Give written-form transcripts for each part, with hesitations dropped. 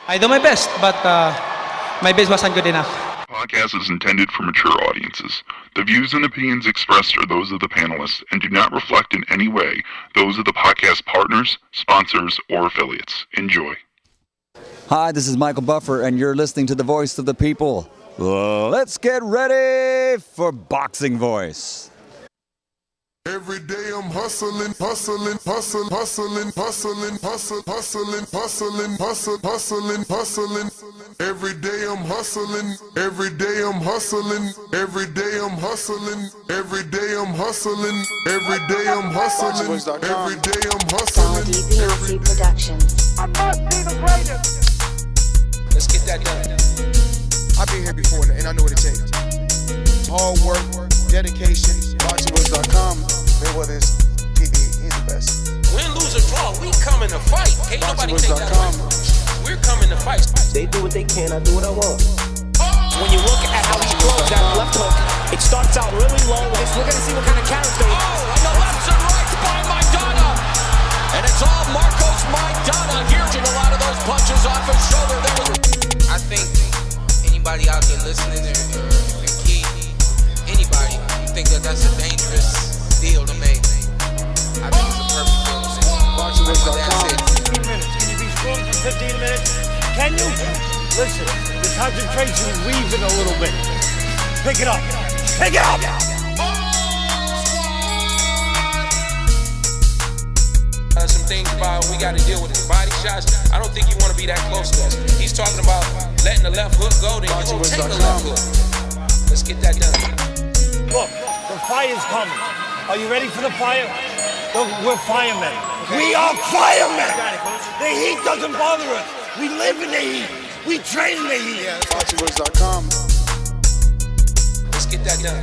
I do my best, but my best wasn't good enough. Podcast is intended for mature audiences. The views and opinions expressed are those of the panelists and do not reflect in any way those of the podcast partners, sponsors, or affiliates. Enjoy. Hi, this is Michael Buffer, and you're listening to the Voice of the People. Let's get ready for Boxing Voice. Every day I'm hustling, hustling, hustling, hustling, hustling, hustling, hustling, hustling, hustling, hustling, hustling. Every day I'm hustling, every day I'm hustling, every day I'm hustling, every day I'm hustling, every day I'm hustling, every day I'm hustling. WBA Productions. I must be the greatest. Let's get that done. I've been here before and I know what it takes. Hard work, dedication. BoxingWorks.com. Mayweather is he's the best. Win, lose, or draw, we coming to fight. Can't nobody take that away from us. We're coming to fight. They do what they can, I do what I want. When you look at how he throws that left hook, it starts out really low. We're going to see what kind of character. Oh, and the lefts and rights by Maidana. And it's all Marcos Maidana here. A lot of those punches off his shoulder. I think anybody out there listening or the key, anybody, you think that's a dangerous deal to make. I think it's a perfect deal to make. BoxingWorks.com. 15 minutes. Can you be strong for 15 minutes? Can you? Listen, the concentration is leaving a little bit. Pick it up. Pick it up! Some things about we got to deal with his body shots. I don't think you want to be that close to us. He's talking about letting the left hook go, then you're going to take the left hook. Let's get that done. Look, the fire's coming. Are you ready for the fire? Look, we're firemen. Okay. We are firemen! The heat doesn't bother us. We live in the heat. We train in the heat. BoxingWorks.com. Let's get that done.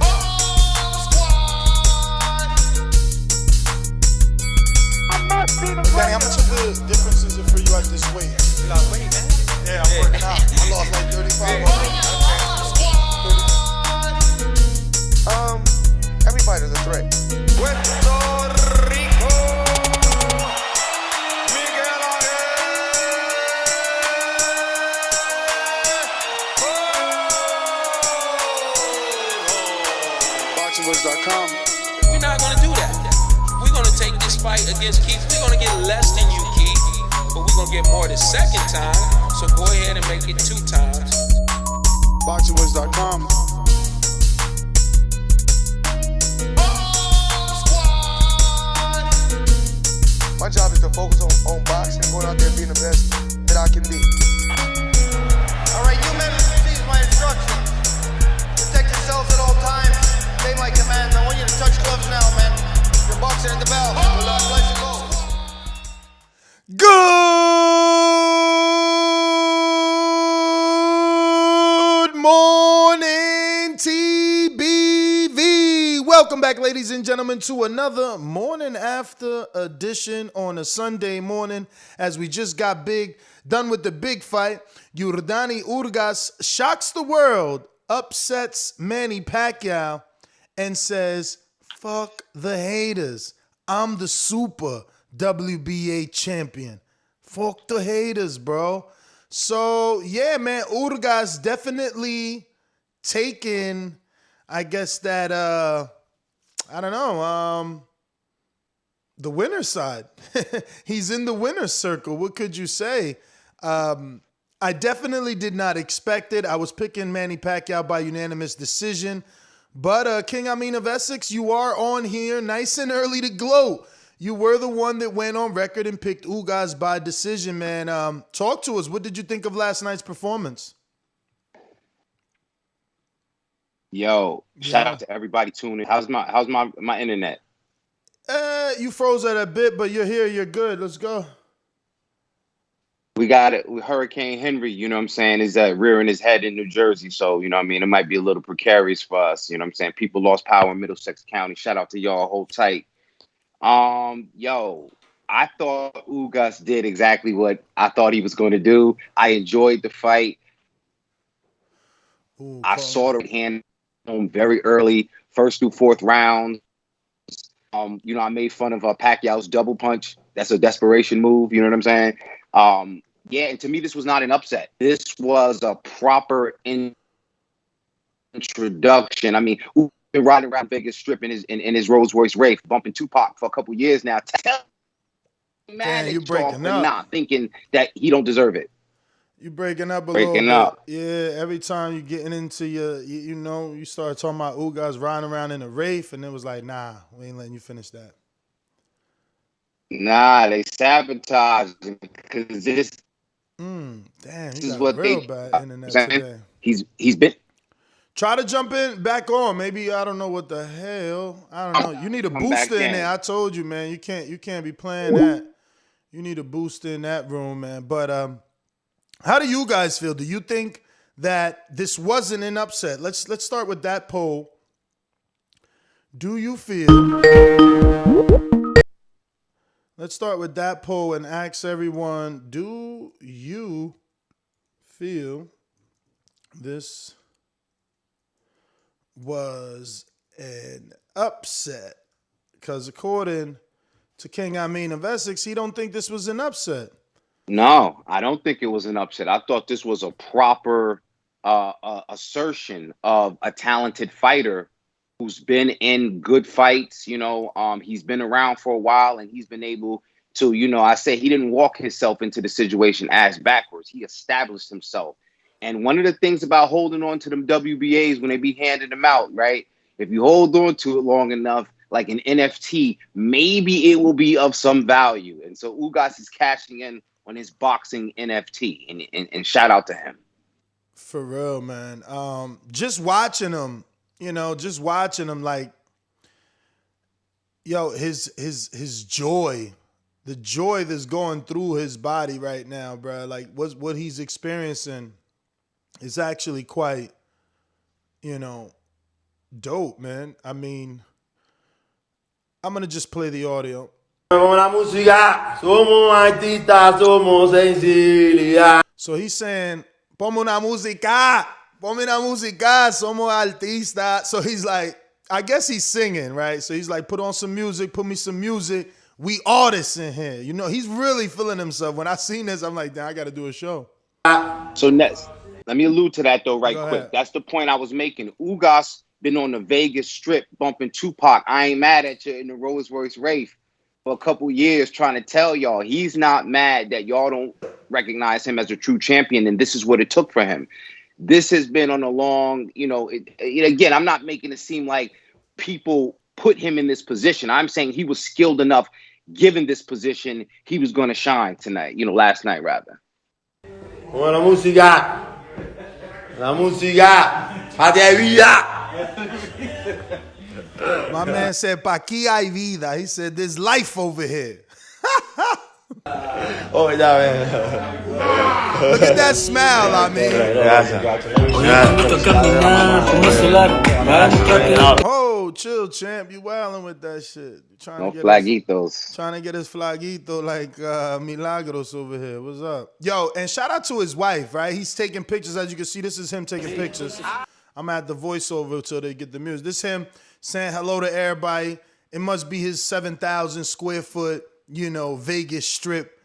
Danny, how much of the difference is it for you at this weight? You lost weight, man. Yeah, I'm working out. I lost like 35 already. Everybody is a threat. Puerto Rico, Miguel BoxingWorks.com. We're not going to do that. We're going to take this fight against Keith. We're going to get less than you, Keith, but we're going to get more the second time. So go ahead and make it 2 times. BoxingWorks.com. My job is to focus on boxing, going out there and being the best that I can be. All right, you men receive my instructions. Protect yourselves at all times. Obey my commands. I want you to touch gloves now, man. Your boxer at the bell. God bless you both. Good morning, TBV. Welcome back, ladies and gentlemen, to another morning after edition on a Sunday morning. As we just got done with the big fight, Yordenis Ugas shocks the world, upsets Manny Pacquiao, and says, "Fuck the haters. I'm the super WBA champion." Fuck the haters, bro. So, yeah, man, Ugas definitely taking, I guess that, I don't know, the winner's side. He's in the winner's circle. What could you say? I definitely did not expect it. I was picking Manny Pacquiao by unanimous decision. But King Amin of Essex, you are on here nice and early to gloat. You were the one that went on record and picked Ugas by decision, man. Talk to us. What did you think of last night's performance? Yo, shout out to everybody tuning in. How's my internet? You froze at a bit, but you're here. You're good. Let's go. We got it. Hurricane Henry, you know what I'm saying, is rearing his head in New Jersey. So, you know what I mean, it might be a little precarious for us. You know what I'm saying? People lost power in Middlesex County. Shout out to y'all. Hold tight. Yo, I thought Ugas did exactly what I thought he was going to do. I enjoyed the fight. I saw the hand home very early, first through fourth round. You know, I made fun of Pacquiao's double punch. That's a desperation move. You know what I'm saying? Yeah, and to me, this was not an upset. This was a proper introduction. I mean, we've been riding around Vegas Strip in his Rolls Royce Wraith, bumping Tupac for a couple years now. Tell me, man, Damn, you that off breaking or up. not, thinking that he don't deserve it. You breaking up a Breaking little up. bit. Yeah, every time you getting into you start talking about Ugas riding around in a Wraith, and it was like, nah, we ain't letting you finish that. Nah, they sabotaged him because this Damn, is you got what real they. bad internet today. He's been. Try to jump in back on. Maybe I don't know what the hell. I don't know. You need a Come back booster in in. there. I told you, man. You can't be playing that. You need a booster in that room, man. But how do you guys feel? Do you think that this wasn't an upset? Let's start with that poll. Do you feel? Let's start with that poll and ask everyone, do you feel this was an upset? Because according to King Amin of Essex, he don't think this was an upset. No, I don't think it was an upset. I thought this was a proper assertion of a talented fighter who's been in good fights. He's been around for a while, and he's been able to, I say he didn't walk himself into the situation ass backwards. He established himself. And one of the things about holding on to them WBAs when they be handing them out, right? If you hold on to it long enough, like an NFT, maybe it will be of some value. And so Ugas is cashing in on his boxing NFT, and shout out to him. For real, man. Just watching him, like, yo, his joy, the joy that's going through his body right now, bro. Like what he's experiencing is actually quite, dope, man. I mean, I'm gonna just play the audio. So he's saying, ponme una música, somos artistas. So he's like, I guess he's singing, right? So he's like, put on some music, put me some music. We artists in here. He's really feeling himself. When I seen this, I'm like, damn, I got to do a show. So next, let me allude to that though, right Go quick. ahead. That's the point I was making. Ugas been on the Vegas Strip bumping Tupac. I ain't mad at you in the Rolls Royce Wraith for a couple years, trying to tell y'all he's not mad that y'all don't recognize him as a true champion, and this is what it took for him. This has been on a long, again, I'm not making it seem like people put him in this position. I'm saying he was skilled enough, given this position, he was going to shine tonight, last night rather. La música, My man said, pa' aquí hay vida. He said, there's life over here. Oh, ya ven. Look at that smile, I mean. Oh, chill, champ. You wilding with that shit. No flagitos. Trying to get his flagito like Milagros over here. What's up? Yo, and shout out to his wife, right? He's taking pictures. As you can see, this is him taking pictures. I'm at the voiceover until they get the music. This is him saying hello to everybody. It must be his 7,000 square foot, Vegas Strip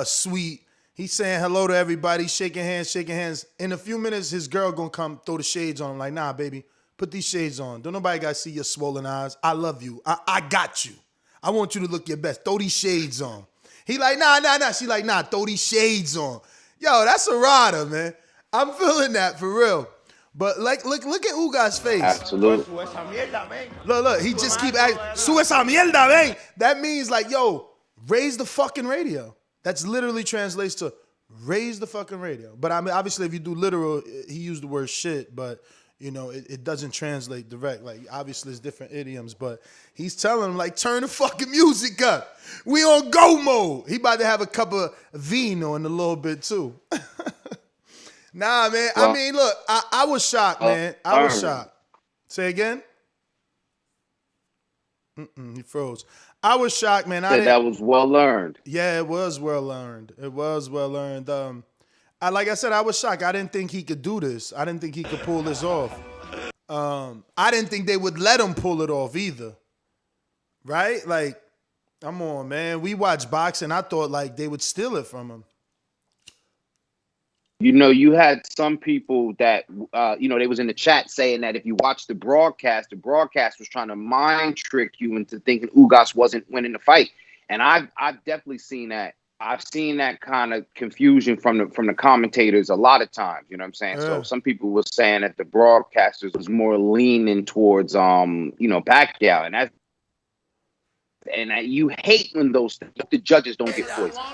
suite. He's saying hello to everybody, shaking hands. In a few minutes, his girl gonna come throw the shades on him. Like, nah, baby, put these shades on. Don't nobody gotta see your swollen eyes. I love you. I got you. I want you to look your best. Throw these shades on. He like, nah. She like, nah, throw these shades on. Yo, that's a rider, man. I'm feeling that for real. But like, look at Ugas' face. Absolutely. Look, he just keep acting, sube esa mierda, man. That means like, yo, raise the fucking radio. That's literally translates to raise the fucking radio. But I mean, obviously, if you do literal, he used the word shit, but it doesn't translate direct. Like, obviously, it's different idioms, but he's telling him, like, turn the fucking music up. We on go mode. He about to have a cup of vino in a little bit, too. Nah, man. Well, I mean, look, I was shocked, man. I was shocked. Say again? He froze. I was shocked, man. That was well learned. Yeah, it was well learned. Like I said, I was shocked. I didn't think he could do this. I didn't think he could pull this off. I didn't think they would let him pull it off either. Right? Like, come on, man. We watch boxing. I thought like they would steal it from him. You know, you had some people that, they was in the chat saying that if you watch the broadcast was trying to mind trick you into thinking Ugas wasn't winning the fight. And I've definitely seen that. I've seen that kind of confusion from the commentators a lot of times. You know what I'm saying? Yeah. So some people were saying that the broadcasters was more leaning towards, Pacquiao, and you hate when the judges don't get poisoned.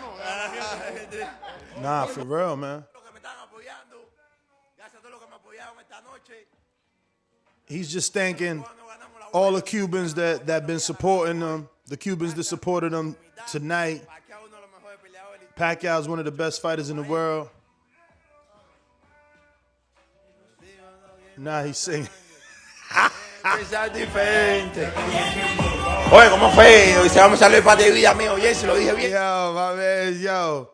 Nah, for real, man. He's just thanking all the Cubans that been supporting him, the Cubans that supported him tonight. Pacquiao's one of the best fighters in the world. Nah, he's singing. diferente. Oye, ¿cómo fue? Hoy se vamos a salir para de vida mío. Oye, se lo dije bien. Yo, my man, yo.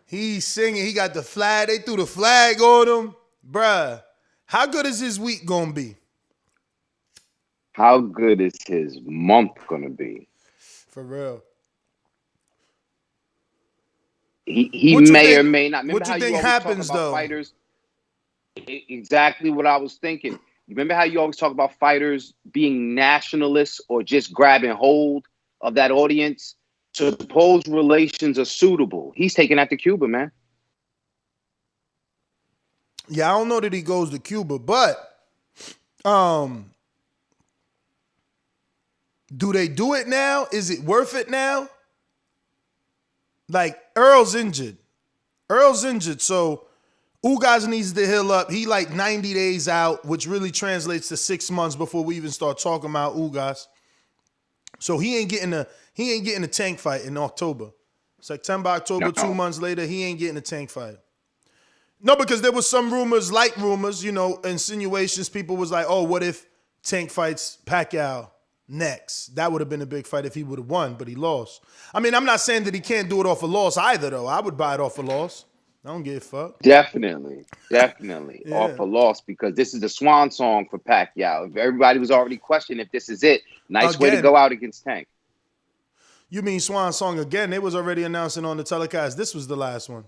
He's singing. He got the flag. They threw the flag on him. Bruh, how good is his week going to be? How good is his month going to be? For real. He may or may not. What you think happens, though? Fighters? Exactly what I was thinking. Remember how you always talk about fighters being nationalists or just grabbing hold of that audience? Suppose relations are suitable. He's taking that to Cuba, man. Yeah, I don't know that he goes to Cuba, but do they do it now? Is it worth it now? Like, Earl's injured, so Ugas needs to heal up. He like 90 days out, which really translates to 6 months before we even start talking about Ugas. So he ain't getting a tank fight in October. September, October, no. 2 months later, he ain't getting a tank fight. No, because there was some rumors, light rumors, insinuations. People was like, oh, what if Tank fights Pacquiao next? That would have been a big fight if he would have won, but he lost. I mean, I'm not saying that he can't do it off a loss either, though. I would buy it off a loss. I don't give a fuck. Definitely Yeah. off a loss, because this is the swan song for Pacquiao. If everybody was already questioning if this is it, nice way to go out against Tank. You mean swan song again? They was already announcing on the telecast this was the last one.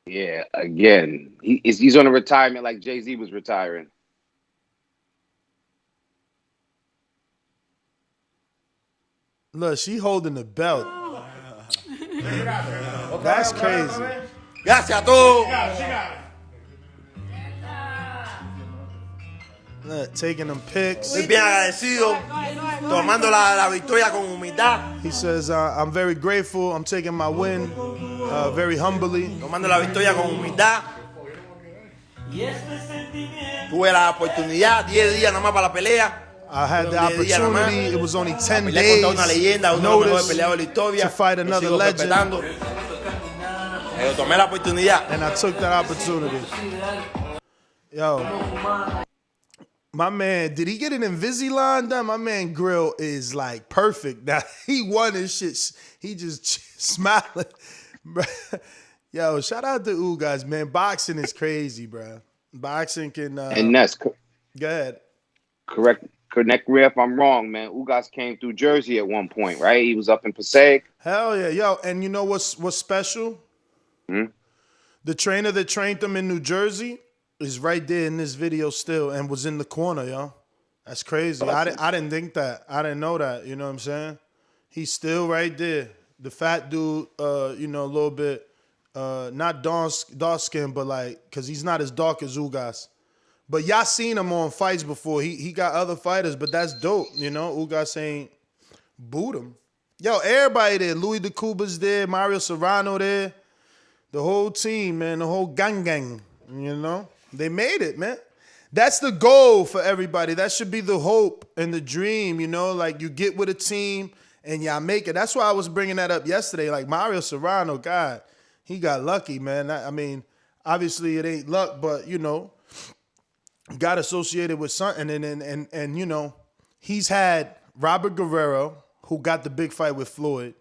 Yeah, again. He's on a retirement like Jay-Z was retiring. Look, she holding the belt. That's crazy. Gracias a todos. Look, taking them pics. Estoy bien agradecido, tomando la victoria con humildad. He says, I'm very grateful. I'm taking my win very humbly. Tomando la victoria con humildad. Tuve la oportunidad, 10 días nada más para la pelea. I had the opportunity. It was only 10 days notice to fight another legend. Tomé la oportunidad. And I took that opportunity. Yo, my man, did he get an Invisalign done? My man Grill is like perfect. Now, he won his shit. He just smiling. Yo, shout out to Ugas, man. Boxing is crazy, bro. Boxing can... and that's... Go ahead. Correct me if I'm wrong, man. Ugas came through Jersey at one point, right? He was up in Passaic. Hell yeah, yo. And you know what's special? The trainer that trained him in New Jersey is right there in this video still and was in the corner, yo. That's crazy. I didn't think that. I didn't know that. You know what I'm saying? He's still right there. The fat dude, a little bit, not dark skin, but like, because he's not as dark as Ugas. But y'all seen him on fights before. He got other fighters, but that's dope. Ugas ain't boot him. Yo, everybody there. Louis DeCuba's there. Mario Serrano there. The whole team, man. The whole gang. They made it, man. That's the goal for everybody. That should be the hope and the dream, like you get with a team and y'all make it. That's why I was bringing that up yesterday. Like Mario Serrano, God, he got lucky, man. I mean, obviously it ain't luck, but, got associated with something. And he's had Robert Guerrero, who got the big fight with Floyd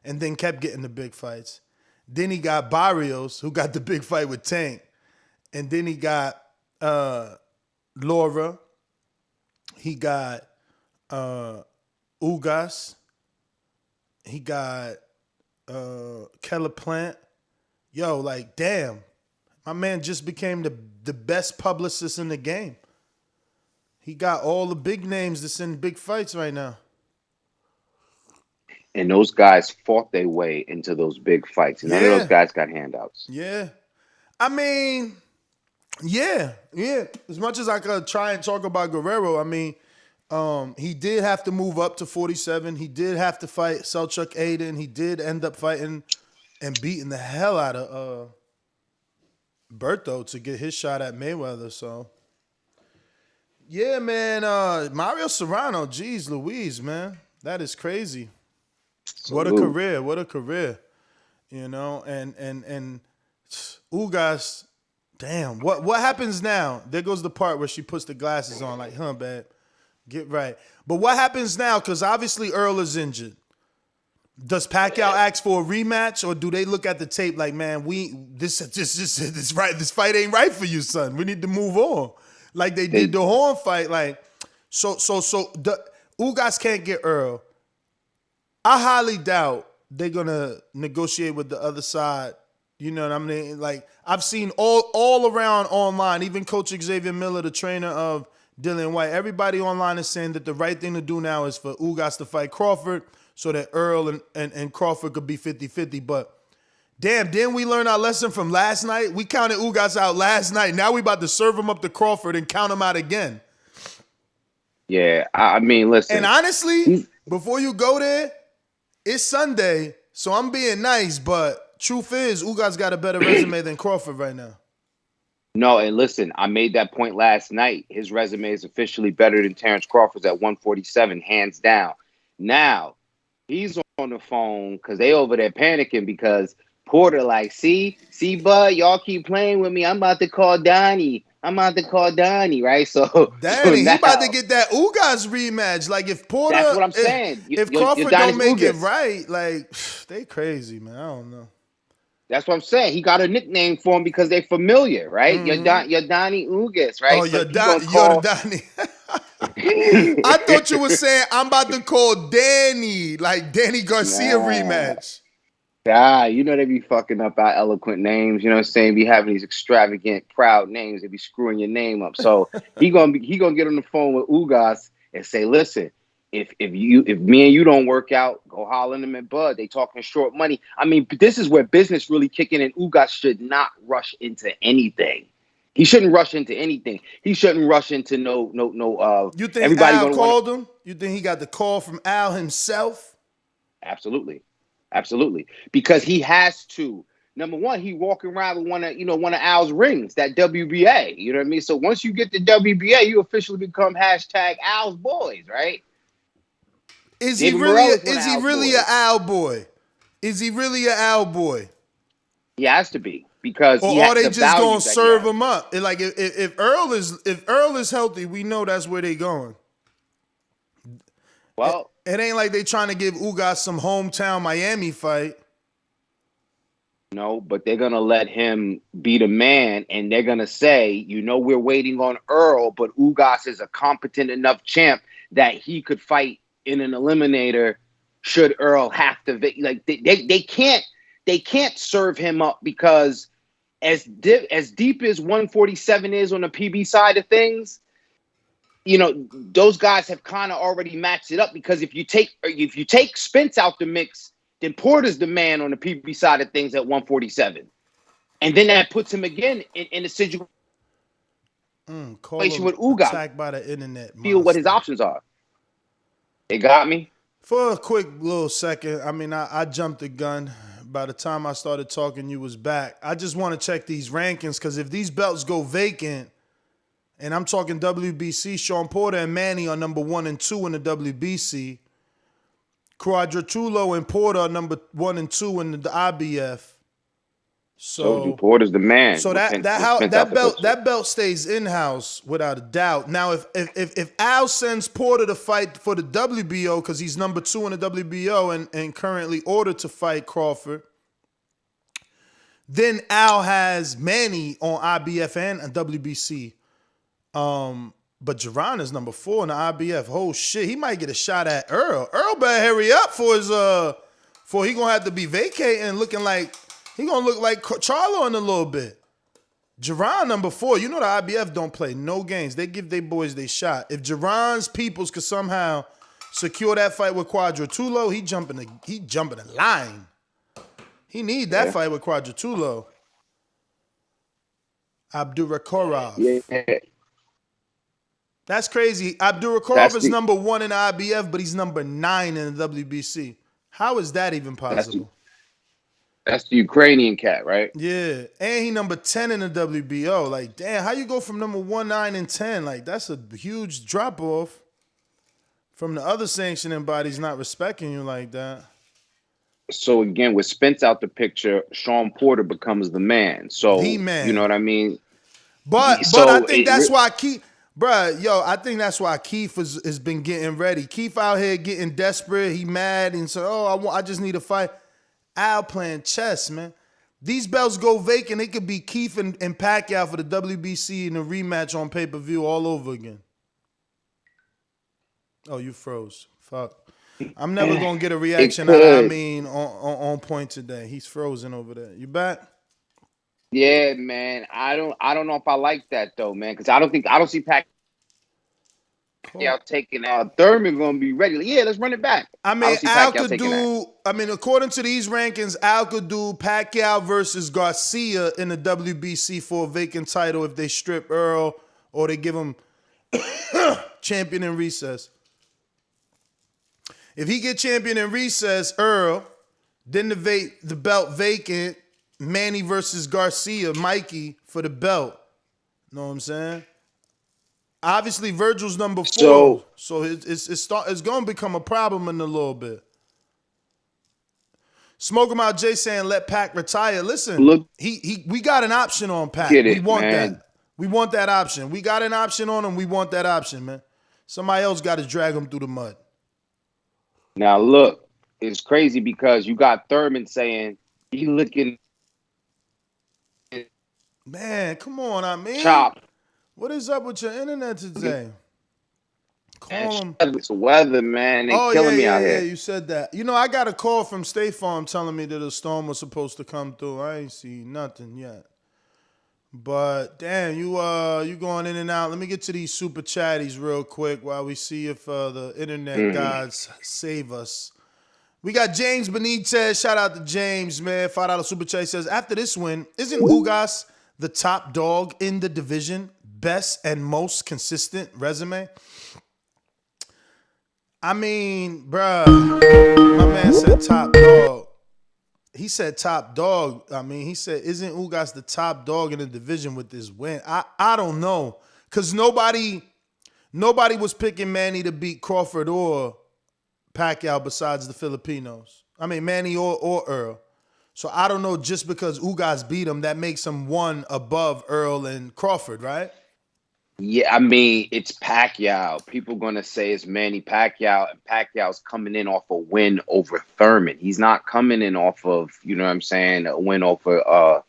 and then kept getting the big fights. Then he got Barrios, who got the big fight with Tank. And then he got Laura. He got Ugas. He got Keller Plant. yo, like, damn, my man just became the best publicist in the game. He got all the big names that's in big fights right now. And those guys fought their way into those big fights. And none of those guys got handouts. Yeah. I mean, yeah. As much as I could try and talk about Guerrero, I mean, he did have to move up to 47. He did have to fight Selçuk Aydin. He did end up fighting and beating the hell out of Berto to get his shot at Mayweather. So, yeah, man. Mario Serrano, geez Louise, man. That is crazy. What a career. What a career. You know, and Ugas, damn. What happens now? There goes the part where she puts the glasses on like, babe, get right. But what happens now? Because obviously Earl is injured. Does Pacquiao ask for a rematch, or do they look at the tape like, man, this fight ain't right for you, son. We need to move on, like they did the Horn fight. Like, so the Ugas can't get Earl. I highly doubt they're gonna negotiate with the other side. You know what I mean? Like, I've seen all around online, even Coach Xavier Miller, the trainer of Dillian White, everybody online is saying that the right thing to do now is for Ugas to fight Crawford, so that Earl and Crawford could be 50-50. But damn, didn't we learn our lesson from last night? We counted Ugas out last night. Now we about to serve him up to Crawford and count him out again. Yeah, I mean, listen. And honestly, before you go there, it's Sunday, so I'm being nice, but truth is, Ugas got a better resume than Crawford right now. No, and listen, I made that point last night. His resume is officially better than Terrence Crawford's at 147, hands down. Now, he's on the phone because they over there panicking because Porter like, see, bud, y'all keep playing with me. I'm about to call Donnie, right? So Danny, now, he about to get that Ugas rematch. Like, if Porter, that's what I'm saying. If Crawford don't make it right, like, they crazy, man. I don't know. That's what I'm saying. He got a nickname for him because they're familiar, right? Mm-hmm. Yordenis Ugas, right? Oh, Yordenis. I thought you were saying I'm about to call Danny, like Danny Garcia rematch. You know they be fucking up our eloquent names. You know what I'm saying? Be having these extravagant, proud names. They be screwing your name up. So he gonna get on the phone with Ugas and say, listen, if me and you don't work out, go holler at him at Bud. They talking short money. I mean, this is where business really kicking in. Ugas should not rush into anything. He shouldn't rush into anything. He shouldn't rush into no. You think Al called him? You think he got the call from Al himself? Absolutely. Because he has to. Number one, he walking around with one of Al's rings, that WBA. You know what I mean? So once you get the WBA, you officially become #Al's boys, right? Is he really an Al boy? Is he really an Al boy? He has to be, because or are they just gonna serve him up? Like, if Earl is healthy, we know that's where they going. Well, it ain't like they trying to give Ugas some hometown Miami fight. No, but they're gonna let him be the man, and they're gonna say, we're waiting on Earl, but Ugas is a competent enough champ that he could fight in an eliminator should Earl have to. Like, they can't serve him up, because as deep as 147 is on the PB side of things, those guys have kind of already matched it up, because if you take Spence out the mix, then Porter's the man on the PB side of things at 147. And then that puts him again in a situation with Ugas. Attacked by the internet. Feel what his options are. They got me? For a quick little second, I mean, I jumped the gun. By the time I started talking, you was back. I just want to check these rankings, because if these belts go vacant, and I'm talking WBC, Sean Porter and Manny are number 1 and 2 in the WBC. Quadratulo and Porter are number 1 and 2 in the IBF. So Porter's the man. So that belt stays in house without a doubt. Now, if Al sends Porter to fight for the WBO, because he's number 2 in the WBO and currently ordered to fight Crawford, then Al has Manny on IBF and WBC. But Jerron is number 4 in the IBF. Oh shit, he might get a shot at Earl. Earl better hurry up for he gonna have to be vacating, looking like He gonna look like Charlo in a little bit. Jerron number 4. You know the IBF don't play no games. They give their boys their shot. If Jerron's peoples could somehow secure that fight with Quadratulo, he jumping the line. He need that fight with Quadratulo. Abdurakhorov. Yeah. That's crazy. Abdurakhorov is number 1 in the IBF, but he's number 9 in the WBC. How is that even possible? That's the Ukrainian cat, right? Yeah, and he number 10 in the WBO. Like, damn, how you go from number 1, 9, and 10? Like, that's a huge drop off from the other sanctioning bodies not respecting you like that. So again, with Spence out the picture, Sean Porter becomes the man. So the man. You know what I mean? But I think that's why Keith, I think that's why Keith has been getting ready. Keith out here getting desperate. He mad and so, I just need a fight. Al playing chess, man. These belts go vacant. It could be Keith and Pacquiao for the WBC and a rematch on pay-per-view all over again. Oh, you froze. Fuck. I'm never gonna get a reaction out of on point today. He's frozen over there. You back? Yeah, man. I don't know if I like that though, man, because I don't see Pacquiao taking Thurman gonna be ready. Yeah, let's run it back. I mean, Al could do. I mean, according to these rankings, Al could do Pacquiao versus Garcia in the WBC for a vacant title if they strip Earl or they give him champion in recess. If he get champion in recess, Earl, then the belt vacant, Manny versus Garcia, Mikey for the belt. Know what I'm saying? Obviously, Virgil's number 4, so it's going to become a problem in a little bit. Smoke him out, Jay saying let Pac retire. Listen, we got an option on Pac. We want that. We want that option. We got an option on him. We want that option, man. Somebody else got to drag him through the mud. Now look, it's crazy because you got Thurman saying he looking. Man, come on, I mean. Chop. What is up with your internet today? Call him. It's weather, man. They killing me out here. Yeah, you said that. You know, I got a call from State Farm telling me that a storm was supposed to come through. I ain't see nothing yet. But damn, you going in and out. Let me get to these super chatties real quick while we see if the internet gods save us. We got James Benitez. Shout out to James, man. $5 super chat. He says, after this win, isn't Ugas the top dog in the division? Best and most consistent resume? I mean, bruh, my man said top dog. He said top dog. I mean, he said, isn't Ugas the top dog in the division with this win? I don't know. Because nobody was picking Manny to beat Crawford or Pacquiao besides the Filipinos. I mean, Manny or Earl. So I don't know, just because Ugas beat him, that makes him one above Earl and Crawford, right? Yeah, I mean, it's Pacquiao. People going to say it's Manny Pacquiao, and Pacquiao's coming in off a win over Thurman. He's not coming in off of, you know what I'm saying, a win over,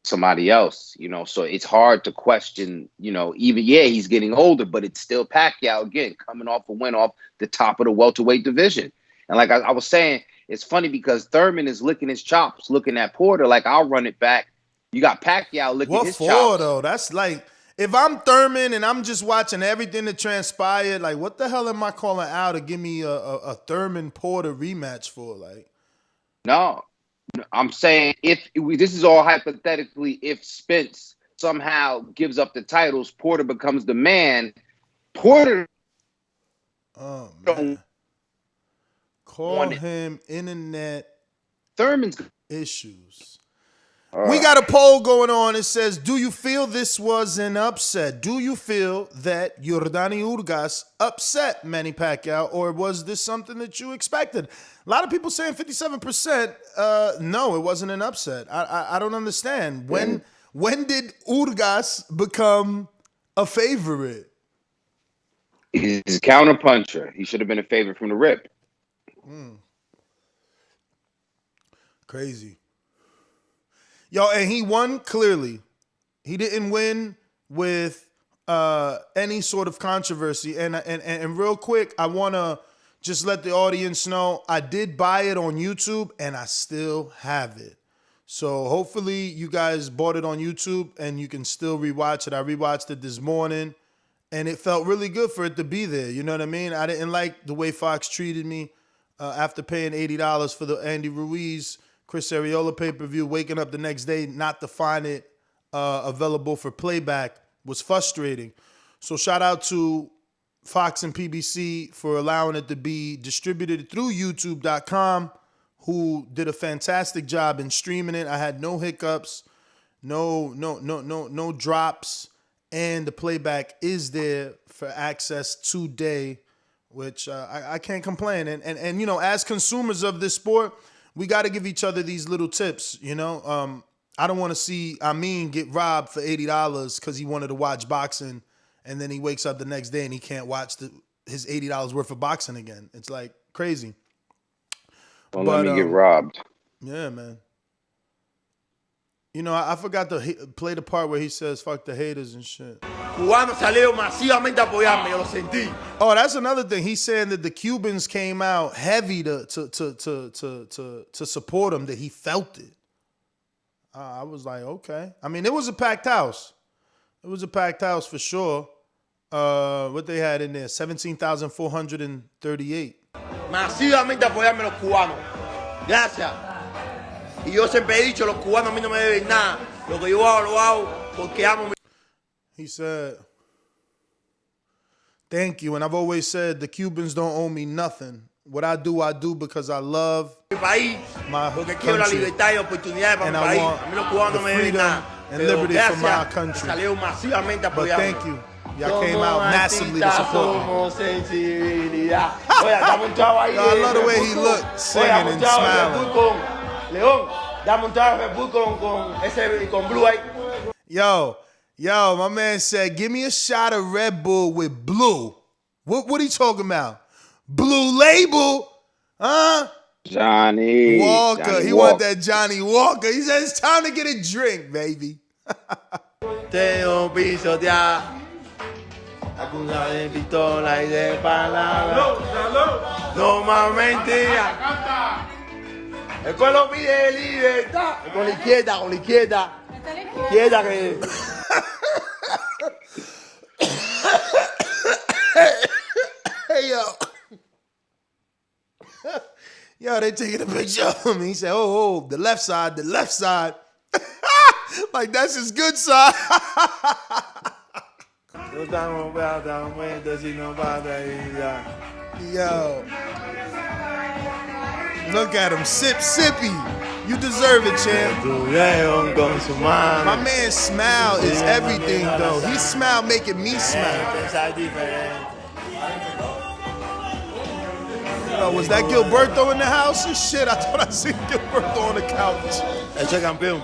somebody else, so it's hard to question, even, he's getting older, but it's still Pacquiao, again, coming off a win off the top of the welterweight division. And like I was saying, it's funny because Thurman is licking his chops, looking at Porter like, I'll run it back. You got Pacquiao licking his chops. What for, though? That's like, if I'm Thurman and I'm just watching everything that transpired, like, what the hell am I calling out to give me a Thurman-Porter rematch for? Like, no, I'm saying this is all hypothetically, if Spence somehow gives up the titles, Porter becomes the man. Porter. Oh, man. Call him internet Thurman's issues. We got a poll going on. It says, do you feel this was an upset? Do you feel that Yordenis Ugas upset Manny Pacquiao, or was this something that you expected? A lot of people saying 57%. No, it wasn't an upset. I don't understand. When did Ugas become a favorite? He's a counterpuncher. He should have been a favorite from the rip. Crazy. Yo, and he won clearly. He didn't win with any sort of controversy. And real quick, I want to just let the audience know, I did buy it on YouTube and I still have it. So hopefully you guys bought it on YouTube and you can still rewatch it. I rewatched it this morning and it felt really good for it to be there. You know what I mean? I didn't like the way Fox treated me after paying $80 for the Andy Ruiz, Chris Arreola pay-per-view, waking up the next day not to find it available for playback was frustrating. So shout out to Fox and PBC for allowing it to be distributed through YouTube.com, who did a fantastic job in streaming it. I had no hiccups, no drops, and the playback is there for access today, which I can't complain. And you know, as consumers of this sport, we got to give each other these little tips. You know, I don't want to see Amin get robbed for $80 because he wanted to watch boxing, and then he wakes up the next day and he can't watch his $80 worth of boxing again. It's like crazy. Don't let me get robbed. Yeah, man. You know, I forgot to play the part where he says, fuck the haters and shit. Cubanos salieron masivamente a apoyarme, yo lo sentí. Oh, that's another thing. He's saying that the Cubans came out heavy to support him, that he felt it. I was like, okay. I mean, it was a packed house. It was a packed house for sure. What they had in there, 17,438. Masivamente apoyarme los cubanos. Gracias. Y yo siempre he dicho, los cubanos a mí no me deben nada. Lo que yo hago, lo hago porque amo mi... He said, thank you. And I've always said the Cubans don't owe me nothing. What I do because I love país, my porque quiero la country. libertad y oportunidades para And mi I país. want A mí los cubanos the no me deben freedom nada. and Pero liberty for my gracias, country. salieron masivamente a But apoyarme. thank you. Y'all came out massively to support me. Somos sensibilidad. Oye, dame un chavo ahí. Yo, I love the way he looked, singing and smiling. León, dame un chavo de Red Bull con Blue ahí. Yo, my man said, give me a shot of Red Bull with blue. What are you talking about? Blue Label? Huh? Johnny Walker. He want that Johnny Walker. He said, it's time to get a drink, baby. Tengo pisotear. Acusa de pistola y de palabra. No más mentira. El pueblo pide libertad. Con la izquierda, con la izquierda. Izquierda que... Hey, yo. Yo, they taking a picture of him. He said, oh, the left side, the left side. Like, that's his good side. Yo. Look at him. Sippy. You deserve it, champ. My man's smile is everything, though. His smile making me smile. Yo, was that Gilberto in the house? Shit, I thought I seen Gilberto on the couch. Ese campeón.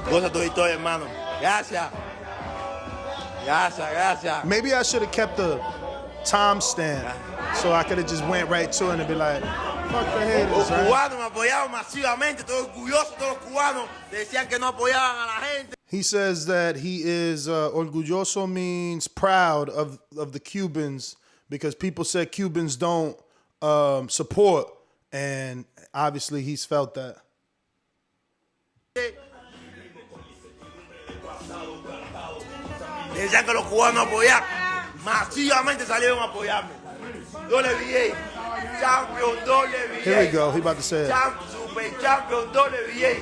Goza tu historia, hermano. Gracias. Gracias. Maybe I should have kept the timestamp so I could have just went right to it and be like, fuck the haters, Los right? cubanos me apoyaron masivamente, estoy orgulloso, todos los cubanos decían que no apoyaban a la gente. He says that he is orgulloso means proud of the Cubans because people said Cubans don't support, and obviously he's felt that. Decían que los cubanos apoyaban, masivamente salieron a apoyarme. WBA, champion WBA. Here we go. He about to say it. Super champion WBA.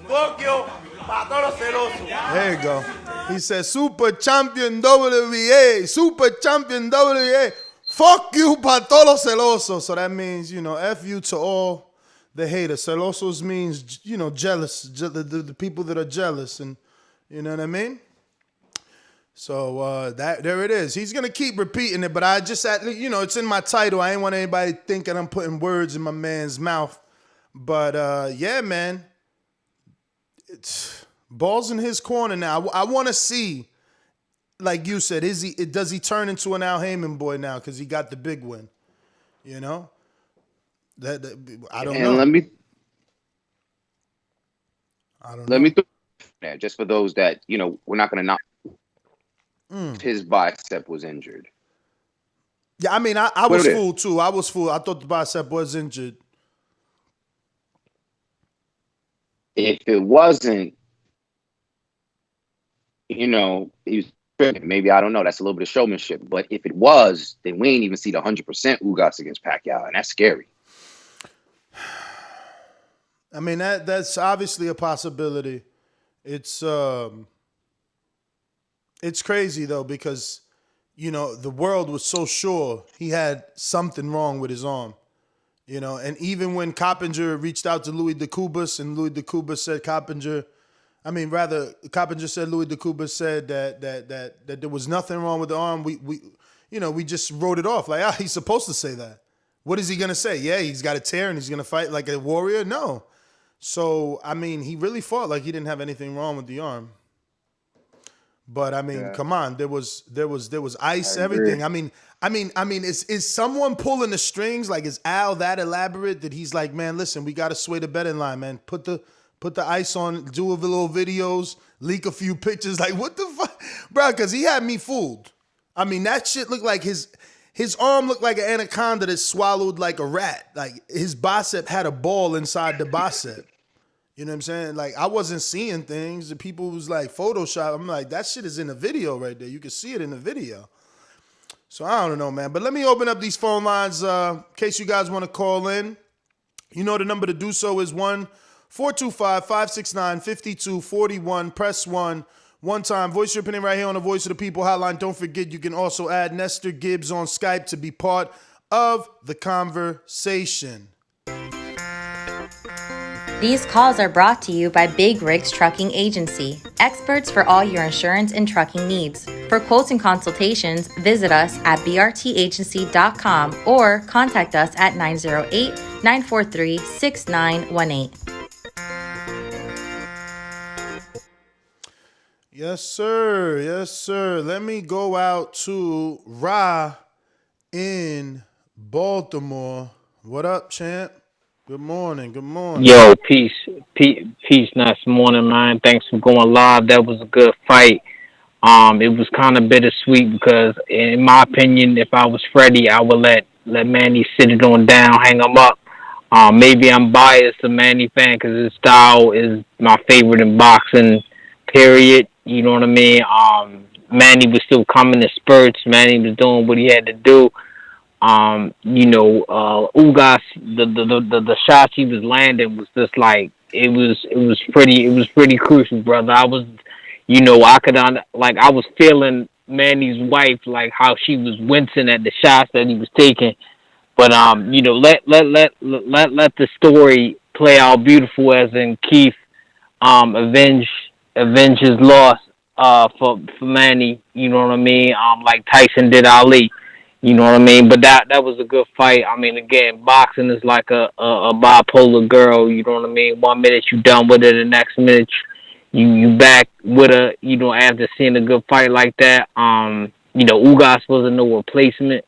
Tokio para todos los celosos. There you go. He said, Super Champion WBA. Super Champion WBA. Fuck you pa todos celosos. So that means, you know, F you to all the haters. Celosos means, you know, jealous. The people that are jealous. And you know what I mean? So there it is. He's going to keep repeating it, but I just, you know, it's in my title. I ain't want anybody thinking I'm putting words in my man's mouth. But yeah, man. It's ball's in his corner now. I want to see, like you said, does he turn into an Al Heyman boy now because he got the big win? You know? I don't know. Let me throw there just for those that, you know, we're not going to knock. His bicep was injured. Yeah, I mean, I was fooled too. I was fooled. I thought the bicep was injured. If it wasn't, he was tripping. Maybe, I don't know. That's a little bit of showmanship. But if it was, then we ain't even see the 100% Ugas against Pacquiao, and that's scary. I mean, that's obviously a possibility. It's crazy though, because the world was so sure he had something wrong with his arm. And even when Coppinger reached out to Louis DeCubas, and Louis DeCubas said Coppinger said Louis DeCubas said that there was nothing wrong with the arm. We just wrote it off like, he's supposed to say that. What is he gonna say? Yeah, he's got a tear and he's gonna fight like a warrior? No. So I mean, he really fought like he didn't have anything wrong with the arm. But I mean, come on, there was ice, everything. I mean, is someone pulling the strings? Like, is Al that elaborate that he's like, man, listen, we got to sway the betting line, man. Put the ice on, do a little videos, leak a few pictures. Like, what the fuck, bro? Because he had me fooled. I mean, that shit looked like his arm looked like an anaconda that swallowed like a rat. Like, his bicep had a ball inside the bicep. You know what I'm saying? Like, I wasn't seeing things. The people was like, Photoshop. I'm like, that shit is in the video right there. You can see it in the video. So I don't know, man. But let me open up these phone lines in case you guys want to call in. The number to do so is 1-425-569-5241. Press 1. One time. Voice your opinion right here on the Voice of the People hotline. Don't forget, you can also add Nestor Gibbs on Skype to be part of the conversation. These calls are brought to you by Big Rigs Trucking Agency, experts for all your insurance and trucking needs. For quotes and consultations, visit us at brtagency.com or contact us at 908-943-6918. Yes, sir. Yes, sir. Let me go out to Ra in Baltimore. What up, champ? Good morning. Good morning. Yo, peace, nice morning, man. Thanks for going live. That was a good fight. It was kind of bittersweet because, in my opinion, if I was Freddie, I would let Manny sit it on down, hang him up. Maybe I'm biased, a Manny fan, because his style is my favorite in boxing. Period. You know what I mean? Manny was still coming in spurts. Manny was doing what he had to do. Ugas, the shots he was landing was just like, it was pretty crucial, brother. I was, I was feeling Manny's wife, like how she was wincing at the shots that he was taking. But let the story play out beautiful, as in Keith avenge his loss for Manny. You know what I mean? Like Tyson did Ali. You know what I mean? But that was a good fight. I mean, again, boxing is like a bipolar girl. You know what I mean? 1 minute you done with it, the next minute you back with her. After seeing a good fight like that. Ugas wasn't no replacement.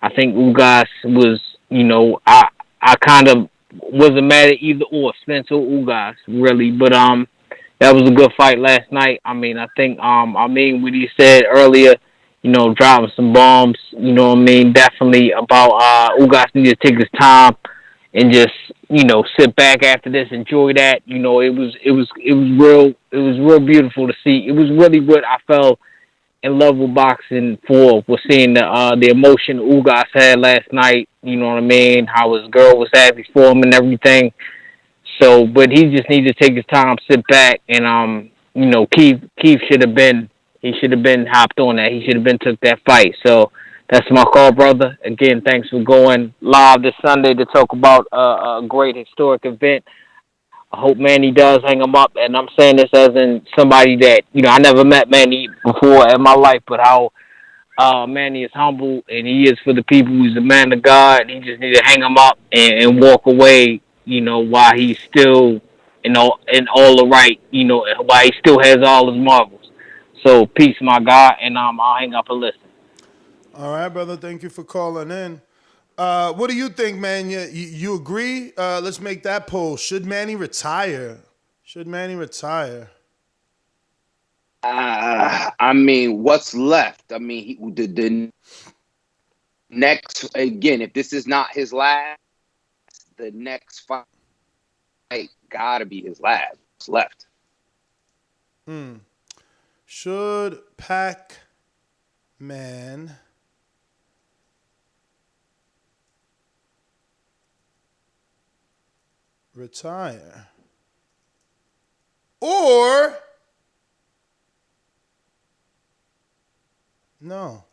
I think Ugas was. I kind of wasn't mad at either or, Spence or Ugas, really. But that was a good fight last night. I mean, I think what he said earlier. Dropping some bombs, definitely about Ugas need to take his time and just, sit back after this, enjoy that. It was real beautiful to see. It was really what I fell in love with boxing for, was seeing the emotion Ugas had last night, you know what I mean, how his girl was happy for him and everything. So, but he just needed to take his time, sit back, and Keith should have been hopped on that. He should have been took that fight. So that's my call, brother. Again, thanks for going live this Sunday to talk about a great historic event. I hope Manny does hang him up. And I'm saying this as in somebody that, I never met Manny before in my life, but how Manny is humble and he is for the people. He's a man of God. He just need to hang him up and walk away, while he's still in all the right, while he still has all his marbles. So, peace, my guy, and I'll hang up and listen. All right, brother. Thank you for calling in. What do you think, man? You agree? Let's make that poll. Should Manny retire? I mean, what's left? I mean, Next, again, if this is not his last, the next fight gotta be his last. What's left? Should Pac-Man retire? Or no,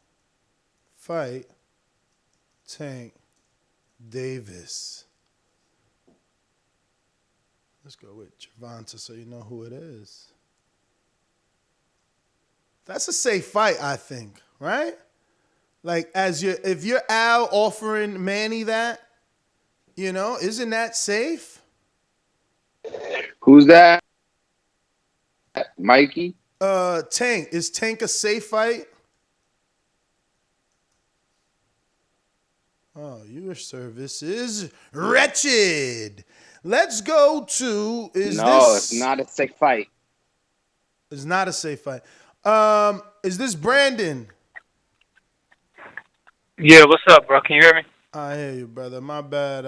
fight Tank Davis. Let's go with Gervonta so you know who it is. That's a safe fight, I think, right? Like, if you're Al offering Manny that, isn't that safe? Who's that? Mikey? Tank. Is Tank a safe fight? Oh, your service is wretched. Let's go to it's not a safe fight. It's not a safe fight. Is this Brandon? Yeah, what's up, bro? Can you hear me? I hear you, brother. My bad.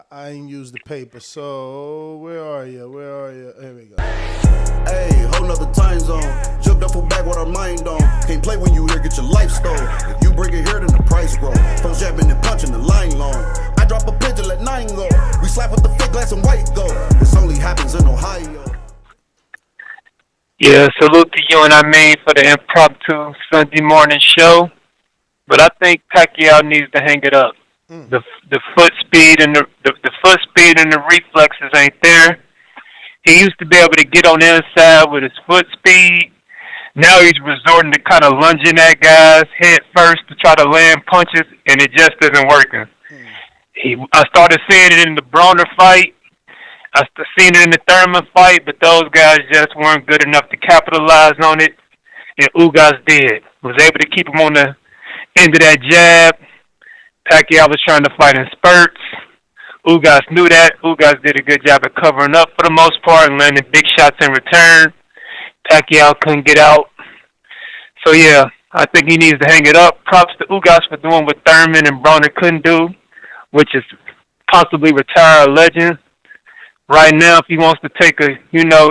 I ain't used the paper. So where are you? Here we go. Hey, whole nother time zone. Jumped up for back with our mind on. Can't play when you here, get your life stole. If you bring it here, then the price grow. Folks jabbing and punching the line long. I drop a pigeon, let 9 go. We slap with the fake glass and white go. This only happens in Ohio. Yeah, salute to you and I mean for the impromptu Sunday morning show. But I think Pacquiao needs to hang it up. The foot speed and the foot speed and the reflexes ain't there. He used to be able to get on the inside with his foot speed. Now he's resorting to kind of lunging at guys head first to try to land punches, and it just isn't working. I started seeing it in the Broner fight. I seen it in the Thurman fight, but those guys just weren't good enough to capitalize on it. And Ugas did. Was able to keep him on the end of that jab. Pacquiao was trying to fight in spurts. Ugas knew that. Ugas did a good job of covering up for the most part and landing big shots in return. Pacquiao couldn't get out. So, yeah, I think he needs to hang it up. Props to Ugas for doing what Thurman and Broner couldn't do, which is possibly retire a legend. Right now, if he wants to take a,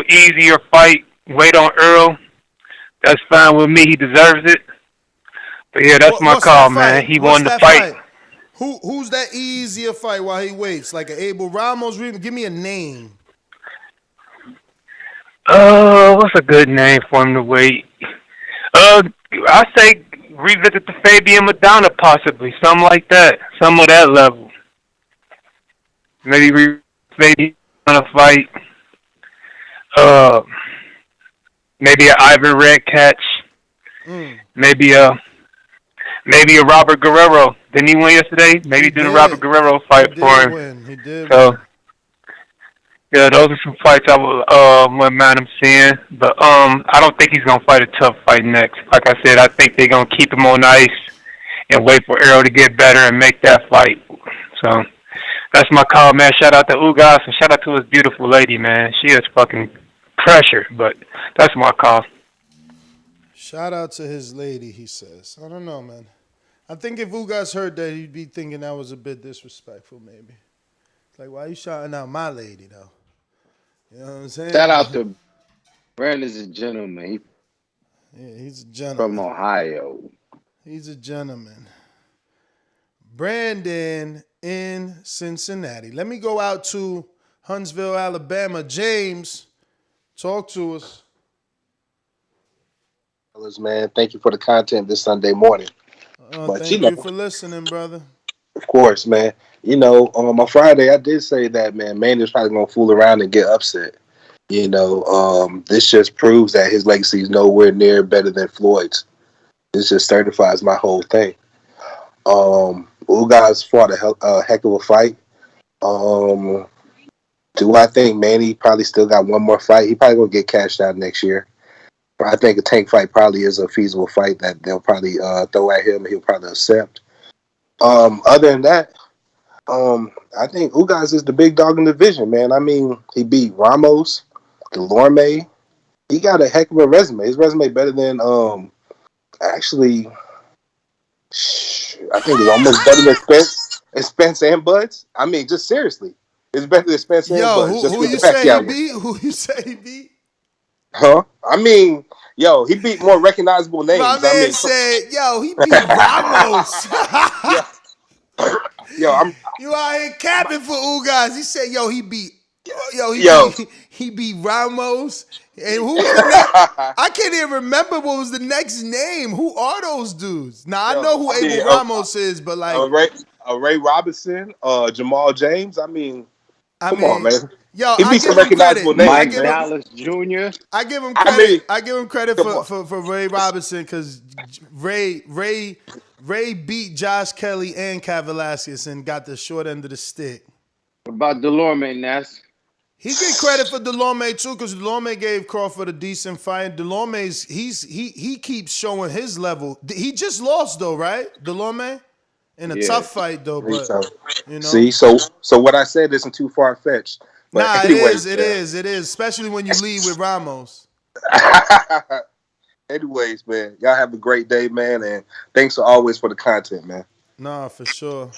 easier fight, wait on Earl, that's fine with me. He deserves it. But, yeah, that's my call, man. He won the fight. Who's that easier fight while he waits? Like an Abel Ramos? Give me a name. What's a good name for him to wait? I say revisit the Fabian Madonna possibly. Something like that. Some of that level. Maybe Fabian Madonna fight. Maybe an Ivan Red catch. Maybe a Robert Guerrero. Didn't he win yesterday? Maybe do the Robert Guerrero fight for him. He did. So, yeah, those are some fights I wouldn't mind him seeing. But I don't think he's gonna fight a tough fight next. Like I said, I think they're gonna keep him on ice and wait for Errol to get better and make that fight. So that's my call, man. Shout out to Ugas and shout out to his beautiful lady, man. She is fucking pressure. But that's my call. Shout out to his lady, he says. I don't know, man. I think if Ugas heard that, he'd be thinking that was a bit disrespectful, maybe. It's like, why are you shouting out my lady, though? You know what I'm saying? Shout out to Brandon's a gentleman. Yeah, he's a gentleman. From Ohio. He's a gentleman. Brandon in Cincinnati. Let me go out to Huntsville, Alabama. James, talk to us. Man, thank you for the content this Sunday morning. Thank you for listening, brother. Of course, man. On Friday, I did say that, man, Manny's probably going to fool around and get upset. This just proves that his legacy is nowhere near better than Floyd's. This just certifies my whole thing. Ugas fought a heck of a fight. Do I think Manny probably still got one more fight? He probably going to get cashed out next year. I think a Tank fight probably is a feasible fight that they'll probably throw at him and he'll probably accept. Other than that, I think Ugas is the big dog in the division, man. I mean, he beat Ramos, Delorme. He got a heck of a resume. His resume better than actually I think it's almost better than Spence and Buds. I mean, just seriously, it's better than Spence and Yo, Buds. Just who with you the say he Pacquiao one. beat? Who you say he beat? Huh? I mean, yo, he beat more recognizable names. My man said, yo, he beat Ramos. Yo, You out here capping for Ugas. He said, yo, he beat Ramos. And who was the next? I can't even remember what was the next name. Who are those dudes? Now, I know who Abel Ramos is, but like... Ray Robinson, Jamal James. I mean, come on, man. Yo, he beat some recognizable names. Mike Dallas Jr. I give him credit. I give him credit for Ray Robinson because Ray beat Josh Kelly and Cat Velasquez and got the short end of the stick. What about Delorme, Ness? He get credit for Delorme too because Delorme gave Crawford a decent fight. Delorme's he keeps showing his level. He just lost though, right? Delorme in a tough fight though, but you know. See, so what I said isn't too far fetched. Nah, it is, especially when you lead with Ramos. Anyways, man, y'all have a great day, man, and thanks always for the content, man. Nah, for sure.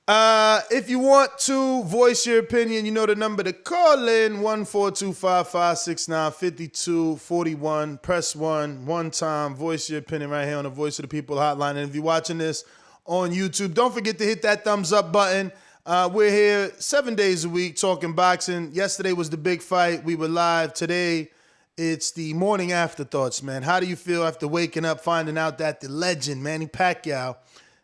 If you want to voice your opinion, you know the number to call in, 14255695241. Press 1 time. Voice your opinion right here on the Voice of the People hotline. And if you're watching this on YouTube, don't forget to hit that thumbs up button. We're here 7 days a week talking boxing. Yesterday was the big fight. We were live. Today, it's the morning afterthoughts, man. How do you feel after waking up, finding out that the legend, Manny Pacquiao,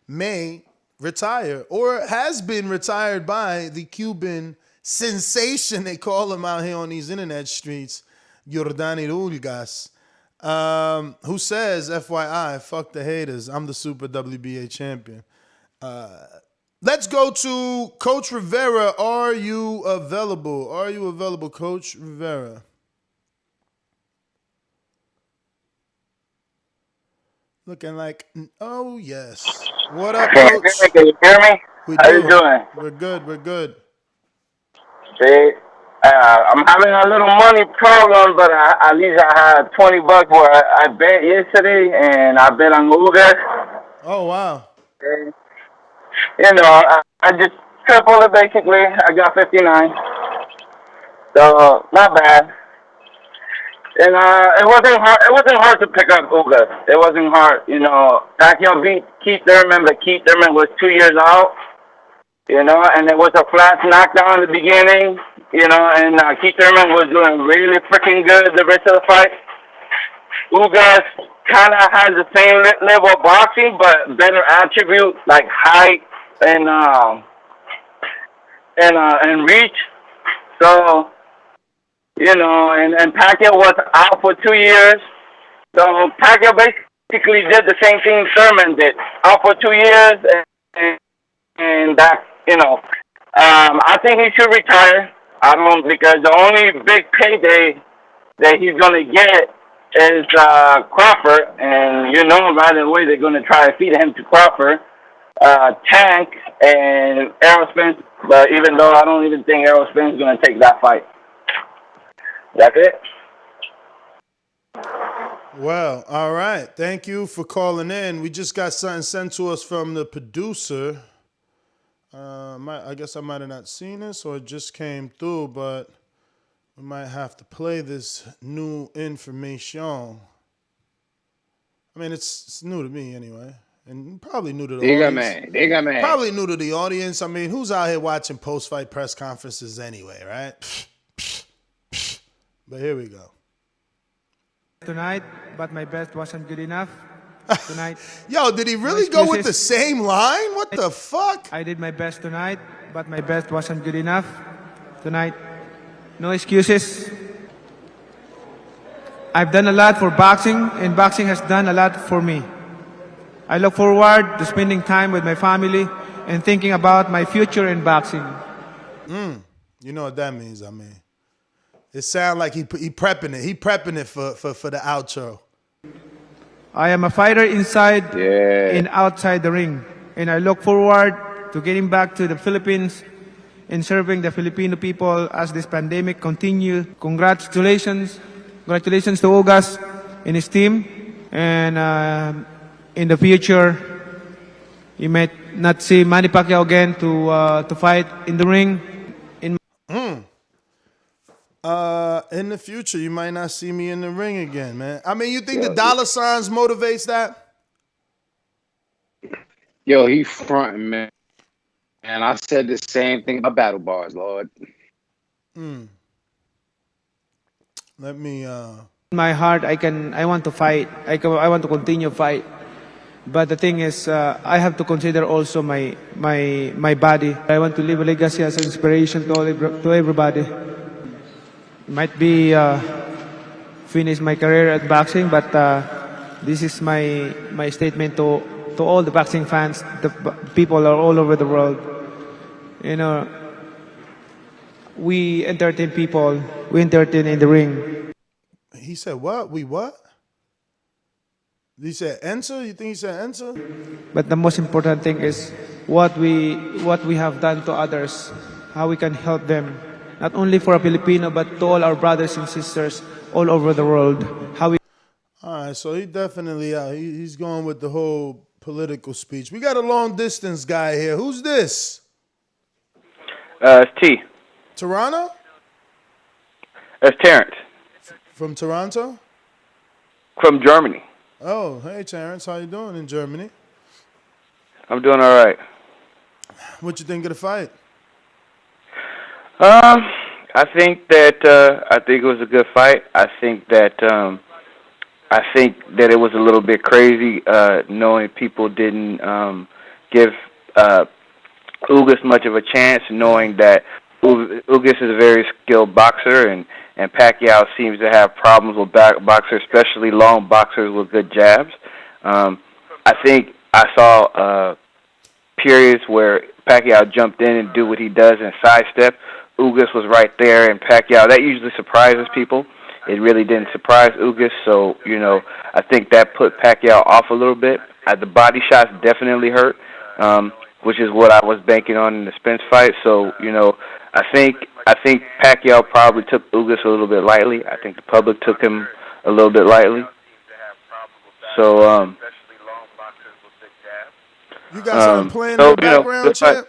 may retire or has been retired by the Cuban sensation, they call him out here on these internet streets, Yordenis Ugas, who says, FYI, fuck the haters, I'm the super WBA champion. Let's go to Coach Rivera. Are you available? Are you available, Coach Rivera? Looking like, oh, yes. What up, Coach? Can you hear me? How you doing? We're good. We're good. See, I'm having a little money problem, but at least I had $20 where I bet yesterday, and I bet on Ugas. Oh, wow. And, you know, I just tripled it basically. I got 59. So, not bad. And it wasn't hard. It wasn't hard to pick up Ugas. It wasn't hard. You know, Pacquiao beat Keith Thurman, but Keith Thurman was 2 years out. You know, and it was a flat knockdown in the beginning. You know, and Keith Thurman was doing really freaking good the rest of the fight. Ugas kind of has the same level of boxing, but better attribute like height and reach. So. You know, and Pacquiao was out for 2 years. So Pacquiao basically did the same thing Thurman did. Out for 2 years, and that, you know, I think he should retire. I don't, because the only big payday that he's going to get is Crawford. And you know right away they're going to try to feed him to Crawford, Tank, and Errol Spence. But even though I don't even think Errol Spence is going to take that fight. That's it. Well, all right. Thank you for calling in. We just got something sent to us from the producer. I guess I might have not seen this or it just came through, but we might have to play this new information. I mean, it's new to me anyway. And probably new to the audience. Dígame. Probably new to the audience. I mean, who's out here watching post-fight press conferences anyway, right? But here we go. Tonight, but my best wasn't good enough. Tonight. Yo, did he really go with the same line? What the fuck? I did my best tonight, but my best wasn't good enough. Tonight, no excuses. I've done a lot for boxing, and boxing has done a lot for me. I look forward to spending time with my family and thinking about my future in boxing. You know what that means, I mean. It sounds like he prepping it. He prepping it for the outro. I am a fighter inside and outside the ring. And I look forward to getting back to the Philippines and serving the Filipino people as this pandemic continues. Congratulations to Ugas and his team. And in the future, you might not see Manny Pacquiao again to fight in the ring. In the future, you might not see me in the ring again, man. I mean, you think the dollar signs motivates that? Yo, he fronting, man. And I said the same thing about battle bars, Lord. Let me. In my heart, I want to fight. I want to continue fight. But the thing is, I have to consider also my body. I want to leave a legacy as an inspiration to everybody. Might be finish my career at boxing, but this is my statement to all the boxing fans. The people are all over the world. You know, we entertain people. We entertain in the ring. He said what? We what? He said answer? You think he said answer? But the most important thing is what we have done to others, how we can help them, not only for a Filipino but to all our brothers and sisters all over the world. How we. All right, so he definitely he's going with the whole political speech. We got a long distance guy here. Who's this? It's T. Toronto? It's Terrence. From Toronto? From Germany. Oh, hey Terrence, how you doing in Germany? I'm doing all right. What you think of the fight? I think it was a good fight. I think that it was a little bit crazy, knowing people didn't give Ugas much of a chance, knowing that Ugas is a very skilled boxer, and Pacquiao seems to have problems with boxers, especially long boxers with good jabs. I think I saw periods where Pacquiao jumped in and do what he does and sidestep. Ugas was right there, and Pacquiao, that usually surprises people. It really didn't surprise Ugas, so, I think that put Pacquiao off a little bit. The body shots definitely hurt, which is what I was banking on in the Spence fight. So, I think Pacquiao probably took Ugas a little bit lightly. I think the public took him a little bit lightly. So, you got something playing in the background, champ?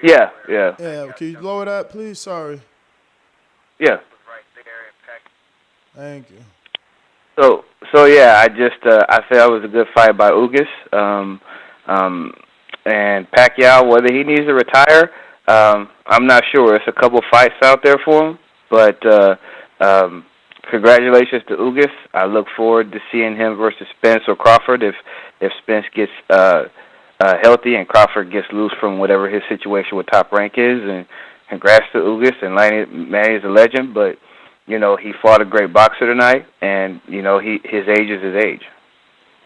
Yeah. Yeah, can you lower that, please? Sorry. Yeah. Thank you. So yeah, I felt it was a good fight by Ugas. And Pacquiao, whether he needs to retire, I'm not sure. It's a couple fights out there for him, but congratulations to Ugas. I look forward to seeing him versus Spence or Crawford if Spence gets healthy and Crawford gets loose from whatever his situation with Top Rank is. And congrats to Ugas, and Manny is a legend, but he fought a great boxer tonight, and his age is his age.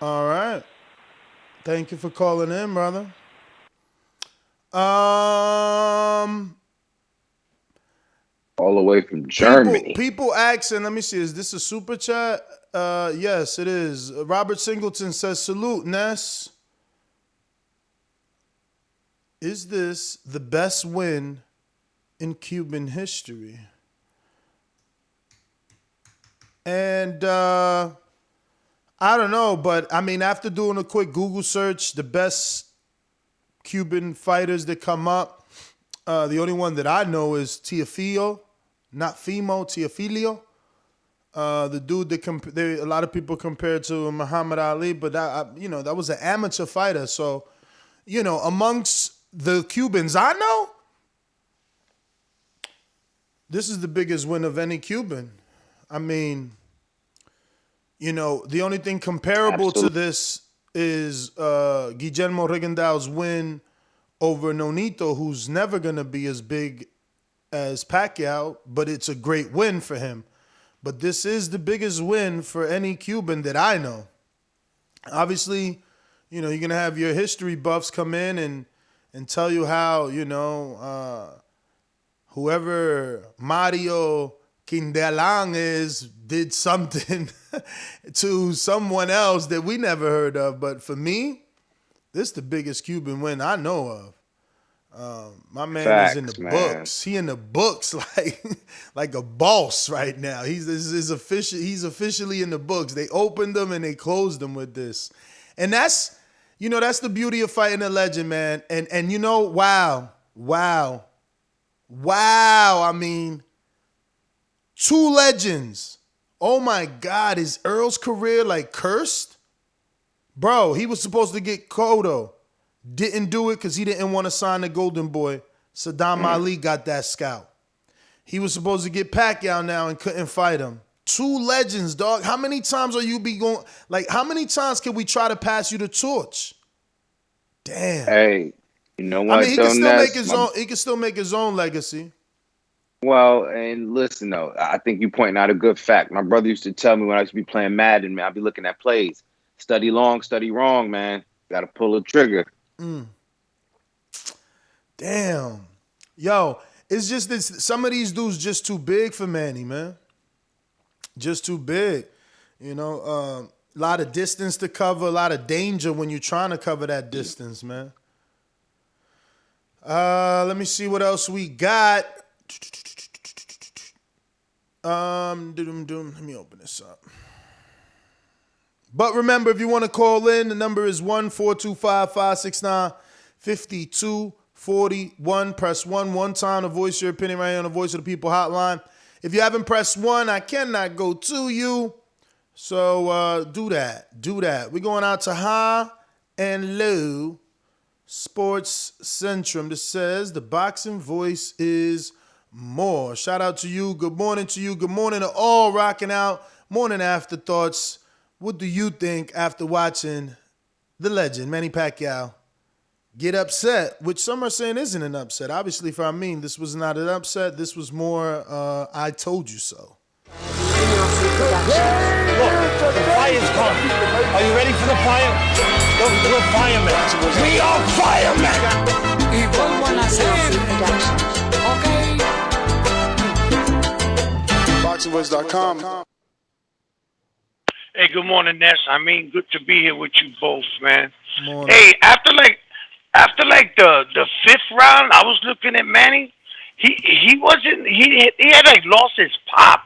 All right. Thank you for calling in, brother. All the way from Germany. People asking, let me see, is this a super chat? Yes, it is. Robert Singleton says, salute, Ness. Is this the best win in Cuban history? And I don't know, but I mean, after doing a quick Google search, the best Cuban fighters that come up, the only one that I know is Teofilo, not Fimo, Teofilio. The dude that a lot of people compare to Muhammad Ali, but that was an amateur fighter. So, amongst the Cubans I know, this is the biggest win of any Cuban. I mean, the only thing comparable to this is Guillermo Rigondeaux's win over Nonito, who's never going to be as big as Pacquiao, but it's a great win for him. But this is the biggest win for any Cuban that I know. Obviously, you're going to have your history buffs come in and tell you how, whoever Mario Quindelang did something to someone else that we never heard of. But for me, this is the biggest Cuban win I know My man is in Facts, the man. books. He in the books like a boss right now. He's officially in the books. They opened them and they closed them with this. And that's the beauty of fighting a legend, man. And wow. I mean, 2 legends. Oh my God, is Earl's career like cursed? Bro, he was supposed to get Cotto. Didn't do it because he didn't want to sign the Golden Boy. Saddam Ali got that scout. He was supposed to get Pacquiao now and couldn't fight him. 2 legends, dog. How many times are you be going? Like, how many times can we try to pass you the torch? Damn. Hey, you know what? I mean, he can still make his own. He can still make his own legacy. Well, and listen though, I think you pointing out a good fact. My brother used to tell me when I used to be playing Madden, man, I'd be looking at plays. Study long, study wrong, man. Got to pull a trigger. Damn. Yo, it's just this. Some of these dudes just too big for Manny, man. Just too big. A lot of distance to cover, a lot of danger when you're trying to cover that distance, man. Let me see what else we got. Let me open this up. But remember, if you want to call in, the number is 1-425-569-5241. Press 1 one time to voice your opinion right here on the Voice of the People hotline. If you haven't pressed 1, I cannot go to you. So do that. We're going out to High and Low Sports Centrum. That says the boxing voice is more. Shout out to you. Good morning to you. Good morning to all rocking out. Morning afterthoughts. What do you think after watching the legend, Manny Pacquiao, get upset, which some are saying isn't an upset. Obviously, for Amin, this was not an upset. This was more, I told you so. Look, the fire's coming. Are you ready for the fire? Look, we're firemen. We are firemen! BoxingVoice.com. Hey, good morning, Ness. I mean, good to be here with you both, man. Morning. Hey, after the 5th round, I was looking at Manny. He had like lost his pop,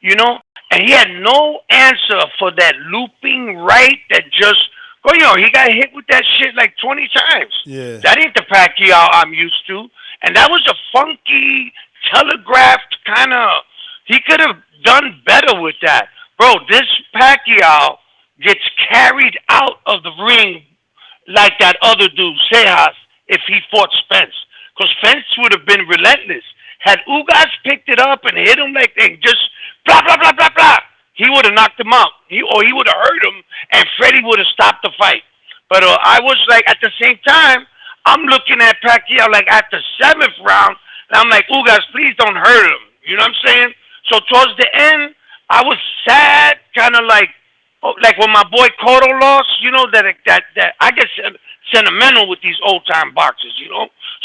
and he had no answer for that looping right that just he got hit with that shit like 20 times. Yeah. That ain't the Pacquiao I'm used to, and that was a funky, telegraphed kind of. He could have done better with that. Bro, this Pacquiao gets carried out of the ring like that other dude, Sejas, if he fought Spence. Because Spence would have been relentless. Had Ugas picked it up and hit him like they just blah, blah, blah, blah, blah, he would have knocked him out. He would have hurt him, and Freddie would have stopped the fight. But I was like, at the same time, I'm looking at Pacquiao like at the 7th round, and I'm like, Ugas, please don't hurt him. You know what I'm saying? So towards the end, I was sad, kind of like when my boy Cotto lost, that I get sentimental with these old time boxers,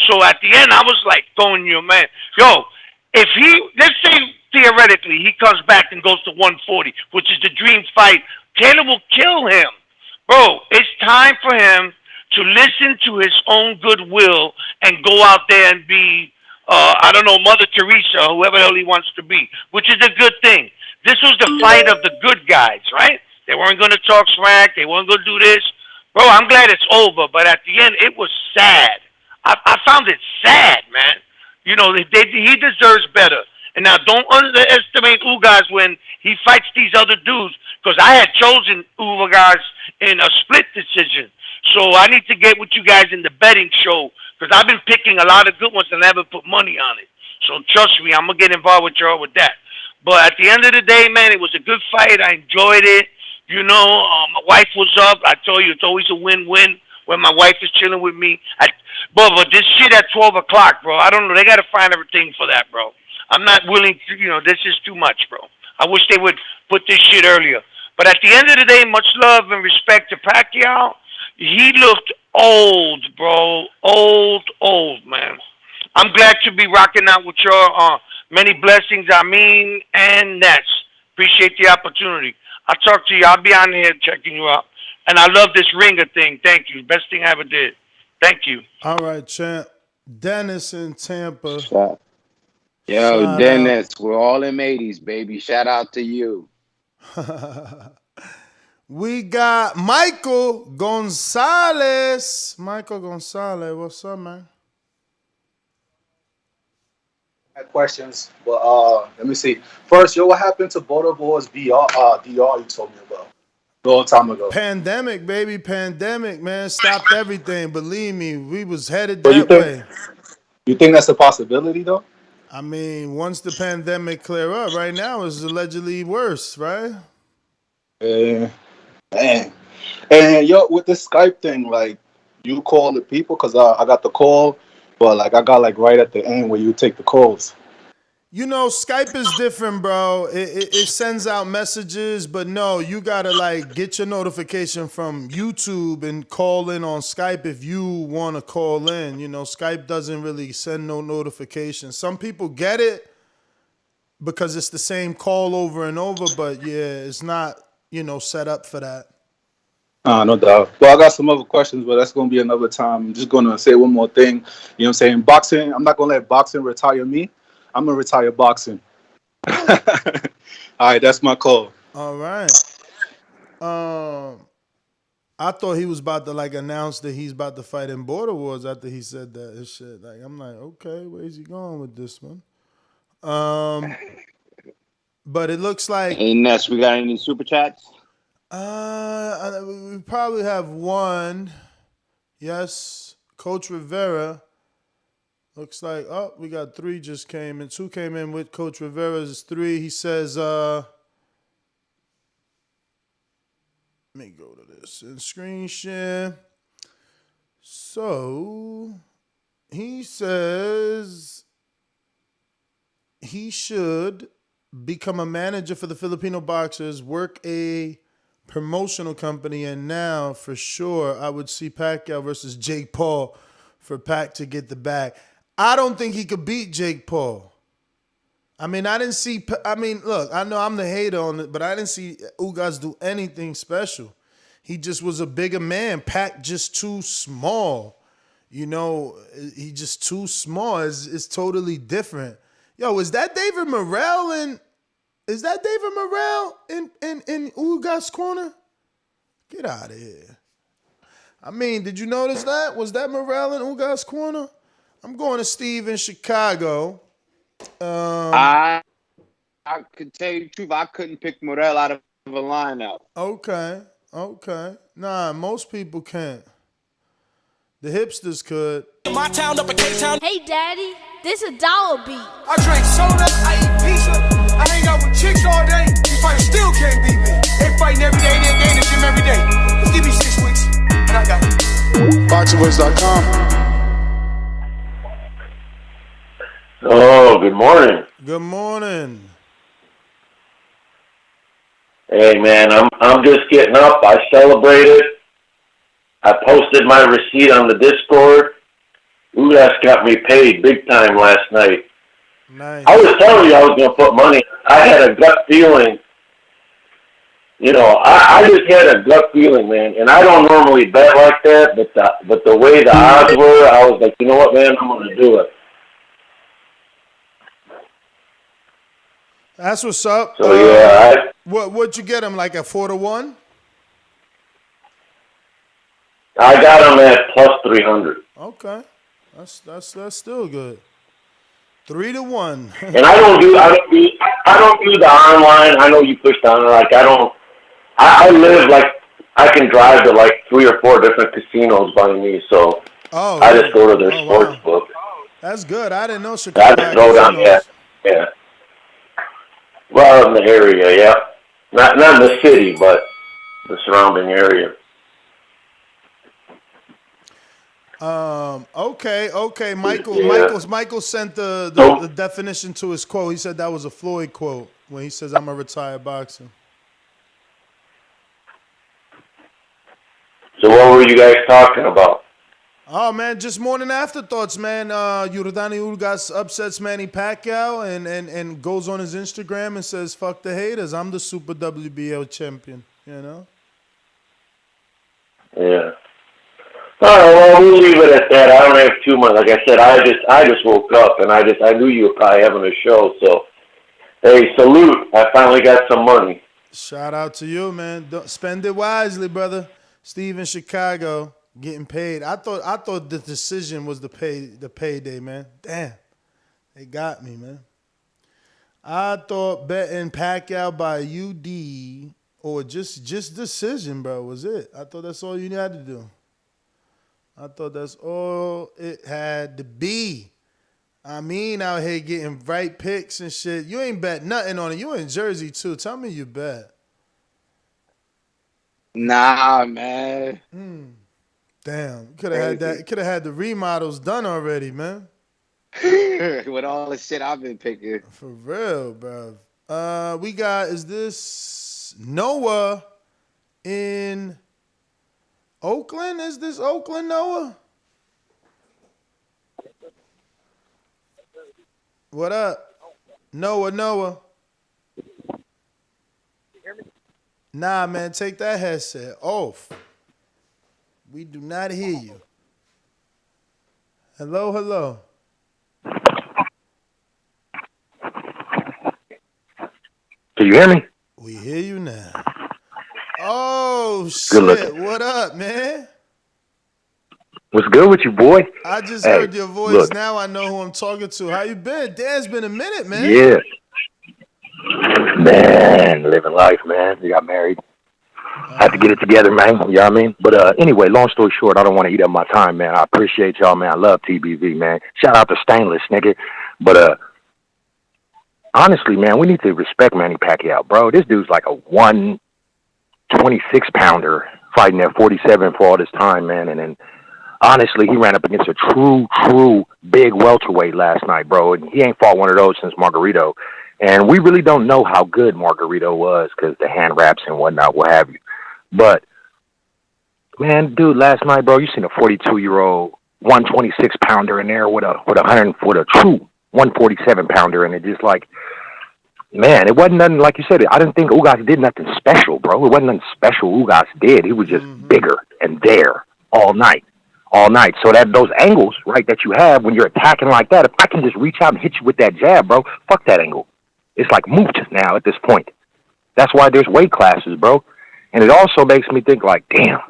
So at the end, I was like throwing you, man. Yo, if let's say theoretically he comes back and goes to 140, which is the dream fight, Taylor will kill him, bro. It's time for him to listen to his own goodwill and go out there and be, Mother Teresa, whoever the hell he wants to be, which is a good thing. This was the fight of the good guys, right? They weren't going to talk smack. They weren't going to do this. Bro, I'm glad it's over, but at the end, it was sad. I found it sad, man. He deserves better. And now don't underestimate Ugas when he fights these other dudes, because I had chosen Ugas in a split decision. So I need to get with you guys in the betting show, because I've been picking a lot of good ones and never put money on it. So trust me, I'm going to get involved with y'all with that. But at the end of the day, man, it was a good fight. I enjoyed it. My wife was up. I told you, it's always a win-win when my wife is chilling with me. But this shit at 12 o'clock, bro, I don't know. They got to find everything for that, bro. I'm not willing to, this is too much, bro. I wish they would put this shit earlier. But at the end of the day, much love and respect to Pacquiao. He looked old, bro. Old, man. I'm glad to be rocking out with y'all. Many blessings, Amin and Ness. Appreciate the opportunity. I'll talk to you. I'll be on here checking you out. And I love this ringer thing. Thank you. Best thing I ever did. Thank you. All right, champ. Dennis in Tampa. Yo, Shout Dennis, we're all in 80s, baby. Shout out to you. out. We got Michael Gonzalez. Michael Gonzalez, what's up, man? Questions, but let me see. First, what happened to Bodo Boys DR you told me about a long time ago? Pandemic, baby, pandemic, man. Stopped everything. Believe me, we was headed So that way. you think that's a possibility though? I mean, once the pandemic clear up, right now is allegedly worse, right? Man. And yo, with this Skype thing, like you call the people because I got the call, but like I got like right at the end where you take the calls. You know, Skype is different, bro. It sends out messages, but no, you gotta like get your notification from YouTube and call in on Skype if you want to call in. You know, Skype doesn't really send no notifications. Some people get it because it's the same call over and over, but yeah, it's not, set up for that. No doubt. Well, I got some other questions, but that's gonna be another time. I'm just gonna say one more thing. You know what I'm saying? Boxing, I'm not gonna let boxing retire me. I'm gonna retire boxing. All right, that's my call. All right. I thought he was about to like announce that he's about to fight in Border Wars after he said that and shit. Like I'm like, okay, where's he going with this one? But it looks like Hey Ness, we got any super chats? we probably have one. Yes, Coach Rivera. Looks like we got 3 just came in. 2 came in with Coach Rivera's 3. He says let me go to this and screen share. So he says he should become a manager for the Filipino boxers, work a promotional company, and now for sure I would see Pacquiao versus Jake Paul for Pac to get the bag. I don't think he could beat Jake Paul. I mean, look, I know I'm the hater on it, but I didn't see Ugas do anything special. He just was a bigger man. Pac just too small. He just too small. It's totally different. Yo, is that David Morrell in Ugas' corner? Get out of here. I mean, did you notice that? Was that Morrell in Ugas' corner? I'm going to Steve in Chicago. I could tell you the truth. I couldn't pick Morrell out of a lineup. Okay. Nah, most people can't. The hipsters could. My town up in K-Town. Hey, Daddy, this a dollar beat. I drink soda, I eat pizza, I hang out with chicks all day. These fighters still can't beat me. They fighting every day, they in the gym every day. Just give me 6 weeks, and I got it. BoxingWords.com. Oh, good morning. Good morning. Hey man, I'm just getting up. I celebrated. I posted my receipt on the Discord. Ugas got me paid big time last night. Nice. I was telling you I was going to put money. I had a gut feeling. I just had a gut feeling, man. And I don't normally bet like that, but the way the odds were, I was like, you know what, man, I'm going to do it. That's what's up. So yeah, what'd you get him, like a 4-1? I got him at plus 300. Okay, that's still good. 3-1. And I don't do the online. I know you push down. Like I live like I can drive to like 3 or 4 different casinos by me. So I just go to their sports book. That's good. I didn't know Chicago. I just throw down, yeah. Well, in the area, yeah. Not in the city, but the surrounding area. Okay. Michael sent the definition to his quote. He said that was a Floyd quote when he says, "I'm a retired boxer." So what were you guys talking about? Oh man, just morning afterthoughts, man. Yordenis Ugas upsets Manny Pacquiao and goes on his Instagram and says, "Fuck the haters. I'm the Super WBA champion." Yeah. All right, well, we'll leave it at that. I don't have too much. Like I said, I just woke up and I knew you were probably having a show. So, hey, salute! I finally got some money. Shout out to you, man. Don't spend it wisely, brother. Steve in Chicago getting paid. I thought the decision was the payday, man. Damn, they got me, man. I thought betting Pacquiao by UD or just decision, bro, was it. I thought that's all you had to do. I thought that's all it had to be. I mean, out here getting right picks and shit. You ain't bet nothing on it. You in Jersey too. Tell me you bet. Nah, man. Damn, could have had that. Could have had the remodels done already, man. With all the shit I've been picking. For real, bro. We got, is this Noah in Oakland? Is this Oakland, Noah? What up? Noah. Nah, man, take that headset off. We do not hear you. Hello. Can you hear me? We hear you now. Oh, Good looking. shit. What up, man? What's good with you, boy? I just Hey, heard your voice. look. Now I know who I'm talking to. How you been? Dan's been a minute, man. Yeah. Man, living life, man. You got married. Had to get it together, man. You know what I mean? But anyway, long story short, I don't want to eat up my time, man. I appreciate y'all, man. I love TBV, man. Shout out to Stainless, nigga. But honestly, man, we need to respect Manny Pacquiao, bro. This dude's like a 126-pounder fighting at 47 for all this time, man. And then, honestly, he ran up against a true big welterweight last night, bro. And he ain't fought one of those since Margarito. And we really don't know how good Margarito was because the hand wraps and whatnot, what have you. But, man, dude, last night, bro, you seen a 42-year-old 126-pounder in there with a true 147-pounder, and it just like, man, it wasn't nothing, like you said, I didn't think Ugas did nothing special, bro. It wasn't nothing special Ugas did. He was just bigger and there all night. So that those angles, right, that you have when you're attacking like that, if I can just reach out and hit you with that jab, bro, fuck that angle. It's like moot now at this point. That's why there's weight classes, bro. And it also makes me think like, damn,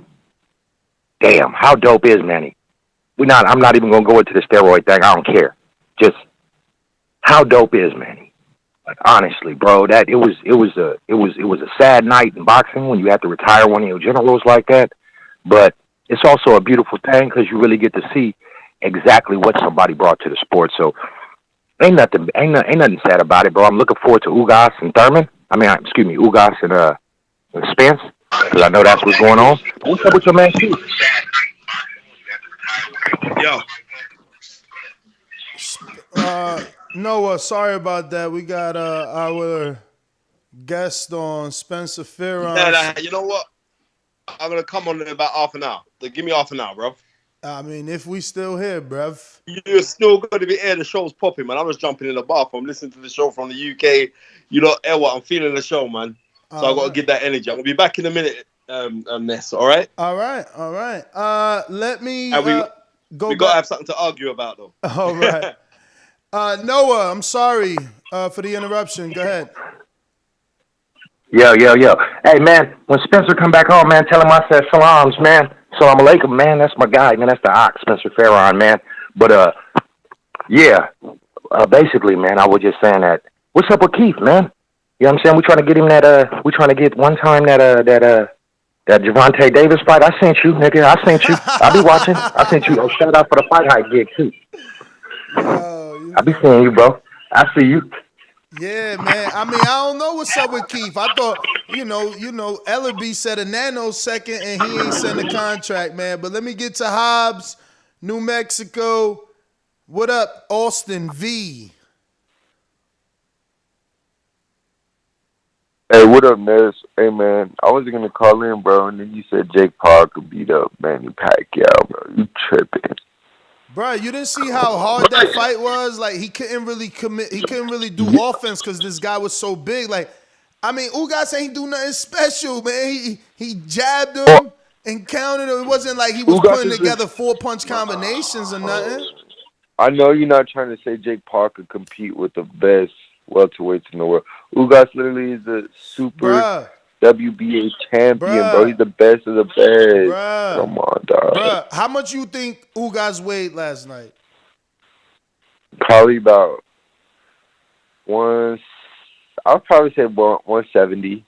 how dope is Manny? I'm not even gonna go into the steroid thing. I don't care. Just how dope is Manny? Like honestly, bro, that it was a sad night in boxing when you have to retire one of your generals like that. But it's also a beautiful thing because you really get to see exactly what somebody brought to the sport. So ain't nothing sad about it, bro. I'm looking forward to Ugas and Thurman. Ugas and Spence, because I know that's what's going on. What's up with your man, Q? Yo. Noah, sorry about that. We got our guest on, Spencer Fearon. Nah, you know what? I'm going to come on in about half an hour. Give me half an hour, bruv. I mean, if we still here, bruv. You're still going to be here. The show's popping, man. I was jumping in the bathroom, listening to the show from the UK. You know, what? I'm feeling the show, man. So I got to get that energy. I'm going to be back in a minute, Ness, all right? All right. Let me we go got to have something to argue about, though. All right. Noah, I'm sorry for the interruption. Go ahead. Yo. Hey, man, when Spencer come back home, man, tell him I said salams, man. Salam alaikum, man. That's my guy, man. That's the Ox, Spencer Fearon, man. But, basically, man, I was just saying that, what's up with Keith, man? You know what I'm saying? We trying to get him we trying to get one time that Gervonta Davis fight. I sent you, nigga. I sent you. I'll be watching. I sent you. Shout out for the Fight Hype gig, too. I be seeing you, bro. I see you. Yeah, man. I mean, I don't know what's up with Keith. I thought, you know, Ellaby said a nanosecond and he ain't sent a contract, man. But let me get to Hobbs, New Mexico. What up, Austin V? Hey, what up, Ness? Hey, man, I was going to call in, bro, and then you said Jake Paul could beat up Manny Pacquiao, bro. You tripping. Bro, you didn't see how hard that fight was? Like, he couldn't really commit. He couldn't really do offense because this guy was so big. Like, I mean, Ugas ain't do nothing special, man. He jabbed him, And counted. It wasn't like he was Ugas putting is together just, 4-punch combinations or nothing. I know you're not trying to say Jake Paul could compete with the best welterweights in the world. Ugas literally is a super Bruh. WBA champion, bro. Bruh. He's the best of the best. Bruh. Come on, dog. Bruh, how much you think Ugas weighed last night? Probably about I'll probably say 170.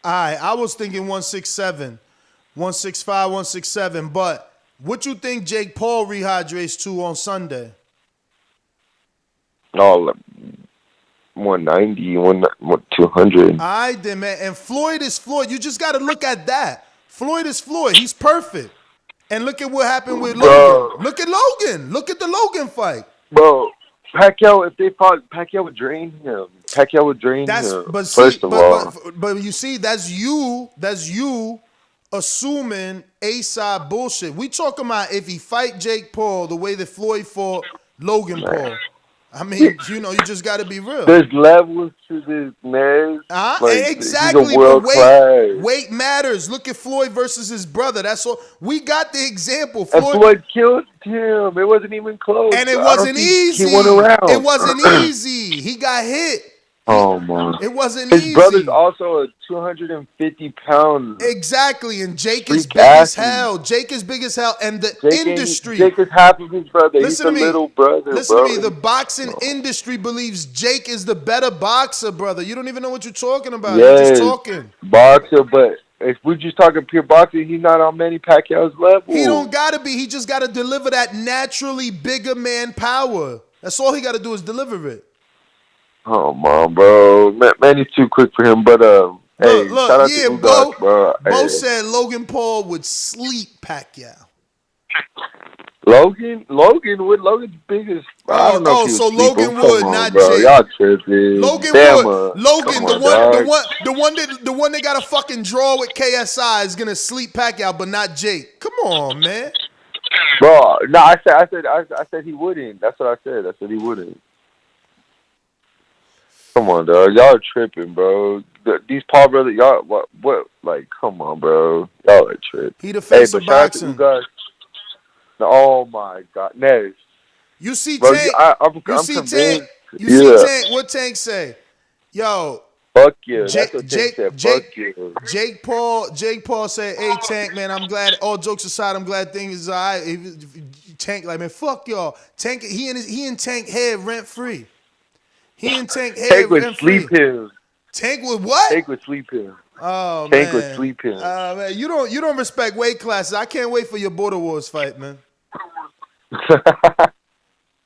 I was thinking 167, 165, 167. But what you think Jake Paul rehydrates to on Sunday? No, 190, 200. All right, then, man. And Floyd is Floyd. You just got to look at that. Floyd is Floyd. He's perfect. And look at what happened with Logan. Look at Logan. Look at the Logan fight. Bro, Pacquiao, if they fought, Pacquiao would drain him. Pacquiao would drain him. But First of all. But you see, that's you assuming A-side bullshit. We talking about if he fight Jake Paul the way that Floyd fought Logan Paul. I mean, you just got to be real. There's levels to this, man. Exactly. He's a world class. Weight matters. Look at Floyd versus his brother. That's all. We got the example. And Floyd killed him. It wasn't even close. And it wasn't easy. He won a round. It wasn't easy. He got hit. Oh, man. It wasn't His easy. His brother's also a 250-pound. Exactly, and Jake is big as hell. Jake is big as hell, and the industry. Jake is half of his brother. Listen He's a little brother. Listen to me. The boxing industry believes Jake is the better boxer, brother. You don't even know what you're talking about. Yes, You're just talking. Boxer, but if we're just talking pure boxing, he's not on Manny Pacquiao's level. He don't gotta be. He just gotta deliver that naturally bigger man power. That's all he gotta do is deliver it. Oh man, bro, Manny's too quick for him. But look, shout out to Ugas, bro. Bo said Logan Paul would sleep Pacquiao. Logan's biggest. I don't know if he so would Logan sleep him. would, Come on, not bro. Jake. Y'all tripping. Logan Damn, would. Logan, come the on, one that got a fucking draw with KSI is gonna sleep Pacquiao, but not Jake. Come on, man. Bro, no, I said he wouldn't. That's what I said. I said he wouldn't. Come on, dog. Y'all are tripping, bro. These Paul brothers, y'all, what? Like, come on, bro. Y'all are tripping. He the face of boxing. Oh my God, Nez. You see bro, Tank. I'm see convinced. Tank. You see Tank. What Tank say? Yo. Fuck you. That's what Tank said. Fuck you. Jake Paul said, "Hey Tank, man, I'm glad. All jokes aside, I'm glad things is alright." Tank like, man, fuck y'all. Tank, he and Tank head rent free. He and Tank head Tank would rent free. sleep him. Tank would what? Tank would sleep him. Oh Tank man. would sleep him. Man, you don't respect weight classes. I can't wait for your Border Wars fight, man.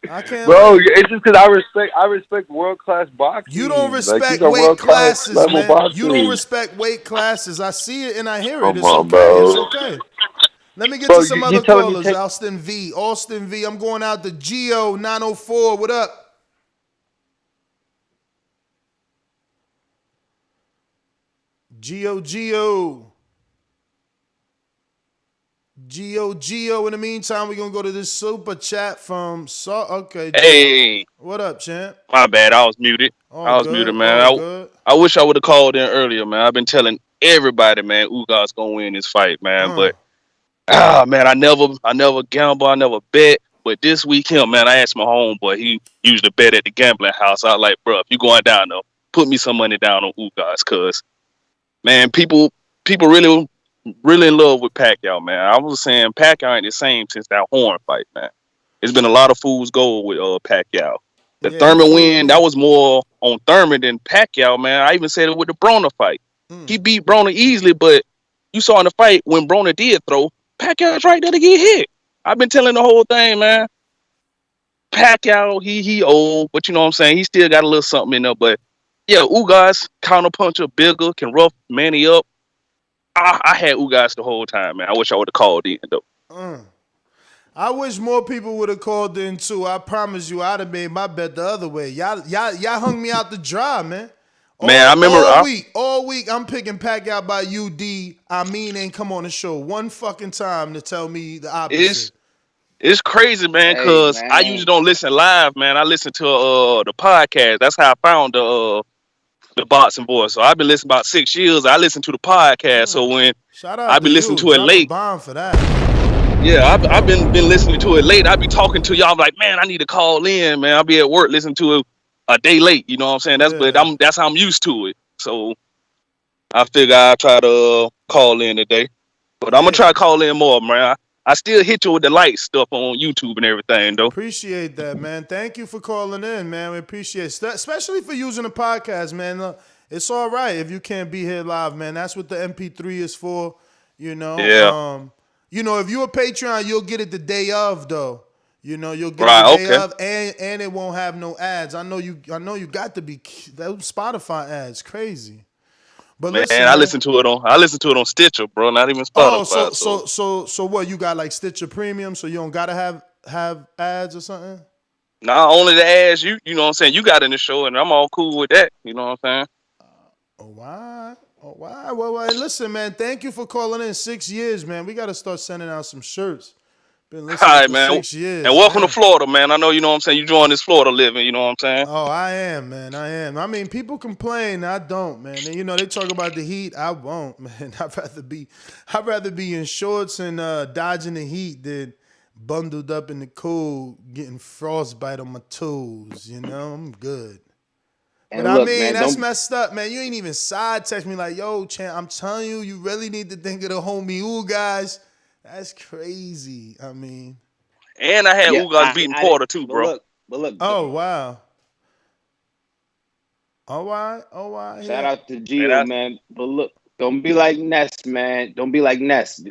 I can't. Bro, it's just because I respect world class boxing. You don't respect like, weight classes, man. Boxing. You don't respect weight classes. I see it and I hear it. Come on, bro. It's okay. Let me get to some other callers. Austin V. I'm going out to Geo 904. What up? Geo. In the meantime, we're going to go to this super chat from Okay. Hey. What up, champ? My bad. I was muted. Man. I wish I would have called in earlier, man. I've been telling everybody, man, Ugas going to win this fight, man. But, man, I never gamble. I never bet. But this weekend, man, I asked my homeboy. He usually bet at the gambling house. I was like, bro, if you going down, though, put me some money down on Ugas, because, man, people really in love with Pacquiao, man. I was saying Pacquiao ain't the same since that Horn fight, man. It's been a lot of fool's gold with Pacquiao. The Thurman win, that was more on Thurman than Pacquiao, man. I even said it with the Broner fight. He beat Broner easily, but you saw in the fight when Broner did throw, Pacquiao's right there to get hit. I've been telling the whole thing, man. Pacquiao, he old, but you know what I'm saying? He still got a little something in there, but yeah, Ugas, counterpuncher, bigger, can rough Manny up. I had Ugas the whole time, man. I wish I would have called in, though. I wish more people would have called in, too. I promise you, I'd have made my bet the other way. Y'all hung me out the dry, man. I remember all week, I'm picking Pacquiao by UD. I mean, ain't come on the show one fucking time to tell me the opposite. It's crazy, man, because I usually don't listen live, man. I listen to the podcast. That's how I found the boxing voice. So I've been listening about 6 years. I listen to the podcast. So when Shout out I've to been listening you. to it Drop a late. bomb for that. Yeah, I've been listening to it late. I be talking to y'all. I'm like, man, I need to call in, man. I'll be at work listening to it a day late. You know what I'm saying? That's how I'm used to it. So I figure I'll try to call in today. But I'm gonna try to call in more, man. I still hit you with the light stuff on YouTube and everything, though. Appreciate that, man. Thank you for calling in, man. We appreciate it, especially for using the podcast, man. Look, it's all right if you can't be here live, man. That's what the MP3 is for, you know. Yeah. If you're a Patreon, you'll get it the day of, though. You'll get it Right, the day okay. of, and it won't have no ads. I know you got to be those Spotify ads, crazy. But Man, listen, I listen to it on Stitcher, bro. Not even Oh, Spotify. so what? You got like Stitcher Premium, so you don't gotta have ads or something? Not only the ads you know what I'm saying, you got in the show, and I'm all cool with that. You know what I'm saying? Oh, wow. Well, hey, listen, man. Thank you for calling in. 6 years, man. We gotta start sending out some shirts. Been All listening right, for man. 6 years. And welcome man. to Florida, man. I know you know what I'm saying. You joined this Florida living, you know what I'm saying? Oh, I am, man. I am. I mean, people complain. I don't, man. And, they talk about the heat. I won't, man. I'd rather be in shorts and dodging the heat than bundled up in the cold, getting frostbite on my toes. I'm good. And But look, I mean, man, that's don't- messed up, man. You ain't even side text me like, yo, Chan, I'm telling you, you really need to think of the homie Ugas. That's crazy. I mean. And I had Ugas beating Porter too, bro. Oh, wow. All right. Shout out to Gio, man. But look, don't be like Ness, man. Don't be like Ness.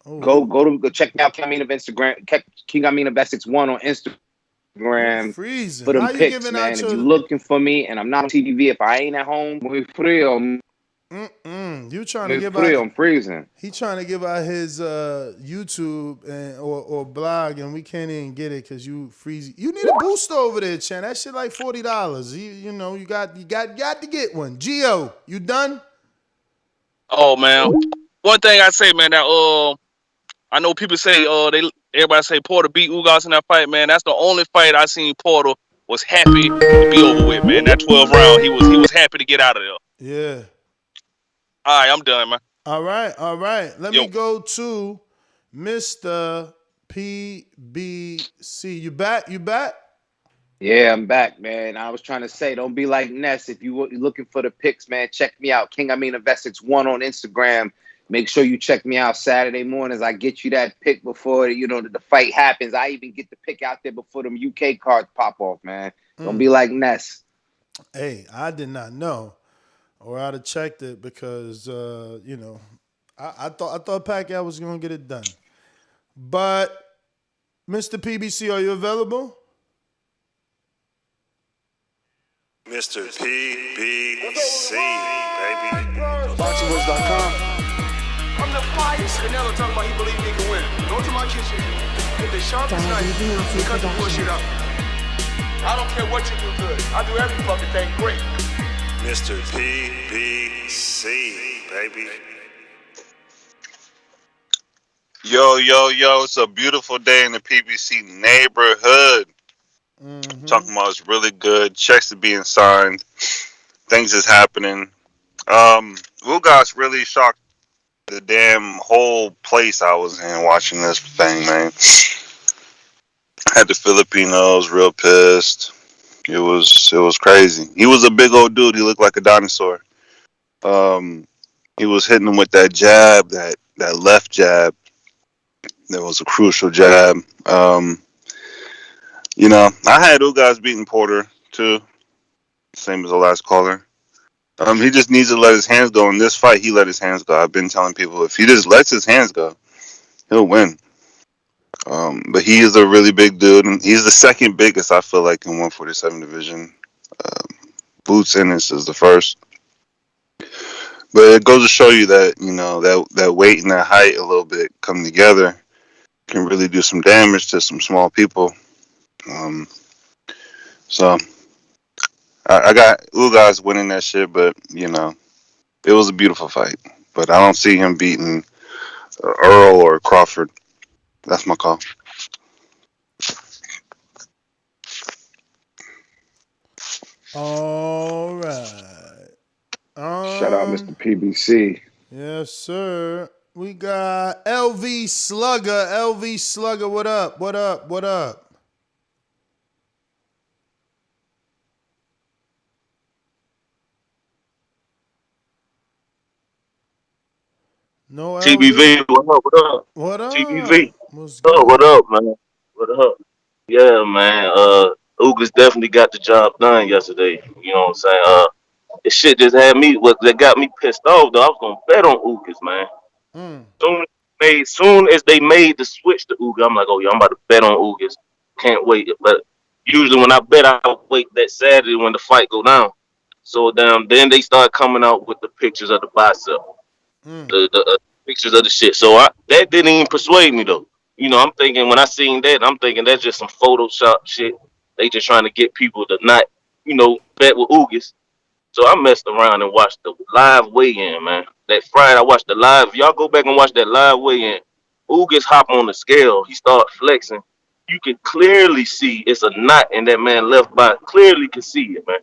Go check me out, King Amin of Instagram, King Amin of Essex1 on Instagram. Freezing. For them How you pics, giving man. out If your? you're looking for me and I'm not on TV, if I ain't at home, muy frío. You trying to give out? I'm freezing. He trying to give out his YouTube or blog, and we can't even get it because you freeze. You need a booster over there, Chan. That shit like $40. You got to get one. Gio, you done? Oh man. One thing I say, man, that I know people say everybody say Porter beat Ugas in that fight, man. That's the only fight I seen Porter was happy to be over with, man. That 12 round, he was happy to get out of there. Yeah. All right, I'm done, man. All right. Let me go to Mr. PBC. You back? Yeah, I'm back, man. I was trying to say, don't be like Ness. If you're looking for the pics, man, check me out. King Amin of Essex1 on Instagram. Make sure you check me out Saturday mornings. I get you that pic before the fight happens. I even get the pic out there before them UK cards pop off, man. Don't be like Ness. Hey, I did not know, or I'd have checked it because I thought Pacquiao was gonna get it done. But Mr. PBC, are you available? Mr. PBC, baby. BoxingWords.com. I'm the finest. Canelo talking about he believe he can win. Go to my kitchen. Get the sharpest knife and cut the bullshit up. I don't care what you do good. I do every fucking thing great. Mr. PBC, baby. Yo, it's a beautiful day in the PBC neighborhood. Talking about it's really good. Checks are being signed. Things is happening. Ugas really shocked the damn whole place I was in watching this thing, man. Had the Filipinos real pissed. It was crazy. He was a big old dude. He looked like a dinosaur. He was hitting him with that jab, that left jab. That was a crucial jab. I had Ugas beating Porter too. Same as the last caller. He just needs to let his hands go. In this fight, he let his hands go. I've been telling people if he just lets his hands go, he'll win. But he is a really big dude, and he's the second biggest, I feel like, in 147 division. Boots Ennis is the first. But it goes to show you that, that weight and that height a little bit come together can really do some damage to some small people. So I got Ugas winning that shit, but, it was a beautiful fight. But I don't see him beating Earl or Crawford. That's my call. All right. Shout out Mr. PBC. Yes, sir. We got LV Slugger. LV Slugger, what up? What up? What up? No LV? TBV, what up? What up? What up? TBV. What's Oh, good? what up, man? What up? Yeah, man. Ugas definitely got the job done yesterday. You know what I'm saying? This shit just had me. What that got me pissed off though. I was gonna bet on Ugas, man. Soon as they made the switch to Ugas, I'm like, oh yeah, I'm about to bet on Ugas. Can't wait. But usually when I bet, I wait that Saturday when the fight go down. So then they start coming out with the pictures of the bicep, the pictures of the shit. So that didn't even persuade me though. You know, I'm thinking when I seen that, I'm thinking that's just some Photoshop shit. They just trying to get people to not, bet with Ugas. So I messed around and watched the live weigh-in, man. That Friday I watched the live. If y'all go back and watch that live weigh-in, Ugas hop on the scale. He start flexing. You can clearly see it's a knot in that man left by. Clearly can see it, man.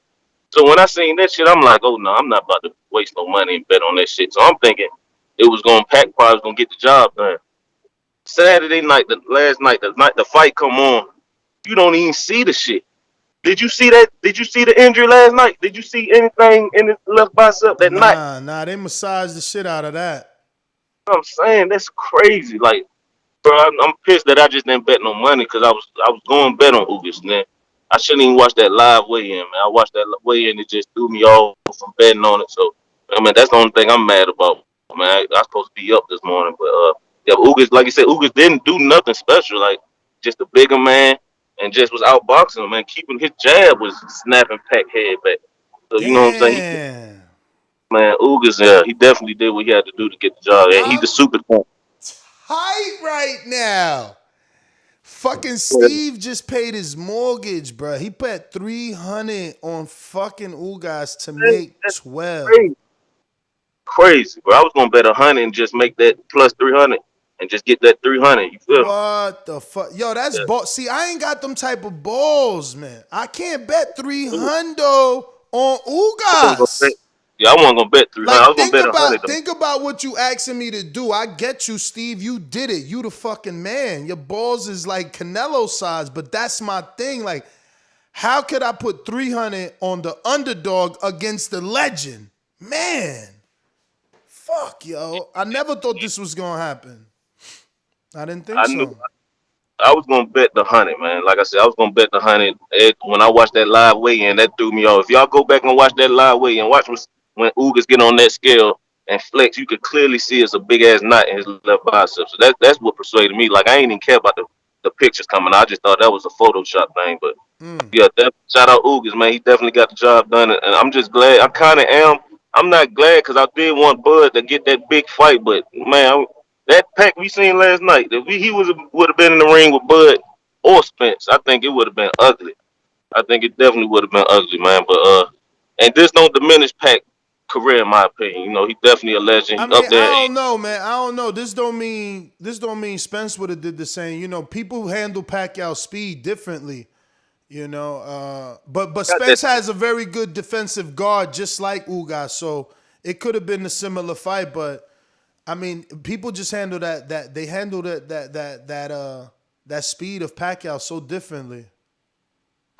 So when I seen that shit, I'm like, oh no, I'm not about to waste no money and bet on that shit. So I'm thinking it was gonna Pacquiao was gonna get the job done. Saturday night, the fight come on, you don't even see the shit. Did you see that? Did you see the injury last night? Did you see anything in his left bicep that night? Nah, they massaged the shit out of that. I'm saying that's crazy. Like, bro, I'm pissed that I just didn't bet no money because I was going to bet on Ugas, man. I shouldn't even watch that live weigh-in, man. I watched that weigh-in, it just threw me off from betting on it. So, I mean, that's the only thing I'm mad about, man. I was supposed to be up this morning, but yeah, but Ugas, like you said, Ugas didn't do nothing special. Like, just a bigger man and just was outboxing him, man. Keeping his jab was snapping Pac head back. So, you know what I'm saying? Man, Ugas, yeah, he definitely did what he had to do to get the job. And he's the super champ. Tight right now. Fucking Steve just paid his mortgage, bro. He put 300 on fucking Ugas to make 12. Crazy, bro. I was gonna bet 100 and just make that plus 300 and just get that 300. You feel? What the fuck? Yo, that's ball. See, I ain't got them type of balls, man. I can't bet 300 on Ugas. Yeah, I wasn't gonna bet 300. I was gonna bet 100. Think about what you asking me to do. I get you, Steve. You did it. You the fucking man. Your balls is like Canelo size, but that's my thing. Like, how could I put 300 on the underdog against the legend? Man, fuck, yo. I never thought this was gonna happen. I didn't think so. I was gonna bet the 100, man. Like I said, I was gonna bet the 100. When I watched that live weigh-in, that threw me off. If y'all go back and watch that live weigh-in, watch when Ugas get on that scale and flex, you could clearly see it's a big ass knot in his left bicep. So that's what persuaded me. Like I ain't even care about the pictures coming out. I just thought that was a Photoshop thing. But yeah, shout out Ugas, man. He definitely got the job done, and I'm just glad. I kind of am. I'm not glad because I did want Bud to get that big fight, but man, that Pac we seen last night, if he would have been in the ring with Bud or Spence, I think it would have been ugly. I think it definitely would have been ugly, man. But and this don't diminish Pac career, in my opinion. You know, he definitely a legend. I mean, I don't know, man. I don't know. This don't mean Spence would have did the same. You know, people handle Pacquiao's speed differently. You know, but Spence has a very good defensive guard, just like Ugas. So it could have been a similar fight, but I mean, people just handle that they handle that speed of Pacquiao so differently.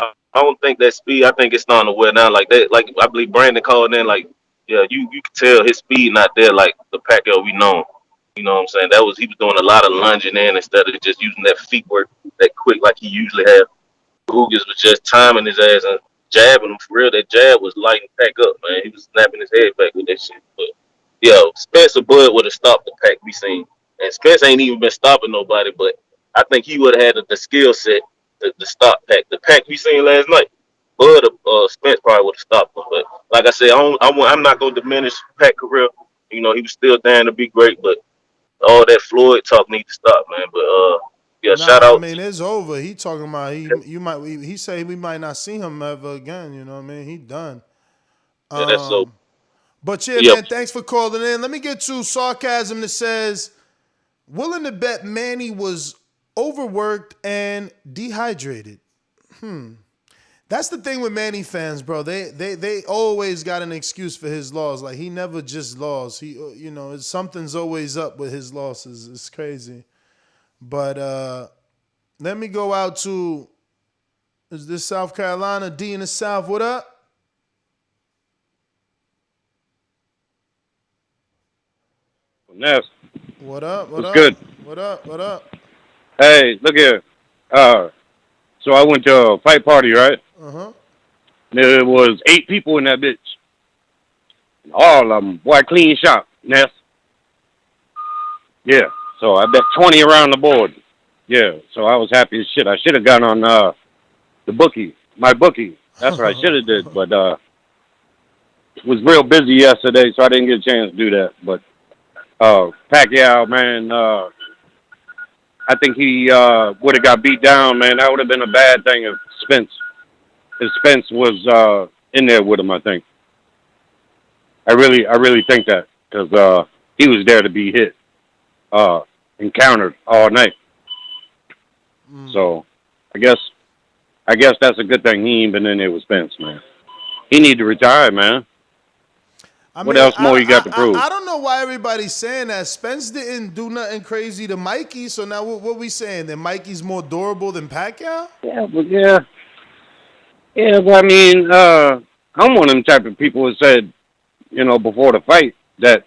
I don't think that speed. I think it's starting to wear down like that. Like I believe Brandon called in. Like, yeah, you can tell his speed not there like the Pacquiao we know. You know what I'm saying? He was doing a lot of lunging in instead of just using that feet work that quick like he usually has. Ugas was just timing his ass and jabbing him for real. That jab was lighting Pac up, man. He was snapping his head back with that shit. But yeah, Spencer Bud would have stopped the Pac we seen. And Spence ain't even been stopping nobody, but I think he would have had the skill set to stop Pac. The Pac we seen last night, Bud Spence probably would have stopped him. But like I said, I'm not going to diminish Pac career. You know, he was still down to be great, but all that Floyd talk need to stop, man. But yeah, shout out. I mean, it's over. He talking about he say we might not see him ever again. You know what I mean? He done. Yeah, that's so. But yeah, man, thanks for calling in. Let me get to sarcasm that says, willing to bet Manny was overworked and dehydrated. That's the thing with Manny fans, bro. They always got an excuse for his loss. Like he never just lost. He something's always up with his losses. It's crazy. But let me go out to, is this South Carolina? D in the South, what up? Ness. What up? What What's up? good? What up? What up? Hey, look here. So I went to a fight party, right? Uh-huh. There was 8 people in that bitch. All of them. Boy, clean shot, Ness. Yeah. So I bet 20 around the board. Yeah. So I was happy as shit. I should have gone on the bookie, my bookie. That's what I should have did. But was real busy yesterday, so I didn't get a chance to do that. But Pacquiao, man, I think he would have got beat down, man. That would have been a bad thing if Spence was in there with him, I think. I really think that because he was there to be hit, encountered all night. So I guess that's a good thing he ain't been in there with Spence, man. He need to retire, man. What else more you got to prove? I don't know why everybody's saying that. Spence didn't do nothing crazy to Mikey, so now what we saying? That Mikey's more durable than Pacquiao? Yeah, but but I mean, I'm one of them type of people who said, before the fight that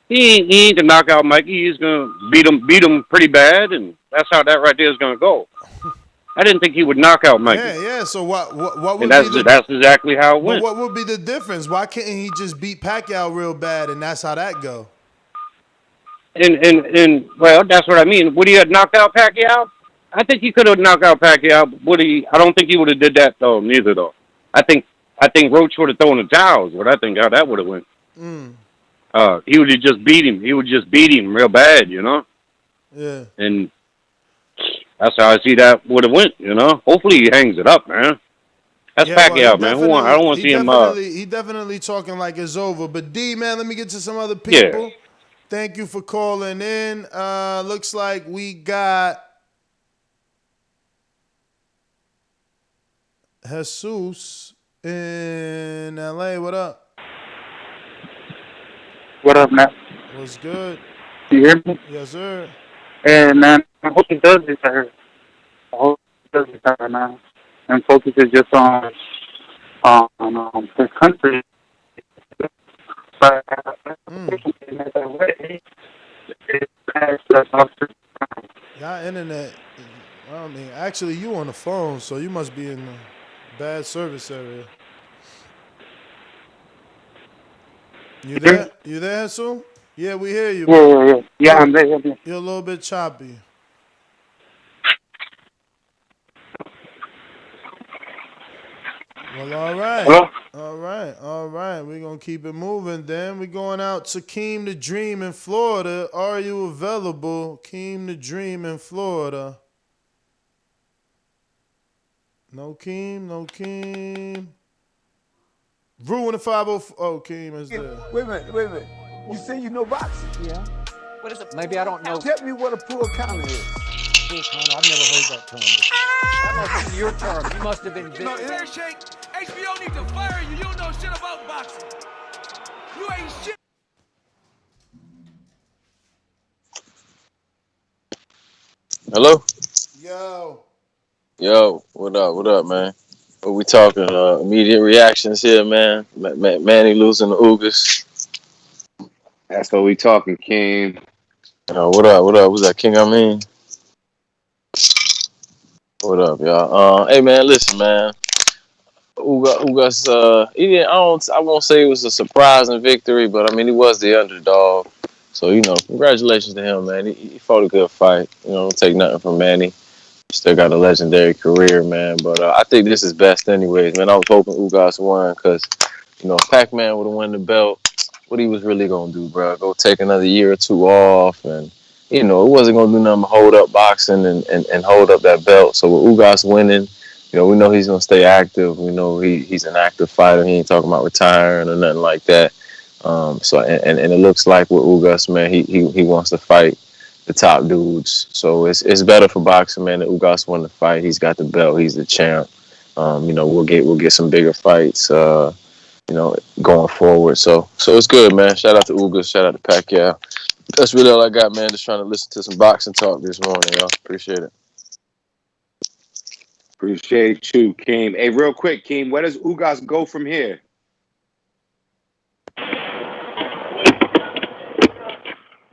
he ain't to knock out Mikey. He's gonna beat him pretty bad, and that's how that right there is gonna go. I didn't think he would knock out Mikey. Yeah. So what would and that's exactly how it went. But what would be the difference? Why can't he just beat Pacquiao real bad, and that's how that go? And well, that's what I mean. Would he have knocked out Pacquiao? I think he could have knocked out Pacquiao. But would he? I don't think he would have did that though. Neither though. I think Roach would have thrown the towels. What I think how that would have went. He would have just beat him. He would just beat him real bad, Yeah. And that's how I see that would have went, Hopefully he hangs it up, man. That's Pacquiao, man. I don't want to see him. He definitely talking like it's over. But D, man, let me get to some other people. Yeah. Thank you for calling in. Looks like we got Jesus in LA. What up? What up, man? What's good? You hear me? Yes, sir. Hey, man, I hope he does this right. I hope he does this right now. And focuses just on his country. But y'all internet. I mean, actually, you on the phone, so you must be in the bad service area. You there? You there, Sue? Yeah, we hear you. Yeah, I'm there. You're a little bit choppy. Well, all right. Hello? All right. We're going to keep it moving then. We're going out to Keem the Dream in Florida. Are you available? Keem the Dream in Florida. No Keem. Ruin the 504. Oh, Keem is there. Wait a minute. You say you know boxing? Yeah. What is it? Maybe I don't know. Tell me what a pool counter is. Pool counter? I've never heard that term before. That must have been your term. You must have been busy. Fair shake. HBO needs to fire you. You don't know shit about boxing. You ain't shit. Hello? Yo, what up, man? What we talking? Immediate reactions here, man. Manny losing the Ugas. That's what we talking, King. What up? Was that King? What up, y'all? Hey, man, listen, man. Ugas, I won't say it was a surprising victory, but I mean, he was the underdog. So, congratulations to him, man. He fought a good fight. Don't take nothing from Manny. Still got a legendary career, man. But I think this is best anyways, man. I was hoping Ugas won because, if Pac-Man would have won the belt, what he was really going to do, bro? Go take another year or two off. And, it wasn't going to do nothing but hold up boxing and hold up that belt. So with Ugas winning, we know he's going to stay active. We know he's an active fighter. He ain't talking about retiring or nothing like that. So it looks like with Ugas, man, he wants to fight the top dudes. So it's better for boxing, man, that Ugas won the fight. He's got the belt. He's the champ. We'll get some bigger fights. Going forward. So it's good, man. Shout out to Ugas. Shout out to Pacquiao. That's really all I got, man. Just trying to listen to some boxing talk this morning, y'all. Appreciate it. Appreciate you, Keem. Hey, real quick, Keem, where does Ugas go from here?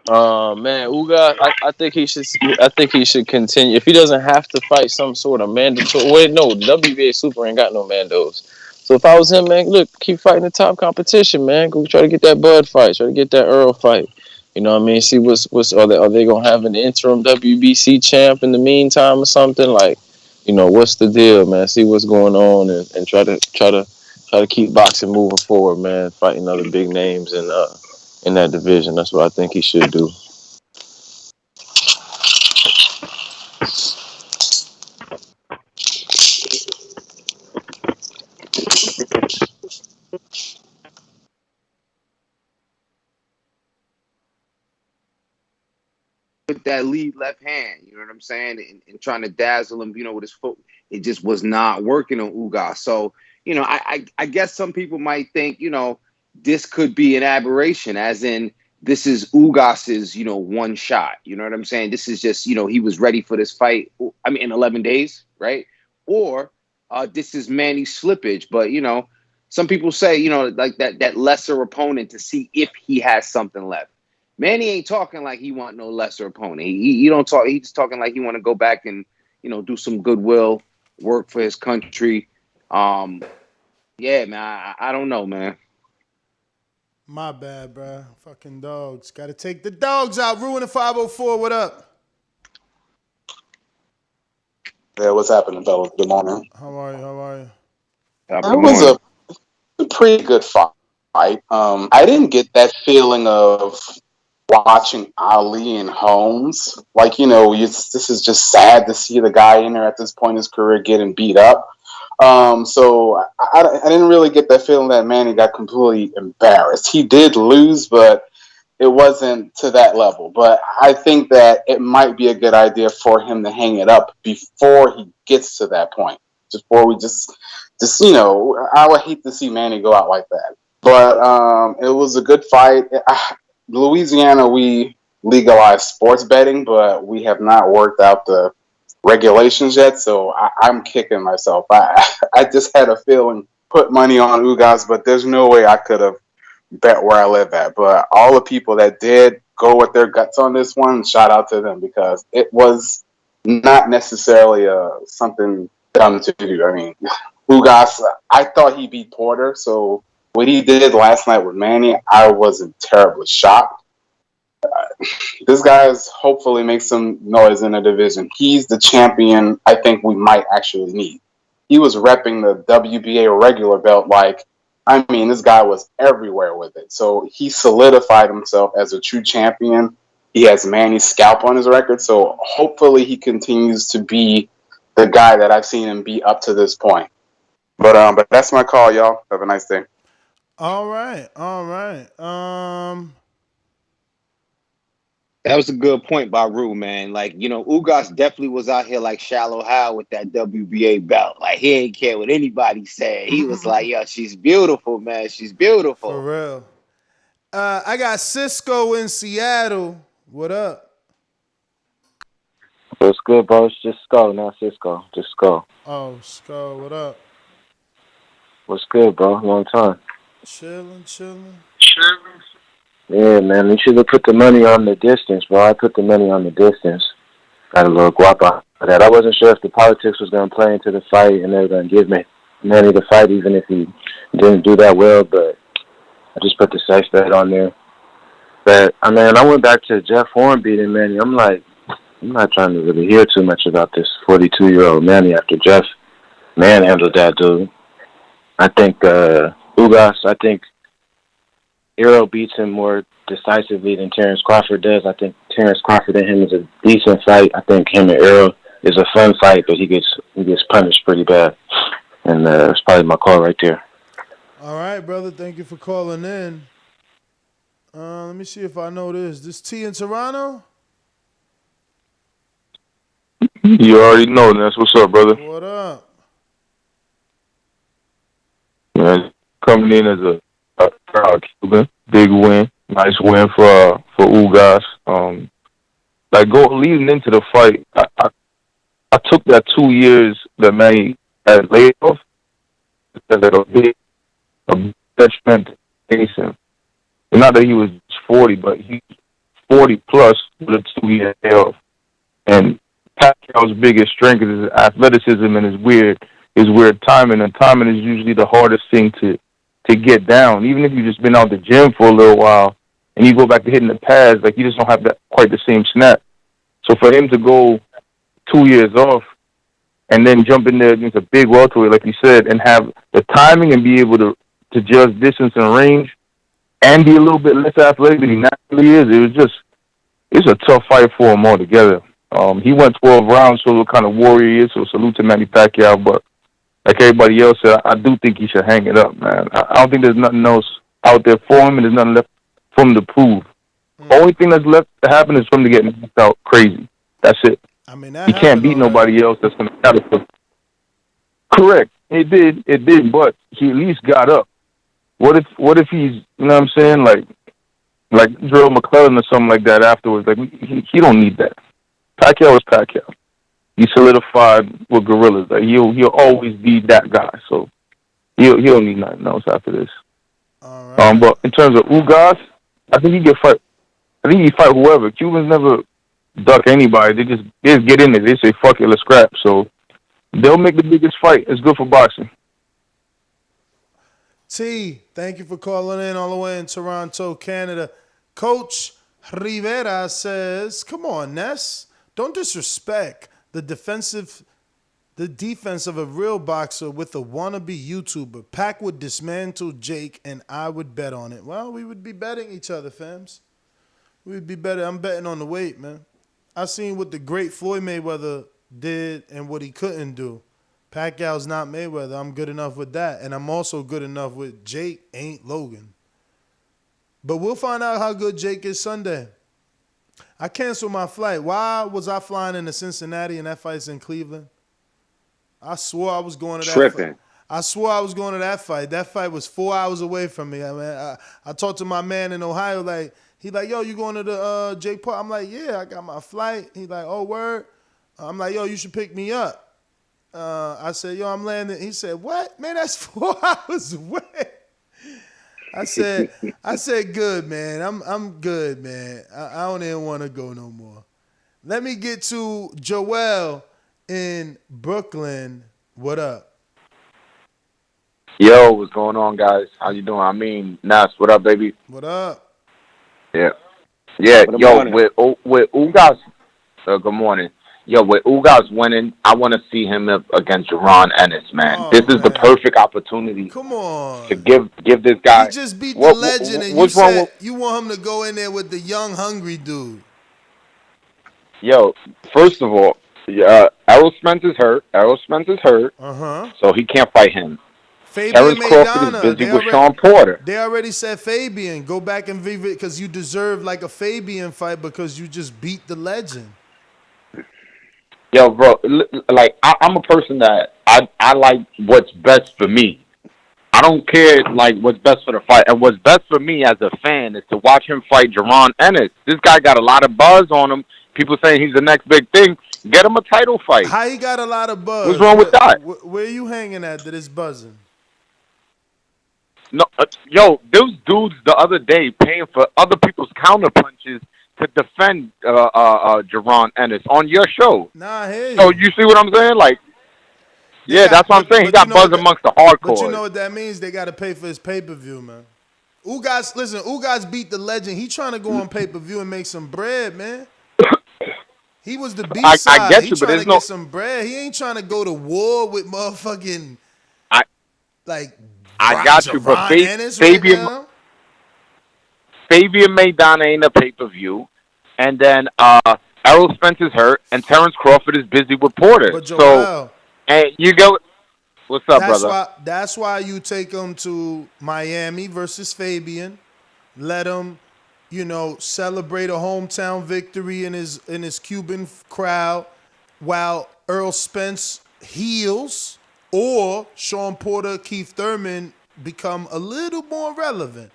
Man, Ugas, I think he should. I think he should continue. If he doesn't have to fight some sort of mandatory, wait, no, the WBA Super ain't got no mandos. So if I was him, man, look, keep fighting the top competition, man. Go try to get that Bud fight, try to get that Earl fight. You know what I mean? See what's are they gonna have an interim WBC champ in the meantime or something? Like, what's the deal, man? See what's going on and try to keep boxing moving forward, man. Fighting other big names in that division. That's what I think he should do. With that lead left hand, you know what I'm saying, and trying to dazzle him, with his foot, it just was not working on Ugas. So, I guess some people might think, this could be an aberration, as in this is Ugas's, one shot. You know what I'm saying? This is just, he was ready for this fight. I mean, in 11 days, right? Or this is Manny's slippage. But, some people say, like that lesser opponent to see if he has something left. Manny ain't talking like he want no lesser opponent. He don't talk. He's just talking like he want to go back and do some goodwill work for his country. Yeah, man. I don't know, man. My bad, bro. Fucking dogs. Got to take the dogs out. Ruin 504. What up? Yeah, what's happening, fellas? Good morning. How are you? That was a pretty good fight. I didn't get that feeling of watching Ali and Holmes. Like, this is just sad to see the guy in there at this point in his career getting beat up. So I didn't really get that feeling that Manny got completely embarrassed. He did lose, but it wasn't to that level. But I think that it might be a good idea for him to hang it up before he gets to that point. Before we just I would hate to see Manny go out like that. But it was a good fight. Louisiana, we legalized sports betting, but we have not worked out the regulations yet, so I'm kicking myself. I just had a feeling, put money on Ugas, but there's no way I could have bet where I live at. But all the people that did go with their guts on this one, shout out to them, because it was not necessarily something dumb to do. I mean, Ugas, I thought he beat Porter, so what he did last night with Manny, I wasn't terribly shocked. This guy's hopefully makes some noise in the division. He's the champion I think we might actually need. He was repping the WBA regular belt this guy was everywhere with it. So he solidified himself as a true champion. He has Manny's scalp on his record, so hopefully he continues to be the guy that I've seen him be up to this point. But that's my call, y'all. Have a nice day. All right. That was a good point by Rue, man. Like, Ugas definitely was out here like Shallow Hal with that WBA belt. Like, he ain't care what anybody said. He was like, yo, she's beautiful, man. She's beautiful. For real. I got Cisco in Seattle. What up? What's good, bro? It's just Skull, not Cisco. Just Skull. Oh, Skull, what up? What's good, bro? Long time. Chilling. Yeah, man. You should have put the money on the distance, bro. I put the money on the distance. Got a little guapa for that. I wasn't sure if the politics was going to play into the fight and they were going to give me Manny the fight even if he didn't do that well, but I just put the safe bet on there. But, I went back to Jeff Horn beating Manny. I'm like, I'm not trying to really hear too much about this 42-year-old Manny after Jeff manhandled that dude. I think Ugas, Errol beats him more decisively than Terrence Crawford does. I think Terrence Crawford and him is a decent fight. I think him and Errol is a fun fight, but he gets punished pretty bad. And that's probably my call right there. All right, brother. Thank you for calling in. Let me see if I know this. This T in Toronto? You already know, Ness. What's up, brother? What up? Man, coming in as a proud Cuban, big win, nice win for Ugas. Leading into the fight, I took that 2 years that Manny had laid off as a detriment to Jason. Not that he was 40, but he's 40 plus with a 2 year layoff. And Pacquiao's biggest strength is his athleticism and his weird timing. And timing is usually the hardest thing to get down. Even if you've just been out the gym for a little while and you go back to hitting the pads, like, you just don't have that quite the same snap. So for him to go 2 years off and then jump in there against a big welterweight, like you said, and have the timing and be able to judge distance and range and be a little bit less athletic than he naturally is, it's a tough fight for him altogether. He went 12 rounds, so what kind of warrior he is, so salute to Manny Pacquiao, but like everybody else said, I do think he should hang it up, man. I don't think there's nothing else out there for him, and there's nothing left for him to prove. Only thing that's left to happen is for him to get knocked out crazy. That's it. I mean, that he can't beat nobody else that's going to catapult. Correct. It did, but he at least got up. What if he's, you know what I'm saying, like Drill McClellan or something like that afterwards? Like, he don't need that. Pacquiao is Pacquiao. He solidified with gorillas. Like, he'll always be that guy. So he'll need nothing else after this. All right. But in terms of Ugas, I think he can fight. I think he fight whoever. Cubans never duck anybody. They just get in there. They say fuck it, let's scrap. So they'll make the biggest fight. It's good for boxing. T, thank you for calling in all the way in Toronto, Canada. Coach Rivera says, come on, Ness. Don't disrespect the defense of a real boxer with a wannabe YouTuber. Pac would dismantle Jake, and I would bet on it. Well, we would be betting each other, fams. We would be betting. I'm betting on the weight, man. I seen what the great Floyd Mayweather did and what he couldn't do. Pacquiao's not Mayweather. I'm good enough with that. And I'm also good enough with Jake ain't Logan. But we'll find out how good Jake is Sunday. I canceled my flight. Why was I flying into Cincinnati and that fight's in Cleveland? I swore I was going to that fight. I swore I was going to that fight. That fight was 4 hours away from me. I talked to my man in Ohio, he like, yo, you going to the Jake Park? I'm like, yeah, I got my flight. He like, oh, word? I'm like, yo, you should pick me up. I said, yo, I'm landing. He said, what? Man, that's 4 hours away. I said, good, man. I'm good, man. I don't even want to go no more. Let me get to Joel in Brooklyn. What up? Yo, what's going on, guys? How you doing? Nas, what up, baby? What up? Yeah. Good Yo, morning. with Ugas, good morning. Yo, with Ugas winning, I want to see him up against Jaron Ennis, man. This is the perfect opportunity. Come on. To give this guy. He just beat the legend, and you said you want him to go in there with the young, hungry dude. Yo, first of all, Errol Spencer's hurt. Uh-huh. So he can't fight him. Fabian Terrence Crawford is busy with Sean Porter. They already said Fabian. Go back and visit because you deserve like a Fabian fight because you just beat the legend. Yo, bro, like, I'm a person that I like what's best for me. I don't care, like, what's best for the fight. And what's best for me as a fan is to watch him fight Jaron Ennis. This guy got a lot of buzz on him. People saying he's the next big thing. Get him a title fight. How he got a lot of buzz? What's wrong with that? Where you hanging at that is buzzing? No, yo, those dudes the other day paying for other people's counter punches to defend Jaron Ennis on your show. Nah, hey. So you see what I'm saying? Like, yeah, that's what I'm saying. He got buzz amongst the hardcore. But you know what that means? They got to pay for his pay-per-view, man. Ugas beat the legend. He trying to go on pay-per-view and make some bread, man. He was the B-side. I get you, he but trying there's to get some bread. He ain't trying to go to war with motherfucking I got you, but Fabian Maidana ain't a pay-per-view, and then Errol Spencer's hurt, and Terrence Crawford is busy with Porter. But Joel, and you go, what's up, brother? That's why you take him to Miami versus Fabian. Let him, celebrate a hometown victory in his Cuban crowd, while Errol Spence heals, or Sean Porter, Keith Thurman become a little more relevant.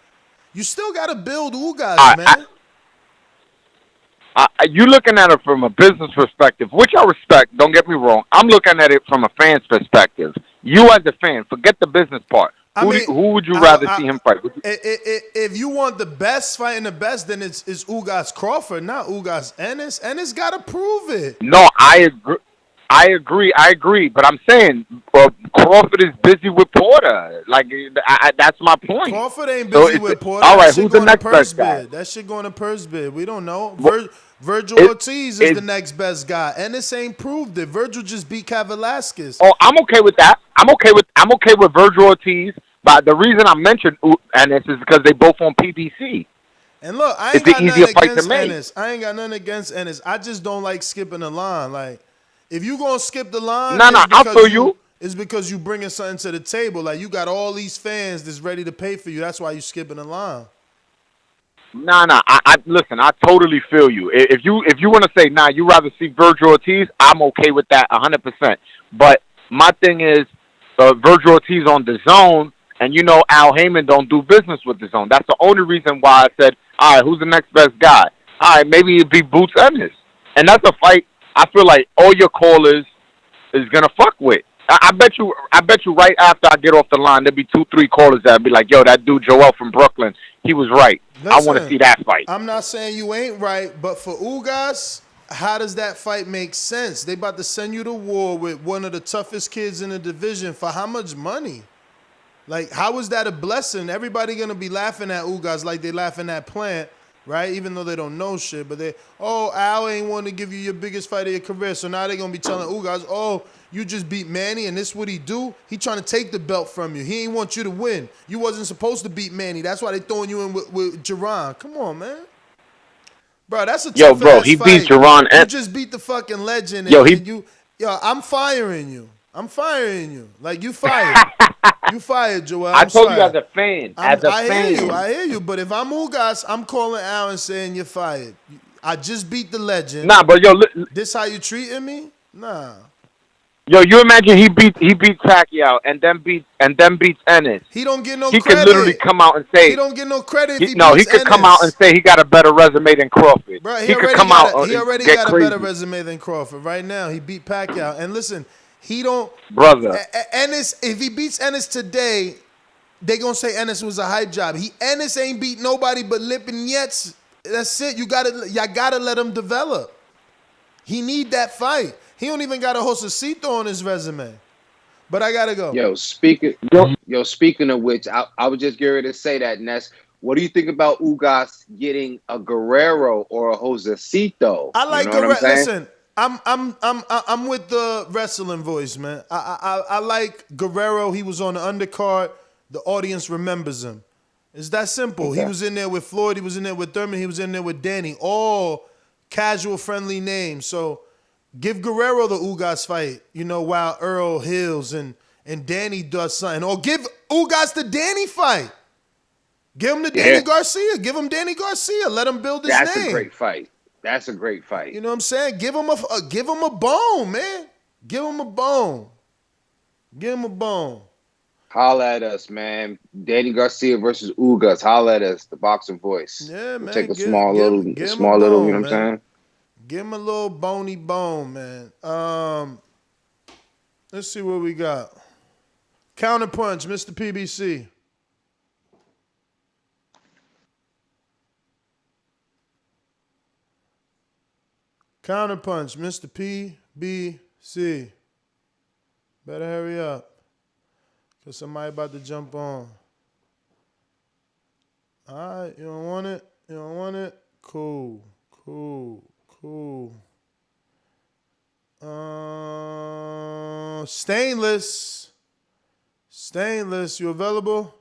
You still got to build Ugas, man. You looking at it from a business perspective, which I respect. Don't get me wrong. I'm looking at it from a fan's perspective. You as a fan, forget the business part. Who would you rather see him fight? If you want the best fighting the best, then it's Ugas Crawford, not Ugas Ennis. Ennis got to prove it. No, I agree. But I'm saying Crawford is busy with Porter. Like that's my point. Crawford ain't busy with Porter. All right, who's the next best guy? That shit going to purse bid. We don't know. Virgil Ortiz is the next best guy. Ennis ain't proved it. Virgil just beat Cat Velasquez. Oh, I'm okay with that. I'm okay with Virgil Ortiz. But the reason I mentioned Ennis is because they both on PBC. And look, I ain't got nothing against Ennis. I ain't got nothing against Ennis. I just don't like skipping the line. Like, if you gonna skip the line, I feel you. It's because you bringing something to the table. Like, you got all these fans that's ready to pay for you. That's why you skipping the line. I listen. I totally feel you. If you want to say you rather see Virgil Ortiz, I'm okay with that 100%. But my thing is, Virgil Ortiz on Dazn, and you know Al Heyman don't do business with Dazn. That's the only reason why I said, all right, who's the next best guy? All right, maybe it'd be Boots Ennis, and that's a fight I feel like all your callers is gonna fuck with. I bet you right after I get off the line, there'll be 2-3 callers that'll be like, yo, that dude Joel from Brooklyn, he was right. Listen, I want to see that fight. I'm not saying you ain't right, but for Ugas, how does that fight make sense? They about to send you to war with one of the toughest kids in the division for how much money? Like, how is that a blessing? Everybody gonna be laughing at Ugas like they laughing at Plant, right? Even though they don't know shit, but Al ain't want to give you your biggest fight of your career, so now they gonna be telling Ugas, you just beat Manny, and this what he do? He trying to take the belt from you. He ain't want you to win. You wasn't supposed to beat Manny. That's why they throwing you in with Jerron. Come on, man. Bro, that's a tough ass he fight. beat Jerron. You just beat the fucking legend. I'm firing you. I'm firing you. Like, you fired. You fired, Joel. I told you as a fan. I hear you. But if I'm Ugas, I'm calling Al and saying you're fired. I just beat the legend. But this how you treating me? Nah. Yo, you imagine he beat Pacquiao and then beats Ennis. He don't get no credit. He could literally come out and say he don't get no credit. He could come out and say he got a better resume than Crawford. Bro, he could come out. He already got a better resume than Crawford right now. He beat Pacquiao, and listen, he don't. Brother, Ennis. If he beats Ennis today, they gonna say Ennis was a hype job. Ennis ain't beat nobody but Lipinets. That's it. Y'all gotta let him develop. He need that fight. He don't even got a Josecito on his resume. But I gotta go. Yo, speaking of which, I was just getting ready to say that, Ness. What do you think about Ugas getting a Guerrero or a Josecito? I like Guerrero. Listen, I'm with the wrestling voice, man. I like Guerrero. He was on the undercard. The audience remembers him. It's that simple. Okay. He was in there with Floyd. He was in there with Thurman. He was in there with Danny. All casual, friendly names. So give Guerrero the Ugas fight, while Earl heals and Danny does something. Or give Ugas the Danny fight. Give him the Danny Garcia. Give him Danny Garcia. Let him build his name. That's a great fight. That's a great fight. You know what I'm saying? Give him a bone, man. Give him a bone. Give him a bone. Holla at us, man. Danny Garcia versus Ugas. Holla at us, the boxing voice. Yeah, man. We'll take a small little, you know what I'm saying? Give him a little bony bone, man. Let's see what we got. Counterpunch, Mr. PBC. Counterpunch, Mr. PBC. Better hurry up. Because somebody about to jump on. All right, you don't want it? You don't want it? Cool. Stainless, you available?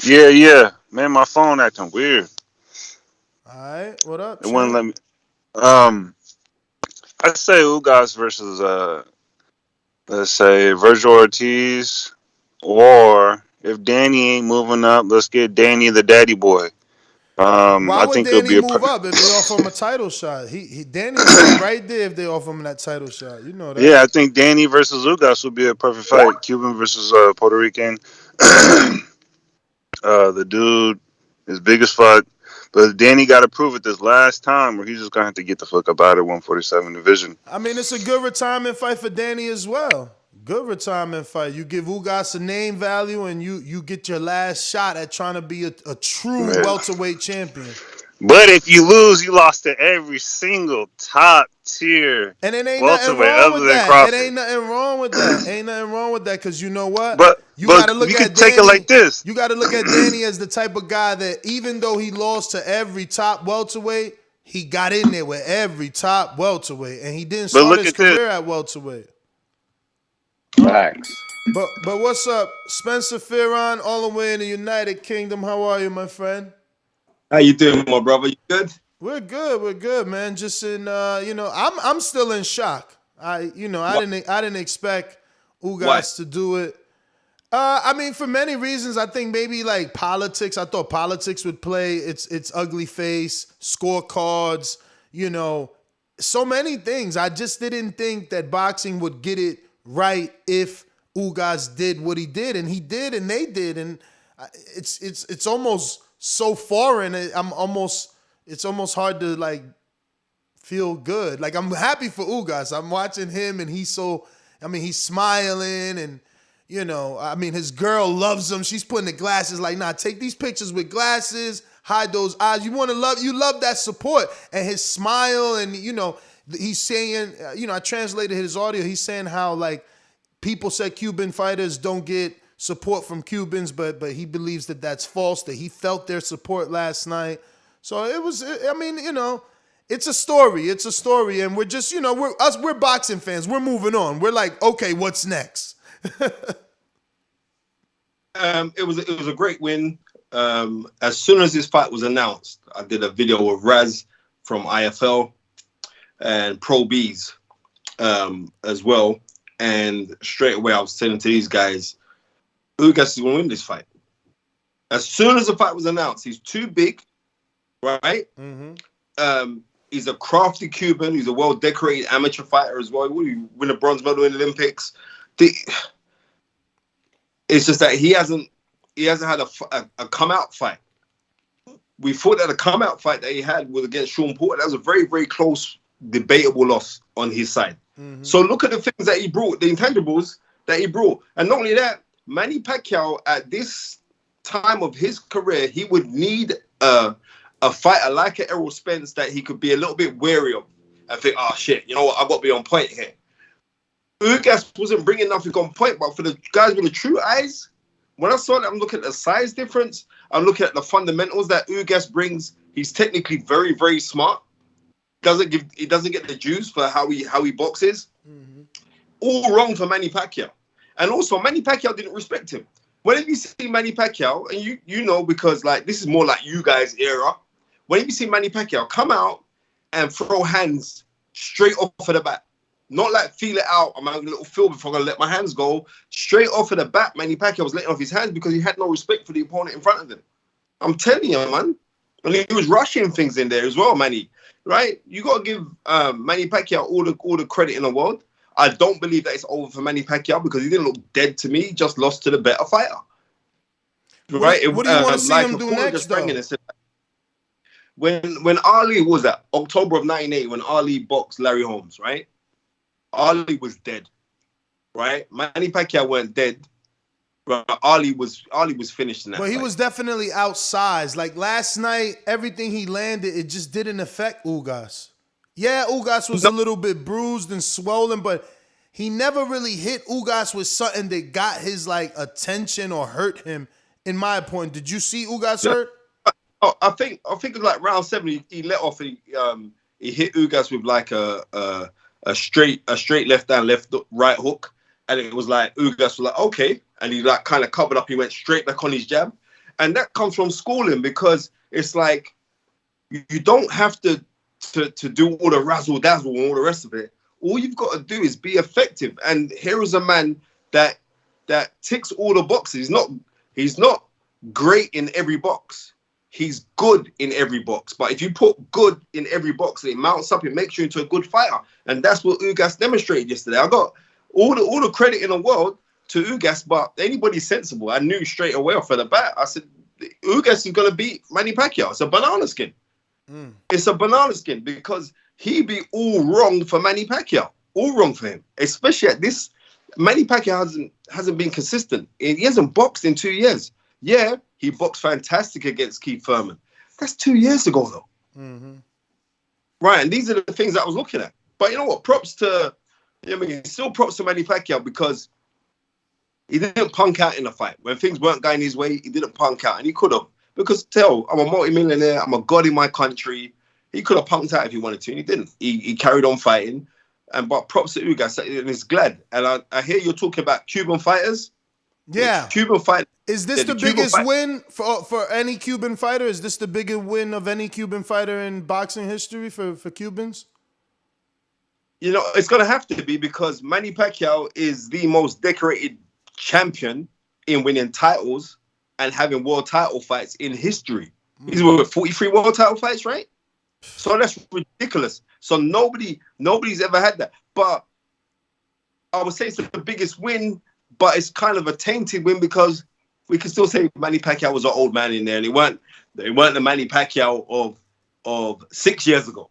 Yeah. Man, my phone acting weird. All right, what up? It wouldn't let me. I'd say Ugas versus let's say Virgil Ortiz, or if Danny ain't moving up, let's get Danny the Daddy Boy. Why I would think it'll Danny be a. move up if they offer him a title shot? Danny would be right there if they offer him that title shot. You know that. Yeah, I think Danny versus Ugas would be a perfect fight. Cuban versus Puerto Rican. The dude is big as fuck. But Danny got to prove it this last time, or he's just gonna have to get the fuck up out of 147 division. I mean, it's a good retirement fight for Danny as well. Good retirement fight. You give Ugas a name value, and you get your last shot at trying to be a true Yeah. welterweight champion. But if you lose, you lost to every single top tier And it ain't nothing welterweight wrong other with than that. Crawford. It ain't nothing wrong with that. Ain't nothing wrong with that, because you know what? But You got to look you at can take Danny. it like this. You got to look at Danny as the type of guy that even though he lost to every top welterweight, he got in there with every top welterweight, and he didn't But start look his at this. career at welterweight. Facts. But what's up, Spencer Fearon, all the way in the United Kingdom? How are you, my friend? How you doing, my brother? You good? We're good, man. Just in, I'm still in shock. I didn't expect Ugas to do it. I mean, for many reasons. I think maybe like politics. I thought politics would play its ugly face, scorecards, so many things. I just didn't think that boxing would get it right if Ugas did what he did, and he did, and they did, and it's almost so foreign. It's almost hard to like feel good. Like, I'm happy for Ugas. I'm watching him, and he's smiling, and his girl loves him. She's putting the glasses like, nah, take these pictures with glasses, hide those eyes. You love that support, and his smile, and he's saying, I translated his audio. He's saying how like people said Cuban fighters don't get support from Cubans, but he believes that that's false. That he felt their support last night. So it's a story. It's a story, and we're just, we're boxing fans. We're moving on. We're like, okay, what's next? It was a great win. As soon as this fight was announced, I did a video with Raz from IFL and Pro Bs as well, and straight away I was saying to these guys, Ugas is going to win this fight. As soon as the fight was announced, he's too big, right? Mm-hmm. He's a crafty Cuban. He's a well-decorated amateur fighter as well. He win a bronze medal in the Olympics. It's just that he hasn't had a come-out fight. We thought that a come-out fight that he had was against Sean Porter. That was a very, very close, debatable loss on his side. Mm-hmm. So look at the things that he brought, the intangibles that he brought. And not only that, Manny Pacquiao, at this time of his career, he would need a fighter like an Errol Spence that he could be a little bit wary of and think, oh, shit, you know what, I've got to be on point here. Ugas wasn't bringing nothing on point, but for the guys with the true eyes, when I saw that, I'm looking at the size difference, I'm looking at the fundamentals that Ugas brings. He's technically very, very smart. He doesn't get the juice for how he boxes. Mm-hmm. All wrong for Manny Pacquiao. And also, Manny Pacquiao didn't respect him. Whenever you see Manny Pacquiao, and you know, because like this is more like you guys' era, whenever you see Manny Pacquiao come out and throw hands straight off of the bat, not like feel it out, I'm having a little feel before I'm going to let my hands go, straight off of the bat, Manny Pacquiao was letting off his hands because he had no respect for the opponent in front of him. I'm telling you, man. And he was rushing things in there as well, Manny. Right? You got to give Manny Pacquiao all the credit in the world. I don't believe that it's over for Manny Pacquiao because he didn't look dead to me. He just lost to the better fighter. Right? What do you want to see him do next, though? When Ali was at October of 1998, when Ali boxed Larry Holmes, right? Ali was dead. Right? Manny Pacquiao weren't dead. Right? Ali was finished in that But he fight. was definitely outsized. Like last night, everything he landed, it just didn't affect Ugas. Yeah, Ugas was a little bit bruised and swollen, but he never really hit Ugas with something that got his like attention or hurt him. In my opinion, did you see Ugas hurt? Oh, I think it was like round 7. He let off. He hit Ugas with like a straight left hand, right hook, and it was like Ugas was like okay, and he like kind of covered up. He went straight back on his jab, and that comes from schooling because it's like you don't have to do all the razzle dazzle and all the rest of it. All you've got to do is be effective. And here is a man that ticks all the boxes. He's not great in every box, he's good in every box. But if you put good in every box, it mounts up, it makes you into a good fighter. And that's what Ugas demonstrated yesterday. I got all the credit in the world to Ugas, but anybody sensible, I knew straight away off of the bat. I said, Ugas is going to beat Manny Pacquiao. It's a banana skin. It's a banana skin because he be all wrong for Manny Pacquiao. All wrong for him. Especially at this, Manny Pacquiao hasn't been consistent. He hasn't boxed in 2 years. Yeah, he boxed fantastic against Keith Thurman. That's 2 years ago, though. Right, and these are the things that I was looking at. But you know what? Props to, still props to Manny Pacquiao because he didn't punk out in the fight. When things weren't going his way, he didn't punk out, and he could have. Because, I'm a multi-millionaire, I'm a god in my country. He could have punked out if he wanted to, and he didn't. He carried on fighting. But props to Ugas, and he's glad. And I hear you're talking about Cuban fighters. Yeah. Cuban fight. Is this the biggest win for any Cuban fighter? Is this the biggest win of any Cuban fighter in boxing history for Cubans? You know, it's going to have to be because Manny Pacquiao is the most decorated champion in winning titles and having world title fights in history. He's with 43 world title fights, right? So that's ridiculous. So nobody's ever had that. But I would say it's the biggest win, but it's kind of a tainted win because we can still say Manny Pacquiao was an old man in there, and he weren't the Manny Pacquiao of 6 years ago.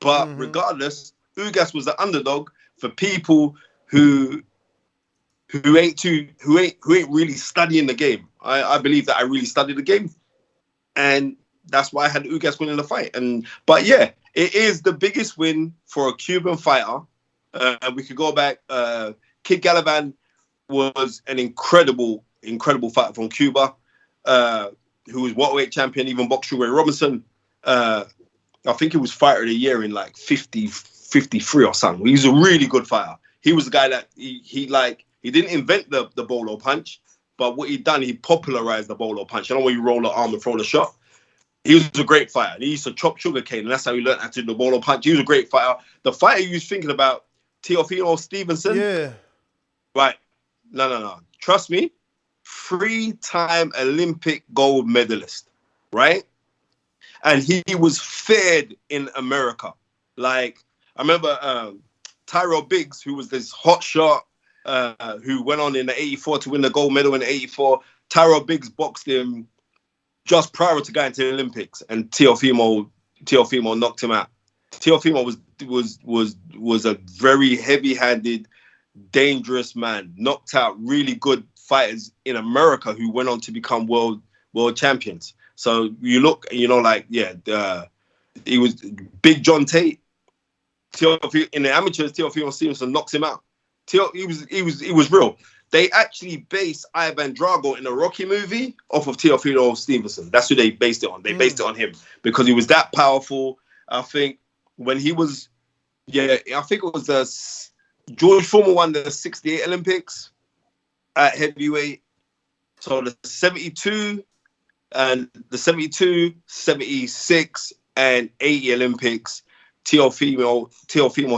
But regardless, Ugas was the underdog for people who ain't really studying the game. I believe that I really studied the game, and that's why I had Ugas winning the fight. But yeah, it is the biggest win for a Cuban fighter. We could go back. Kid Gallivan was an incredible fighter from Cuba, who was welterweight champion, even boxed Sugar Ray Robinson. I think he was fighter of the year in like 53 or something. He was a really good fighter. He was the guy that he didn't invent the bolo punch, but what he done, he popularized the bolo punch. You know when you roll the arm and throw the shot? He was a great fighter. He used to chop sugarcane, and that's how he learned how to do the bolo punch. He was a great fighter. The fighter you was thinking about, Teofimo Stevenson? Yeah. Right. No. Trust me, 3-time Olympic gold medalist, right? And he was fed in America. Like, I remember Tyrell Biggs, who was this hot shot, who went on in the 84 to win the gold medal in the 84. Tyrell Biggs boxed him just prior to going to the Olympics, and Teofimo knocked him out. Teofimo was a very heavy-handed, dangerous man. Knocked out really good fighters in America who went on to become world champions. So you look, he was Big John Tate. In the amateurs, Teofimo Stevenson knocks him out. He was real. They actually based Ivan Drago in a Rocky movie off of Teofimo Stevenson. That's who they based it on. They based it on him because he was that powerful. I think when he was, I think it was George Foreman won the 68 Olympics at heavyweight. So the 72 and the 72, 76 and 80 Olympics, Teofimo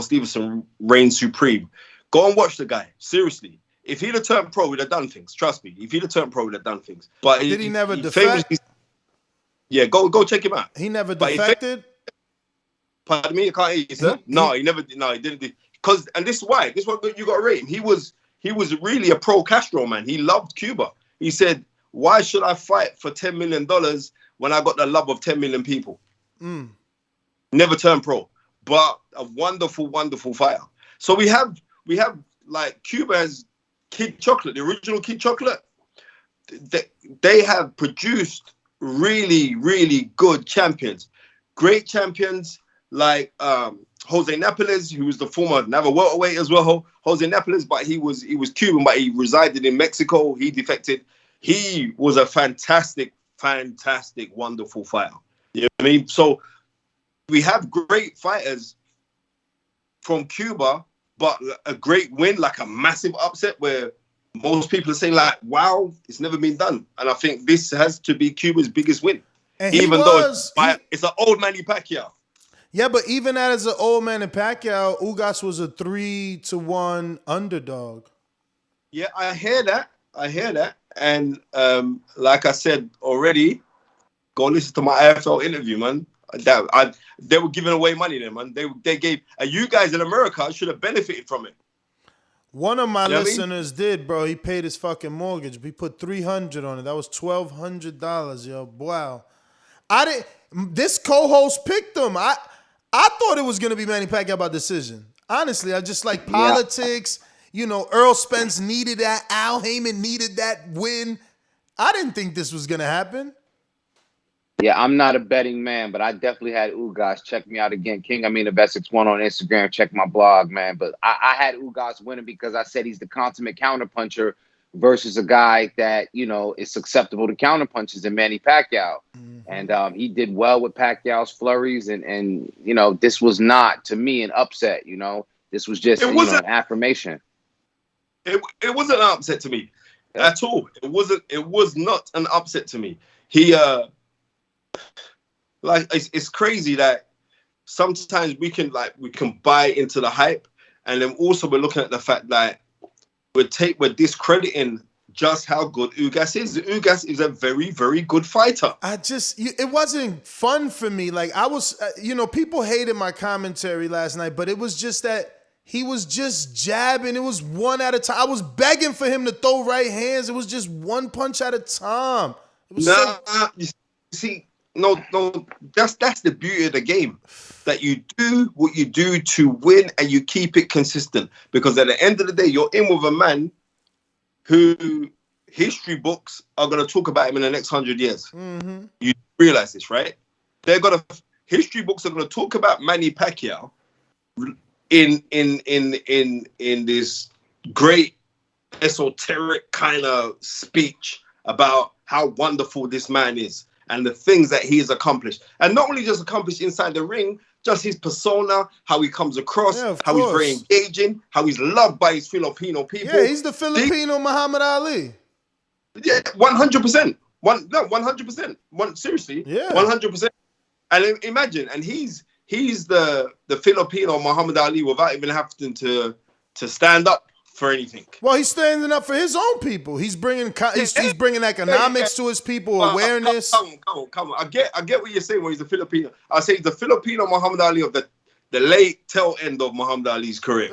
Stevenson reigned supreme. Go and watch the guy. Seriously. If he'd have turned pro, he'd have done things. Trust me. If he'd have turned pro, he'd have done things. But did he never defect? Yeah, go check him out. He never defected? Pardon me? I can't hear you, sir. He didn't. And this is why. This is what you got to rate him. He was really a pro-Castro man. He loved Cuba. He said, why should I fight for $10 million when I got the love of 10 million people? Never turned pro. But a wonderful, wonderful fighter. So we have like Cuba has Kid Chocolate, the original Kid Chocolate. They have produced really, really good champions. Great champions like Jose Napoles, who was the former never welterweight as well. Jose Napoles, but he was Cuban, but he resided in Mexico. He defected. He was a fantastic, wonderful fighter. You know what I mean? So we have great fighters from Cuba, but a great win, like a massive upset where most people are saying like, wow, it's never been done. And I think this has to be Cuba's biggest win. And even though it's an old Manny Pacquiao. Yeah, but even as an old Manny Pacquiao, Ugas was a 3-1 underdog. Yeah, I hear that. And like I said already, Go listen to my AFL interview, man. They were giving away money there, man. They gave, and you guys in America should have benefited from it. One of my listeners did, bro. He paid his fucking mortgage. He put $300 on it. That was $1,200, yo. Wow. This co-host picked him. I thought it was gonna be Manny Pacquiao by decision. Honestly, I just like politics. You know, Earl Spence needed that. Al Heyman needed that win. I didn't think this was gonna happen. Yeah, I'm not a betting man, but I definitely had Ugas. Check me out again, King. I mean, the best 61 on Instagram. Check my blog, man. But I had Ugas winning because I said he's the consummate counterpuncher versus a guy that, you know, is susceptible to counterpunches in Manny Pacquiao. And he did well with Pacquiao's flurries. And you know, this was not, to me, an upset. You know, this was just an affirmation. It wasn't an upset to me at all. It was not an upset to me. He like it's crazy that sometimes we can buy into the hype, and then also we're looking at the fact that we're discrediting just how good Ugas is. Ugas is a very, very good fighter. It wasn't fun for me. Like I was, people hated my commentary last night, but it was just that he was just jabbing. It was one at a time. I was begging for him to throw right hands. It was just one punch at a time. You see. No, that's the beauty of the game. That you do what you do to win and you keep it consistent. Because at the end of the day, you're in with a man who history books are going to talk about him in the next 100 years. Mm-hmm. You realize this, right? History books are going to talk about Manny Pacquiao in this great esoteric kind of speech about how wonderful this man is. And the things that he has accomplished. And not only just accomplished inside the ring, just his persona, how he comes across, how he's very engaging, how he's loved by his Filipino people. Yeah, he's the Filipino Muhammad Ali. Yeah, 100%. 100%. Seriously, yeah, 100%. And imagine, and he's the Filipino Muhammad Ali without even having to stand up for anything. Well, he's standing up for his own people. He's bringing economics to his people, awareness. Come on. I get what you're saying when he's a Filipino. I say he's the Filipino Muhammad Ali of the late tail end of Muhammad Ali's career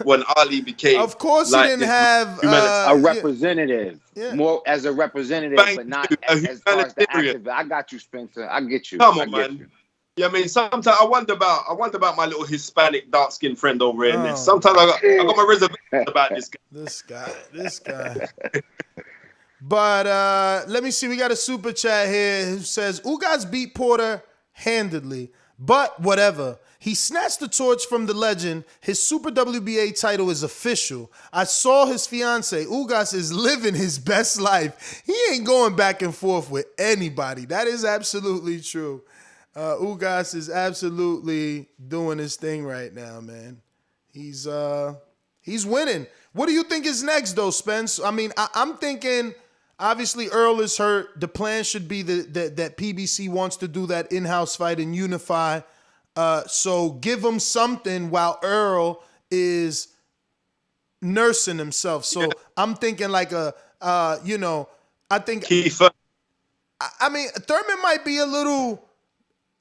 when Ali became. Of course, he didn't have a representative, more as a representative, but not as far as the activist. I got you, Spencer. I get you. Come on, man. Yeah, I mean, sometimes I wonder about my little Hispanic dark-skinned friend over here. Sometimes I got my reservations about this guy. This guy. But let me see. We got a super chat here who says, Ugas beat Porter handedly, but whatever. He snatched the torch from the legend. His Super WBA title is official. I saw his fiance. Ugas is living his best life. He ain't going back and forth with anybody. That is absolutely true. Ugas is absolutely doing his thing right now, man. He's winning. What do you think is next, though, Spence? I mean, I'm thinking, obviously, Earl is hurt. The plan should be that PBC wants to do that in-house fight and unify. So give him something while Earl is nursing himself. So I'm thinking like I think Kiefer. I mean, Thurman might be a little.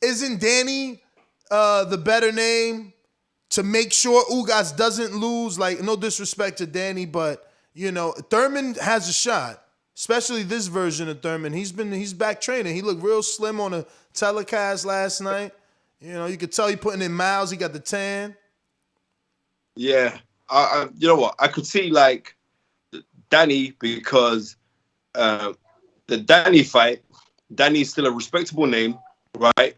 Isn't Danny the better name to make sure Ugas doesn't lose? Like, no disrespect to Danny, but Thurman has a shot, especially this version of Thurman. He's back training. He looked real slim on a telecast last night. You could tell he putting in miles. He got the tan. Yeah, you know what? I could see like Danny because the Danny fight. Danny's still a respectable name, right?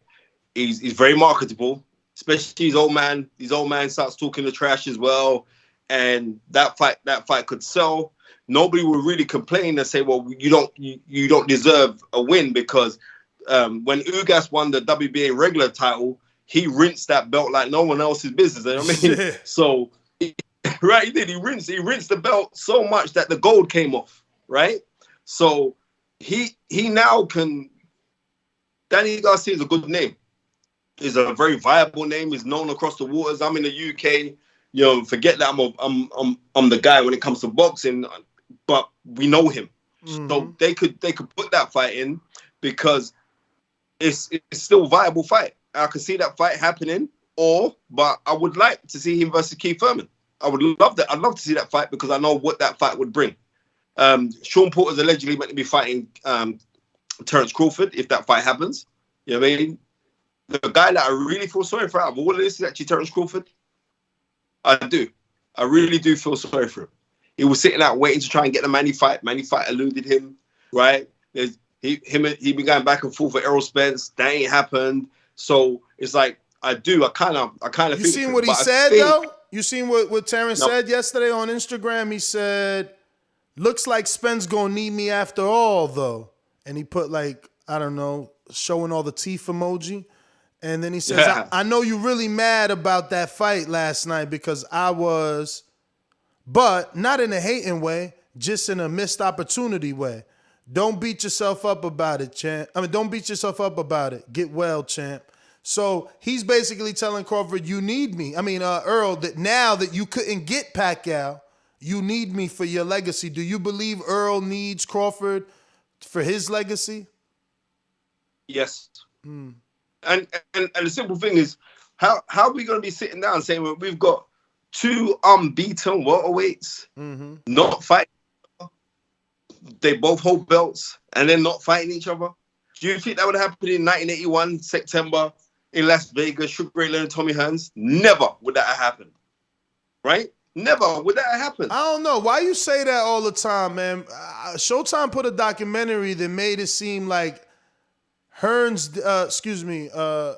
He's very marketable, especially his old man. His old man starts talking the trash as well, and that fight could sell. Nobody will really complain and say, "Well, you don't deserve a win," because when Ugas won the WBA regular title, he rinsed that belt like no one else's business. You know what I mean? So, right, he did. He rinsed the belt so much that the gold came off. Right, so he now can. Danny Garcia is a good name. He's a very viable name. He's known across the waters. I'm in the UK. Forget that I'm the guy when it comes to boxing, but we know him. Mm-hmm. So they could put that fight in because it's still a viable fight. I can see that fight happening. But I would like to see him versus Keith Thurman. I would love that. I'd love to see that fight because I know what that fight would bring. Sean Porter's allegedly meant to be fighting Terence Crawford if that fight happens. You know what I mean? The guy that I really feel sorry for out of all of this is actually Terence Crawford. I do. I really do feel sorry for him. He was sitting out waiting to try and get the Manny fight. Manny fight eluded him, right? He been going back and forth with Errol Spence. That ain't happened. So it's like I kind of. You seen what he said though? You seen what Terence said yesterday on Instagram? He said, "Looks like Spence gonna need me after all, though." And he put like, I don't know, showing all the teeth emoji. And then he says, I know you're really mad about that fight last night because I was, but not in a hating way, just in a missed opportunity way. Don't beat yourself up about it, champ. Don't beat yourself up about it. Get well, champ. So he's basically telling Crawford, you need me. Earl, that now that you couldn't get Pacquiao, you need me for your legacy. Do you believe Earl needs Crawford for his legacy? Yes. And the simple thing is, how are we going to be sitting down saying, well, we've got two unbeaten welterweights, not fighting, they both hold belts, and then not fighting each other? Do you think that would happen in 1981, September, in Las Vegas, Sugar Ray Leonard, Tommy Hearns? Never would that have happened, right? Never would that have happened. I don't know. Why you say that all the time, man? Showtime put a documentary that made it seem like Hearns,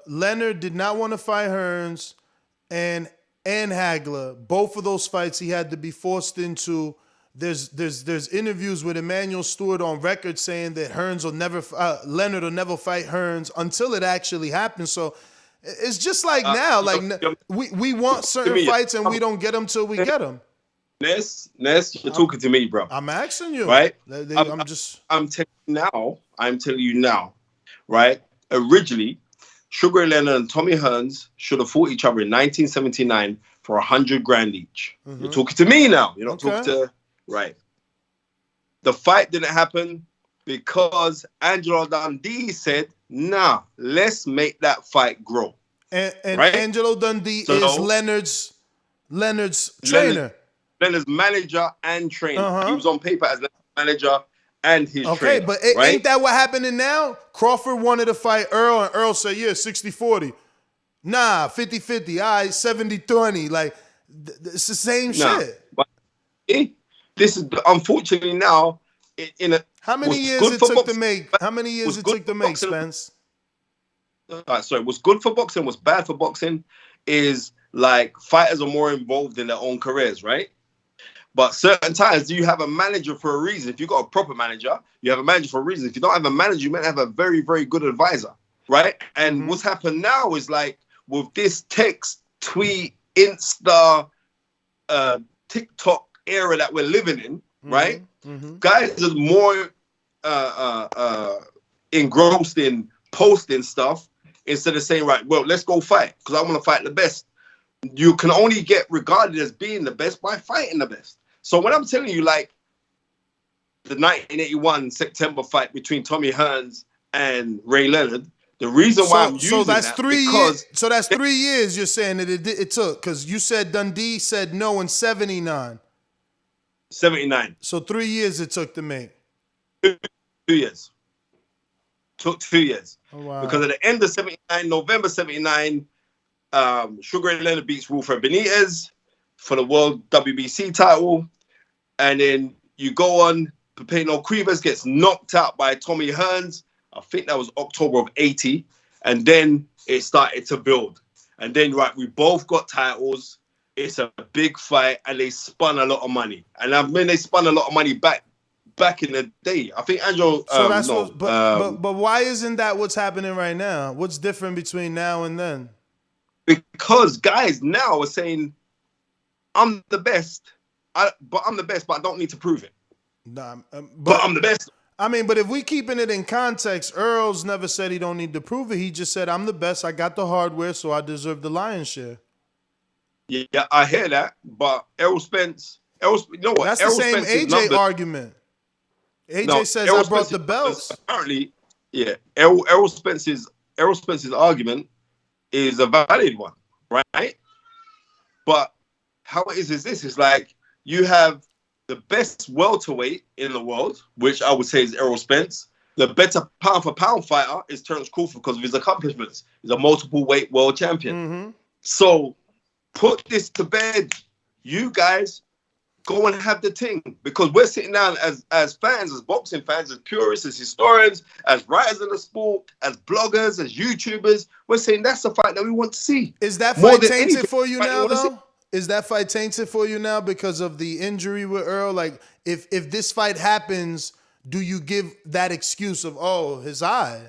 Leonard did not want to fight Hearns and Hagler. Both of those fights he had to be forced into. There's interviews with Emmanuel Stewart on record saying that Leonard will never fight Hearns until it actually happens. So it's just like now, like we want certain fights and we don't get them till we get them. Ness, you're talking to me, bro. I'm asking you, right? I'm telling you now, right? Originally, Sugar Ray Leonard and Tommy Hearns should have fought each other in 1979 for $100,000 each. You're talking to me now. You're not talking to. Right. The fight didn't happen because Angelo Dundee said, nah, let's make that fight grow. And right? Angelo Dundee is Leonard's trainer. Leonard's manager and trainer. He was on paper as manager and his trainer. Okay, but ain't that what happening now? Crawford wanted to fight Earl, and Earl said, yeah, 60-40. Nah, 50-50. All right, 70-20. Like, it's the same shit. But this is unfortunately now in a. How many years it took to make? How many years it took to make, Spence? Sorry, what's good for boxing, what's bad for boxing is like fighters are more involved in their own careers, right? But certain times you have a manager for a reason. If you got a proper manager, you have a manager for a reason. If you don't have a manager, you might have a very, very good advisor, right? And what's happened now is like with this text, tweet, Insta, TikTok era that we're living in, right? Guys are more engrossed in posting stuff instead of saying, right, well, let's go fight because I want to fight the best. You can only get regarded as being the best by fighting the best. So when I'm telling you, like, the 1981 September fight between Tommy Hearns and Ray Leonard, the reason why I'm using that's that 3 years. So that's 3 years you're saying that it took, because you said Dundee said no in 79. 79. So 3 years it took to make. 2 years. Took 2 years. Oh, wow. Because at the end of 79, November 79, Sugar Ray Leonard beats Wilfred Benitez for the World WBC title. And then you go on, Pepino Cuevas gets knocked out by Tommy Hearns. I think that was October of 80. And then it started to build. And then, right, we both got titles. It's a big fight, and they spun a lot of money. And I mean, they spun a lot of money back in the day. I think Angelo. So that's but why isn't that what's happening right now? What's different between now and then? Because guys now are saying, I'm the best. But I'm the best, but I don't need to prove it. Nah, but I'm the best. I mean, but if we keeping it in context, Earl's never said he don't need to prove it. He just said, I'm the best. I got the hardware, so I deserve the lion's share. Yeah, I hear that. But Errol Spence, you know what? That's Errol the same Spence's AJ argument. AJ says I brought the belts. Apparently, Yeah, Errol Spence's argument is a valid one, right? But how it is this? It's like you have the best welterweight in the world, which I would say is Errol Spence. The better pound for pound fighter is Terence Crawford because of his accomplishments. He's a multiple weight world champion. So put this to bed. You guys go and have the thing, because we're sitting down as fans, as boxing fans, as purists, as historians, as writers of the sport, as bloggers, as YouTubers. We're saying that's the fight that we want to see. Is that fight tainted for you now, though? Is that fight tainted for you now because of the injury with Earl? Like, if this fight happens, do you give that excuse of, oh, his eye?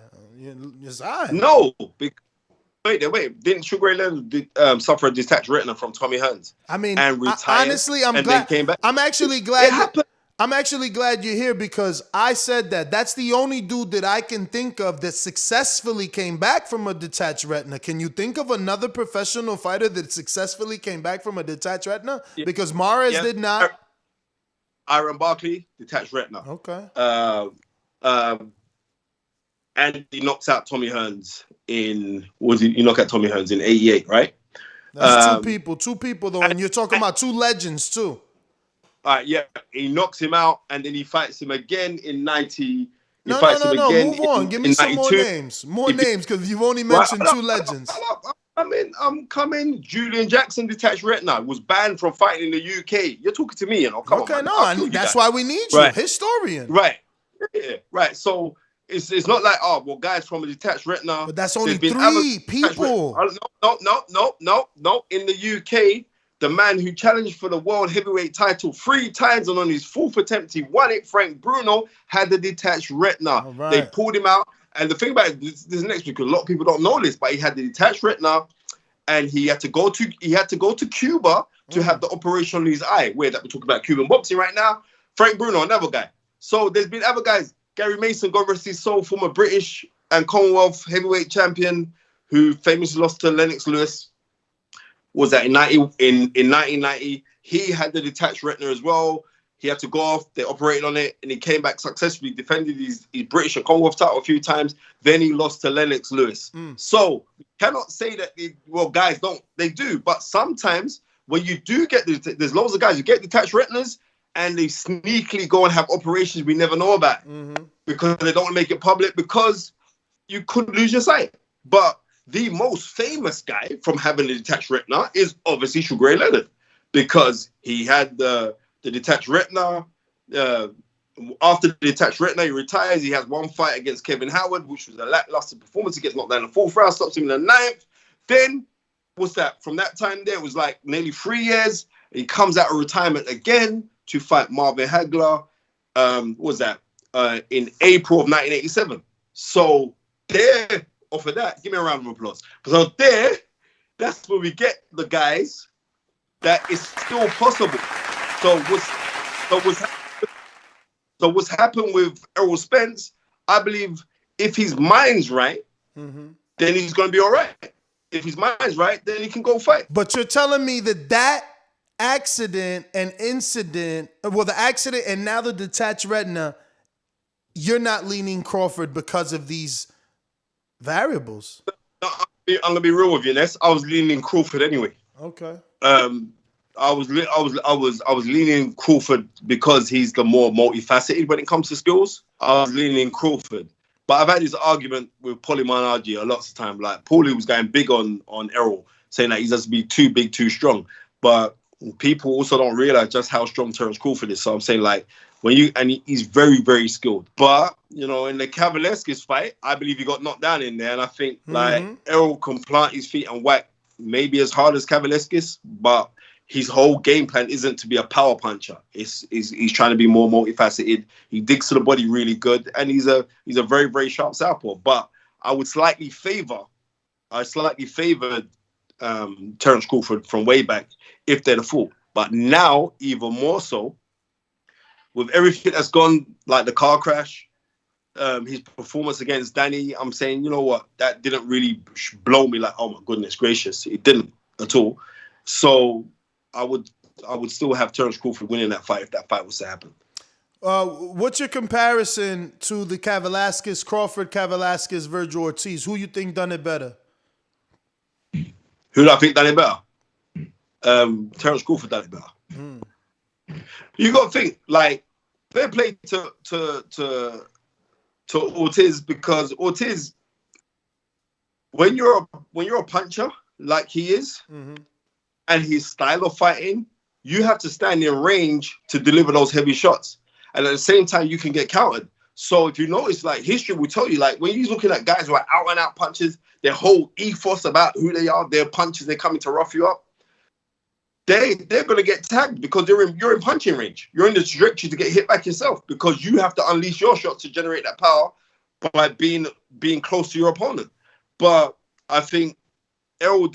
No. Wait. Didn't Sugar Ray Leonard suffer a detached retina from Tommy Hearns? I mean, and retired, honestly, I'm glad. Then came back? I'm actually glad. I'm actually glad you're here because I said that. That's the only dude that I can think of that successfully came back from a detached retina. Can you think of another professional fighter that successfully came back from a detached retina? Yeah. Because Mares did not. Iron Barkley, detached retina. Okay. And he knocks out Tommy Hearns he knocked out Tommy Hearns in '88, right? That's two people though, and you're talking about two legends too. All right, yeah, he knocks him out, and then he fights him again in '90. No. Move on. Give me some more names. Names, because you've only mentioned two legends. I'm coming. Julian Jackson, detached retina, was banned from fighting in the UK. You're talking to me, Come on, man. That's why we need you, historian. Right. Yeah, right. So it's not like, guys from a detached retina. But that's only three people. No. In the UK, the man who challenged for the world heavyweight title 3 times, and on his 4th attempt, he won it. Frank Bruno had the detached retina. Right. They pulled him out. And the thing about it, this is next, because a lot of people don't know this, but he had the detached retina, and he had to go to Cuba to have the operation on his eye. We're talking about Cuban boxing right now. Frank Bruno, another guy. So there's been other guys. Gary Mason, God rest his soul, former British and Commonwealth heavyweight champion, who famously lost to Lennox Lewis. Was that in 1990? He had the detached retina as well. He had to go off. They operated on it, and he came back successfully, defended his British and Commonwealth title a few times. Then he lost to Lennox Lewis. So we cannot say that guys don't. They do, but sometimes when you do get there's loads of guys who get detached retinas, and they sneakily go and have operations we never know about because they don't want to make it public, because you could lose your sight. But the most famous guy from having a detached retina is obviously Sugar Ray Leonard, because he had the detached retina. After the detached retina, he retires. He has one fight against Kevin Howard, which was a lackluster performance. He gets knocked down in the 4th round, stops him in the 9th. Then, what's that? From that time there, it was like nearly 3 years. He comes out of retirement again to fight Marvin Hagler. In April of 1987. So there, off of that, give me a round of applause. Because out there, that's where we get the guys that is still possible. So what's happened with Errol Spence, I believe if his mind's right, then he's going to be all right. If his mind's right, then he can go fight. But you're telling me that accident and incident, the accident and now the detached retina, you're not leaning Crawford because of these variables. No, I'm gonna be real with you, Ness. I was leaning Crawford anyway. Okay. I was leaning Crawford because he's the more multifaceted when it comes to skills. I was leaning Crawford, but I've had this argument with Paulie Malignaggi a lot of time. Like Paulie was going big on Errol, saying that he's just be too big, too strong, but people also don't realize just how strong Terence Crawford is. So I'm saying, like, he's very, very skilled. But, in the Kavaliauskas fight, I believe he got knocked down in there. And I think, Errol can plant his feet and whack maybe as hard as Kavaliauskas, but his whole game plan isn't to be a power puncher. He's trying to be more multifaceted. He digs to the body really good. And he's a very, very sharp southpaw. But I slightly favored Terence Crawford from way back if they're the full. But now, even more so, with everything that's gone, like the car crash, his performance against Danny, I'm saying, you know what, that didn't really blow me like, oh my goodness gracious. It didn't at all. So I would still have Terence Crawford winning that fight if that fight was to happen. What's your comparison to the Crawford, Virgil Ortiz? Who you think done it better? Who do I think done it better? Terence Crawford done it better. You got to think, like, fair play to Ortiz, because Ortiz, when you're a puncher like he is, and his style of fighting, you have to stand in range to deliver those heavy shots, and at the same time you can get countered. So if you notice, like, history will tell you, like, when you're looking at guys who are out and out punchers, their whole ethos about who they are, their punches, they're coming to rough you up. They're going to get tagged because you're in punching range. You're in the trajectory to get hit back yourself, because you have to unleash your shots to generate that power by being close to your opponent. But I think Terence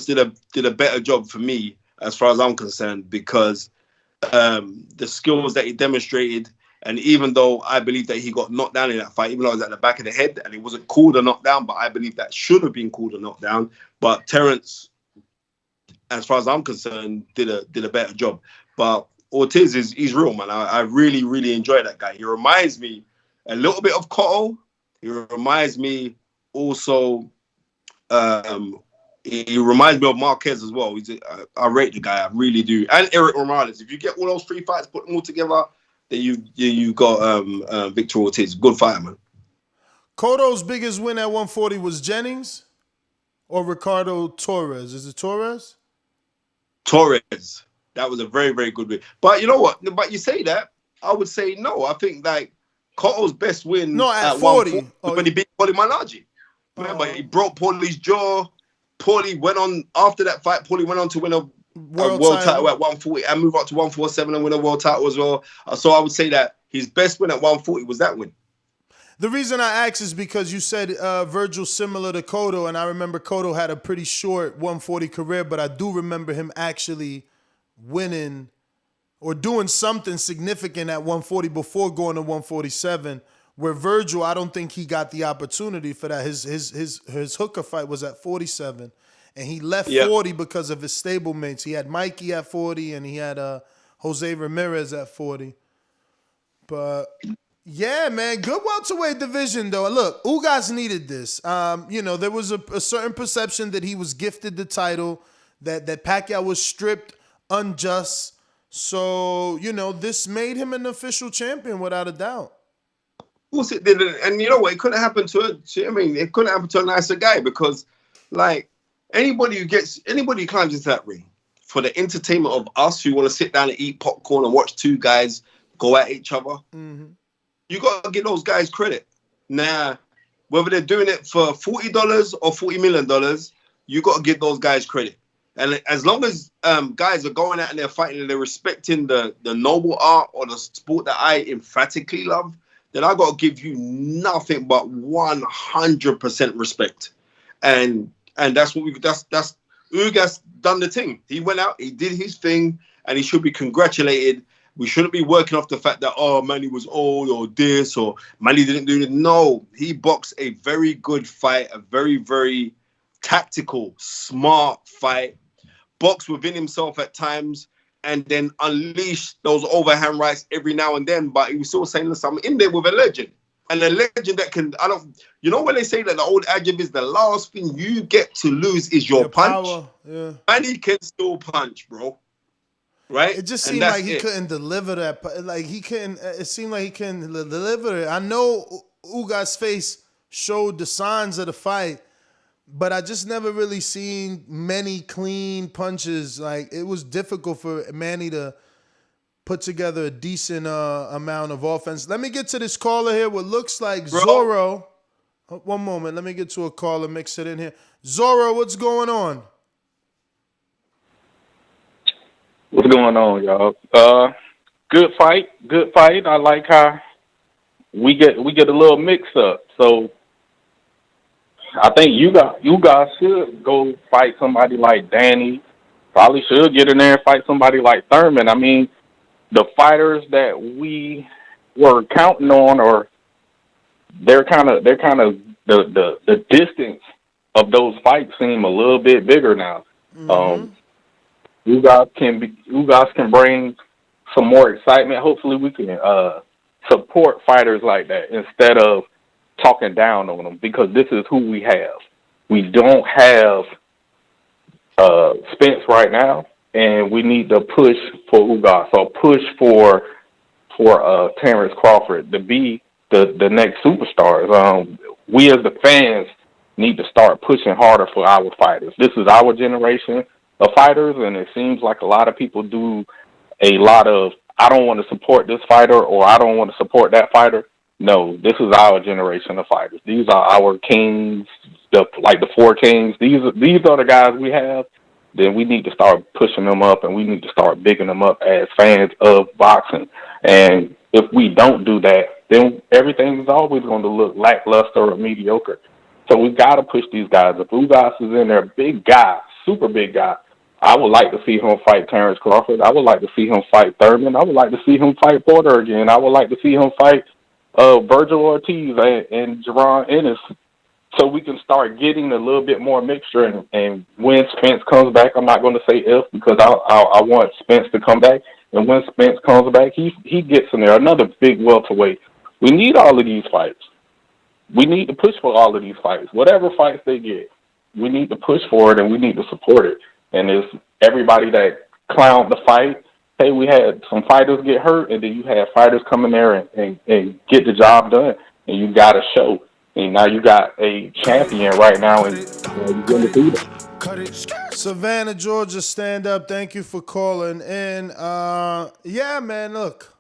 did a better job for me as far as I'm concerned, because the skills that he demonstrated, and even though I believe that he got knocked down in that fight, even though it was at the back of the head and it wasn't called a knockdown, but I believe that should have been called a knockdown. But Terence, as far as I'm concerned, did a better job. But Ortiz he's real, man. I really, really enjoy that guy. He reminds me a little bit of Cotto. He reminds me also, he reminds me of Marquez as well. I rate the guy, I really do. And Eric Morales. If you get all those three fights, put them all together, then you got Victor Ortiz. Good fighter, man. Cotto's biggest win at 140 was Jennings or Ricardo Torres? Is it Torres? Torres. That was a very, very good win. But you know what? But you say that, I would say no. I think, like, Cotto's best win at 40 when he beat Paulie Malignaggi. Remember, he broke Paulie's jaw. Paulie went on, after that fight, Paulie went on to win a world title at 140 and move up to 147 and win a world title as well. So I would say that his best win at 140 was that win. The reason I asked is because you said Virgil similar to Cotto, and I remember Cotto had a pretty short 140 career, but I do remember him actually winning or doing something significant at 140 before going to 147, where Virgil, I don't think he got the opportunity for that. His hooker fight was at 47, and he left 40 because of his stablemates. He had Mikey at 40, and he had Jose Ramirez at 40. But yeah, man, good welterweight division though. Look, Ugas needed this. There was a certain perception that he was gifted the title, that Pacquiao was stripped unjust. So, this made him an official champion without a doubt. Of course it did. And you know what? It couldn't happen it couldn't happen to a nicer guy, because, like, anybody who climbs into that ring for the entertainment of us who want to sit down and eat popcorn and watch two guys go at each other, you got to give those guys credit. Now, whether they're doing it for $40 or $40 million, you got to give those guys credit. And as long as guys are going out and they're fighting and they're respecting the noble art or the sport that I emphatically love, then I got to give you nothing but 100% respect. And that's what that's Ugas done the thing. He went out, he did his thing, and he should be congratulated. We shouldn't be working off the fact that, Manny was old or this, or Manny didn't do it. No, he boxed a very good fight, a very, very tactical, smart fight, boxed within himself at times, and then unleashed those overhand rights every now and then. But he was still saying, listen, I'm in there with a legend. And a legend that can, when they say that the old adage is the last thing you get to lose is your punch, power. Yeah. Manny can still punch, bro. Right? It just seemed like he couldn't deliver that. Like, he couldn't. It seemed like he couldn't deliver it. I know Ugas' face showed the signs of the fight, but I just never really seen many clean punches. Like, it was difficult for Manny to put together a decent amount of offense. Let me get to this caller here. What looks like Zorro. One moment. Let me get to a caller. Mix it in here. Zorro, what's going on? What's going on, y'all? Good fight. I like how we get a little mix up. So I think you guys should go fight somebody like Danny. Probably should get in there and fight somebody like Thurman. I mean, the fighters that we were counting on, or they're kind of the distance of those fights seem a little bit bigger now. You guys can bring some more excitement. Hopefully we can support fighters like that instead of talking down on them, because this is who we have. We don't have Spence right now, and we need to push for Ugas, or push for Terrence Crawford to be the next superstars. We as the fans need to start pushing harder for our fighters. This is our generation of fighters, and it seems like a lot of people do a lot of, I don't want to support this fighter, or I don't want to support that fighter. No, this is our generation of fighters. These are our kings, the 4 kings. These are the guys we have. Then we need to start pushing them up, and we need to start bigging them up as fans of boxing. And if we don't do that, then everything is always going to look lackluster or mediocre. So we got to push these guys. If Ugas is in there, big guy, super big guy, I would like to see him fight Terrence Crawford. I would like to see him fight Thurman. I would like to see him fight Porter again. I would like to see him fight Virgil Ortiz and Jerron Ennis, so we can start getting a little bit more mixture. And when Spence comes back, I'm not going to say if, because I want Spence to come back. And when Spence comes back, he gets in there, another big welterweight. We need all of these fights. We need to push for all of these fights. Whatever fights they get, we need to push for it, and we need to support it. And it's everybody that clowned the fight. Hey, we had some fighters get hurt, and then you had fighters come in there and get the job done. And you got to show. And now you got a champion right now, and you're going to beat him. Savannah, Georgia, stand up. Thank you for calling in. Yeah, man, look.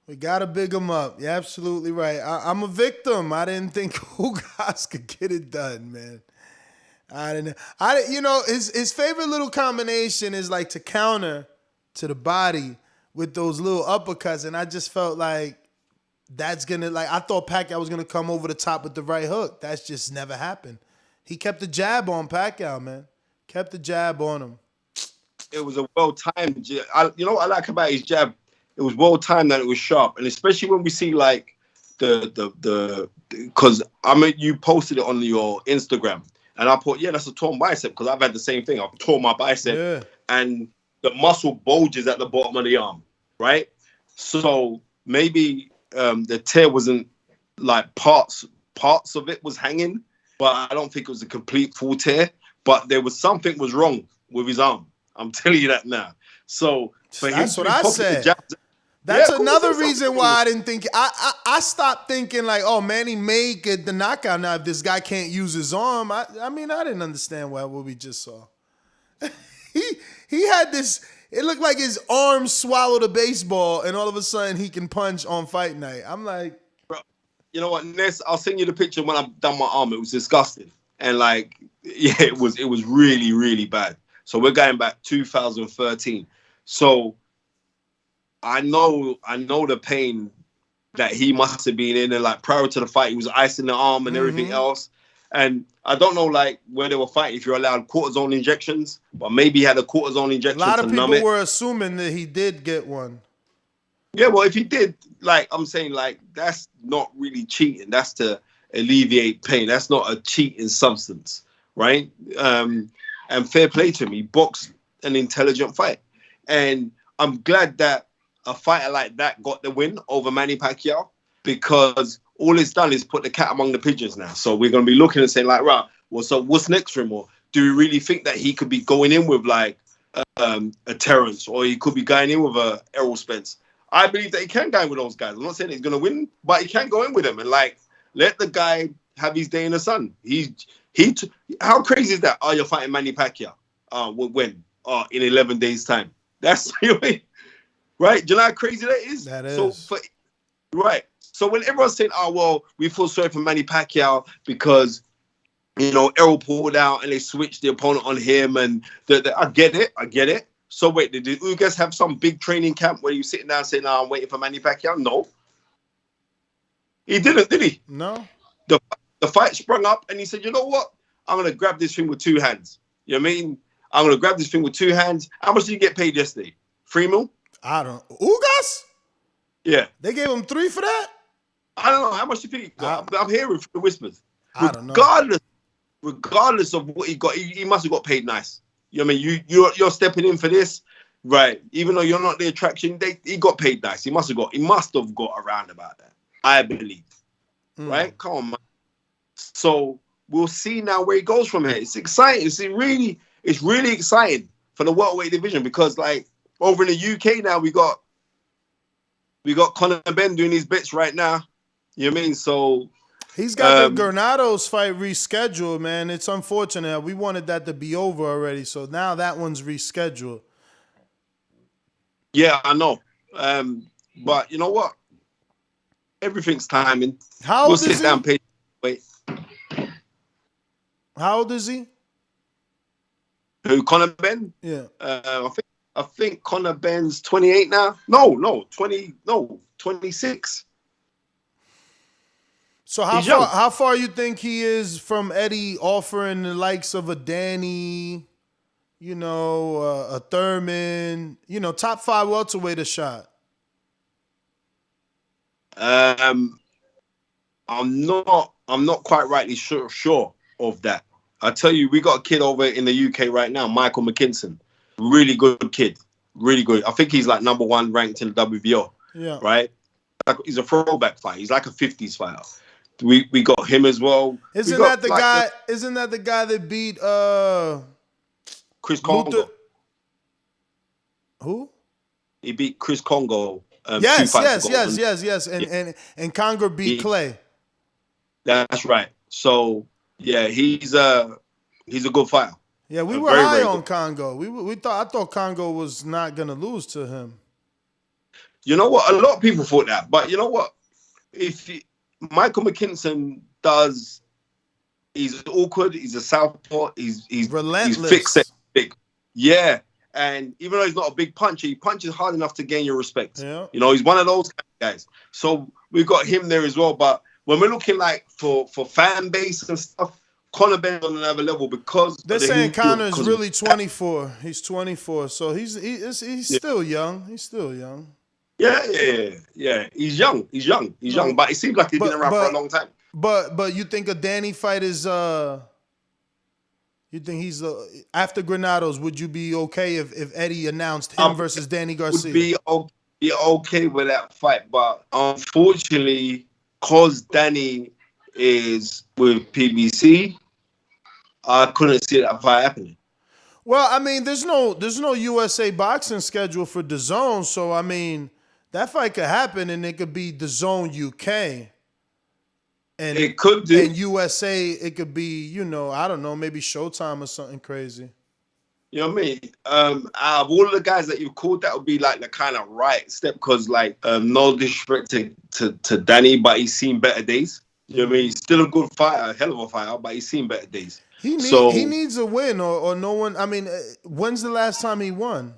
We got to big him up. You're absolutely right. I'm a victim. I didn't think Ugas could get it done, man. I didn't. You know, his favorite little combination is like to counter to the body with those little uppercuts, and I just felt like that's gonna, like, I thought Pacquiao was gonna come over the top with the right hook. That's just never happened. He kept the jab on Pacquiao, man. Kept the jab on him. It was a well-timed. You know what I like about his jab? It was well-timed and it was sharp, and especially when we see like because I mean you posted it on your Instagram. And I thought, yeah, that's a torn bicep, because I've had the same thing. I've torn my bicep, and the muscle bulges at the bottom of the arm, right? So maybe the tear wasn't like parts of it was hanging, but I don't think it was a complete full tear. But there was something was wrong with his arm. I'm telling you that now. So that's what I said. That's another reason why I didn't think I stopped thinking like, oh, Manny may get the knockout now if this guy can't use his arm. I mean, I didn't understand what we just saw. he had this. It looked like his arm swallowed a baseball, and all of a sudden he can punch on fight night. I'm like, bro, you know what, Ness? I'll send you the picture when I've done my arm. It was disgusting, and like, yeah, it was really, really bad. So we're going back 2013. So I know the pain that he must have been in, and like prior to the fight, he was icing the arm and everything else. And I don't know like where they were fighting, if you're allowed cortisone injections, but maybe he had a cortisone injection to numb it. A lot of people were assuming that he did get one. Yeah, well, if he did, like I'm saying, like that's not really cheating. That's to alleviate pain. That's not a cheating substance, right? And fair play to him. He boxed an intelligent fight, and I'm glad that a fighter like that got the win over Manny Pacquiao, because all it's done is put the cat among the pigeons now. So we're going to be looking and saying like, right, well, so what's next for him? Or do we really think that he could be going in with like a Terrence, or he could be going in with a Errol Spence? I believe that he can go in with those guys. I'm not saying he's going to win, but he can go in with them and like let the guy have his day in the sun. How crazy is that? Oh, you're fighting Manny Pacquiao. When? In 11 days' time. That's right. Do you know how crazy that is? That is. So right. So when everyone's saying, oh, well, we feel sorry for Manny Pacquiao because, you know, Errol pulled out and they switched the opponent on him, and I get it. So wait, did Ugas have some big training camp where you sitting down saying, I'm waiting for Manny Pacquiao? No. He didn't, did he? No. The fight sprung up and he said, you know what? I'm going to grab this thing with 2 hands. You know what I mean? I'm going to grab this thing with 2 hands. How much did you get paid yesterday? 3 mil? I don't. Ugas? Yeah. They gave him 3 for that? I don't know. How much do you think? I'm hearing the whispers. I don't know. Regardless of what he got, he must have got paid nice. You know what I mean? You're stepping in for this. Right. Even though you're not the attraction, he got paid nice. He must have got around about that. I believe. Right? Come on, man. So we'll see now where he goes from here. It's exciting. It's really exciting for the welterweight division because like over in the UK now we got Conor Ben doing his bits right now. You know what I mean? So he's got the Granados fight rescheduled, man. It's unfortunate. We wanted that to be over already, so now that one's rescheduled. Yeah, I know. But you know what? Everything's timing. How old is he? Down, wait. How old is he? Who, Conor Ben? Yeah. I think Conor Ben's 28 now. No, 26. So how far you think he is from Eddie offering the likes of a Danny, a Thurman, top 5 welterweight a shot? I'm not quite rightly sure of that. I tell you, we got a kid over in the UK right now, Michael McKinson. Really good kid. Really good. I think he's like number 1 ranked in the WBO. Yeah. Right? He's a throwback fighter. He's like a 50s fighter. We got him as well. Isn't that the guy that beat Chris Congo? Who? He beat Chris Congo. Yes. And Congo beat Clay. That's right. So yeah, he's a good fighter. Yeah, we were high on Congo. I thought Congo was not gonna lose to him. You know what? A lot of people thought that, but you know what? Michael McKinson he's awkward. He's a southpaw. He's relentless. He's big. Yeah, and even though he's not a big puncher, he punches hard enough to gain your respect. Yeah. He's one of those kind of guys. So we've got him there as well. But when we're looking like for fan base and stuff, Conor Ben's on another level because they're saying Conor is really 24. He's 24, so he's still young. He's still young. Yeah. He's young. But it seems like he's been around for a long time. But you think a Danny fight is you think he's after Granados? Would you be okay if Eddie announced him versus Danny Garcia? Would be okay with that fight, but unfortunately, cause Danny is with PBC, I couldn't see that fight happening. Well, I mean, there's no USA boxing schedule for DAZN, so I mean, that fight could happen, and it could be DAZN UK. And it could do. And USA, it could be, I don't know, maybe Showtime or something crazy. You know what I mean? Out of all of the guys that you've called, that would be like the kind of right step, because no disrespect to Danny, but he's seen better days. You know what I mean? He's still a good fighter, a hell of a fighter, but he's seen better days. He needs a win, or no one. I mean, when's the last time he won?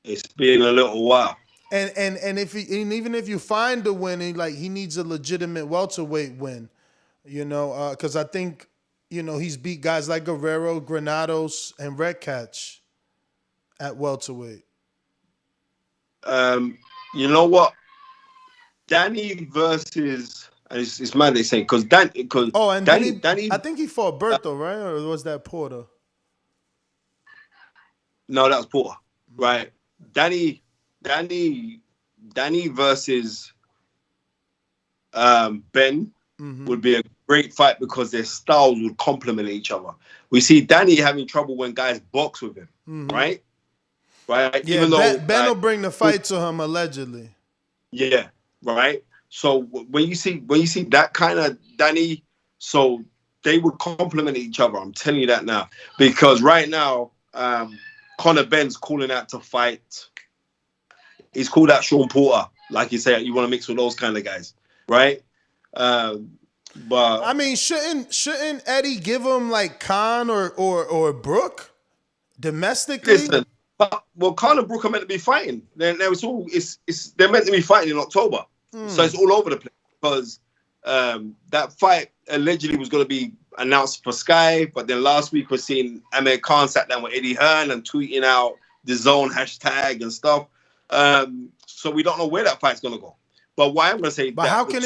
It's been a little while. And even if you find a win, he needs a legitimate welterweight win, because I think he's beat guys like Guerrero, Granados, and Redcatch at welterweight. You know what? Danny versus. It's mad they say because Danny. I think he fought Berto, right? Or was that Porter? No, that was Porter. Right. Danny versus Ben would be a great fight because their styles would complement each other. We see Danny having trouble when guys box with him, right? Right. Yeah, even though Ben will bring the fight to him allegedly. Yeah. Right. So when you see that kind of Danny, so they would complement each other. I'm telling you that now, because right now Conor Ben's calling out to fight. He's called out Sean Porter, like you say. You want to mix with those kind of guys, right? But I mean, shouldn't Eddie give him like Khan or Brook domestically? Listen, well, Khan and Brook are meant to be fighting. They're meant to be fighting in October. So it's all over the place because that fight allegedly was going to be announced for Sky, but then last week we're seeing Amir Khan sat down with Eddie Hearn and tweeting out the DAZN hashtag and stuff. So we don't know where that fight's going to go. But why I'm going to say but how can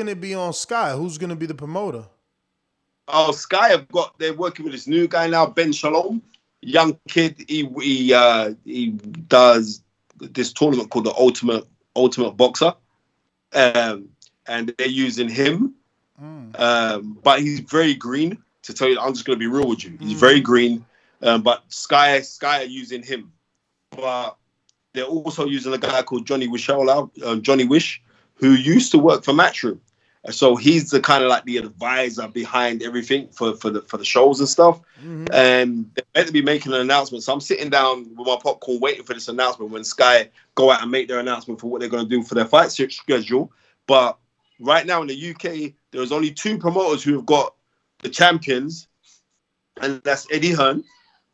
it be on Sky? Who's going to be the promoter? Oh, Sky they're working with this new guy now, Ben Shalom. young kid. He does this tournament called the Ultimate Boxer, and they're using him. But he's very green. To tell you, I'm just gonna be real with you. He's very green. But Sky are using him. But they're also using a guy called Johnny Wish, who used to work for Matchroom. So he's the kind of like the advisor behind everything for the shows and stuff. And they're meant to be making an announcement. So I'm sitting down with my popcorn waiting for this announcement when Sky go out and make their announcement for what they're going to do for their fight schedule. But right now in the UK, there's only 2 promoters who have got the champions, and that's Eddie Hearn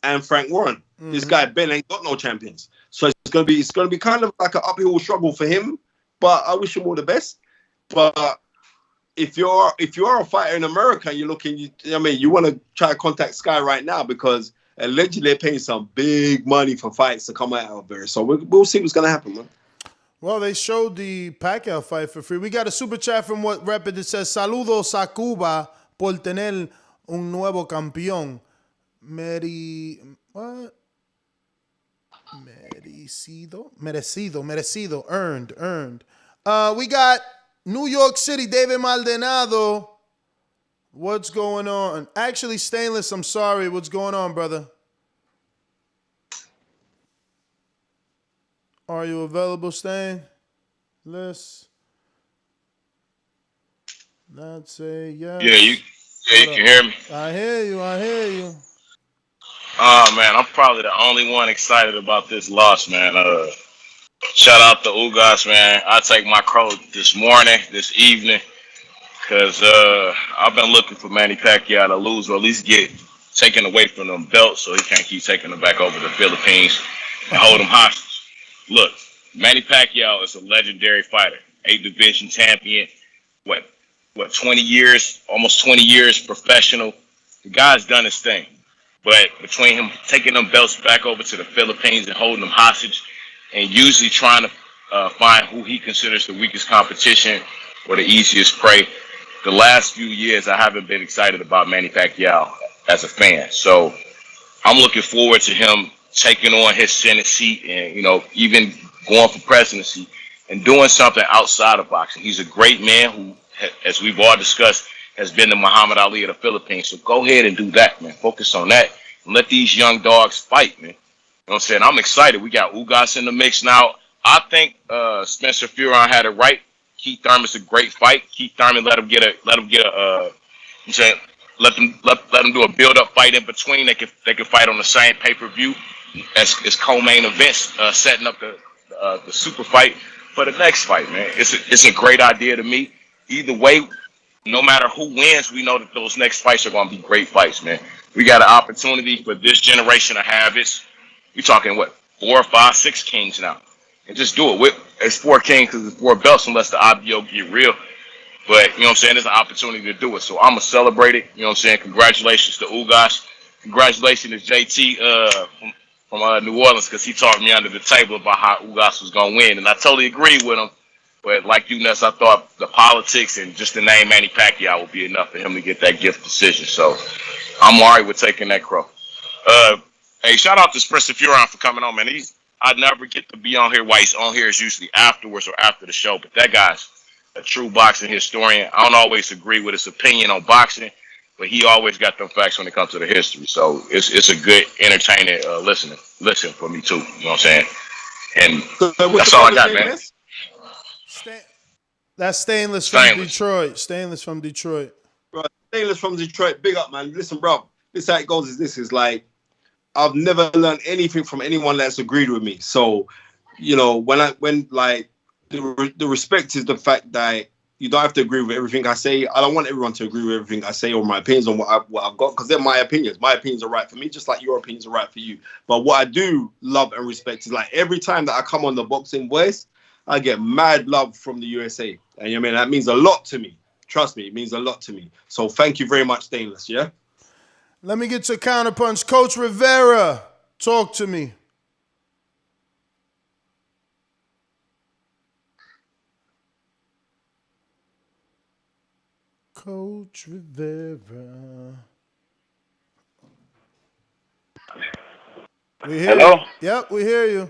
and Frank Warren. This guy Ben ain't got no champions. So it's gonna be kind of like an uphill struggle for him. But I wish him all the best. But if you're a fighter in America and you're looking, you want to try to contact Sky right now because allegedly they're paying some big money for fights to come out of there. So we'll see what's gonna happen, man. Well, they showed the Pacquiao fight for free. We got a super chat from what Rapid that says, "Saludos a Cuba por tener un nuevo campeón. Merecido, earned. We got New York City, David Maldonado. What's going on? Actually, Stainless, I'm sorry. What's going on, brother? Are you available, Stainless? Let's say yes. Yeah, you can hear me. I hear you. Oh man, I'm probably the only one excited about this loss, man. Shout out to Ugas, man. I take my crow this evening, because I've been looking for Manny Pacquiao to lose or at least get taken away from them belts so he can't keep taking them back over to the Philippines and hold them hostage. Look, Manny Pacquiao is a legendary fighter, 8-division champion, what 20 years, almost 20 years professional. The guy's done his thing. But between him taking them belts back over to the Philippines and holding them hostage and usually trying to find who he considers the weakest competition or the easiest prey, the last few years I haven't been excited about Manny Pacquiao as a fan. So I'm looking forward to him taking on his Senate seat and, even going for presidency and doing something outside of boxing. He's a great man who, as we've all discussed, has been the Muhammad Ali of the Philippines. So go ahead and do that, man. Focus on that and let these young dogs fight, man. You know what I'm saying? I'm excited. We got Ugas in the mix now. I think Spencer Furon had it right. Keith Thurman's a great fight. Keith Thurman let him do a build-up fight in between. They can fight on the same pay-per-view as co-main events, setting up the super fight for the next fight, man. It's a great idea to me. Either way, no matter who wins, we know that those next fights are going to be great fights, man. We got an opportunity for this generation to have it. We're talking, 4, 5, 6 kings now. And just do it. It's 4 kings because it's 4 belts unless the IBO get real. But, you know what I'm saying, there's an opportunity to do it. So I'm going to celebrate it. You know what I'm saying? Congratulations to Ugas. Congratulations to JT from New Orleans, because he talked me under the table about how Ugas was going to win. And I totally agree with him. But like you, Ness, I thought the politics and just the name Manny Pacquiao would be enough for him to get that gift decision. So I'm all right with taking that crow. Hey, shout out to Spencer Furon for coming on, man. I never get to be on here while he's on here. It's usually afterwards or after the show. But that guy's a true boxing historian. I don't always agree with his opinion on boxing, but he always got them facts when it comes to the history. So it's a good, entertaining listen for me too. You know what I'm saying? And that's all I got, man. That's Stainless from Detroit. Stainless from Detroit. Right. Stainless from Detroit. Big up, man. Listen, bro. This how it goes. This is like, I've never learned anything from anyone that's agreed with me. So, when the respect is the fact that you don't have to agree with everything I say. I don't want everyone to agree with everything I say or my opinions on what I've got, because they're my opinions. My opinions are right for me, just like your opinions are right for you. But what I do love and respect is, like, every time that I come on the Boxing Voice, I get mad love from the USA. And that means a lot to me. Trust me, it means a lot to me. So thank you very much, Stainless, yeah? Let me get to Counterpunch. Coach Rivera, talk to me. Coach Rivera. We hear Hello? you. Yep, we hear you.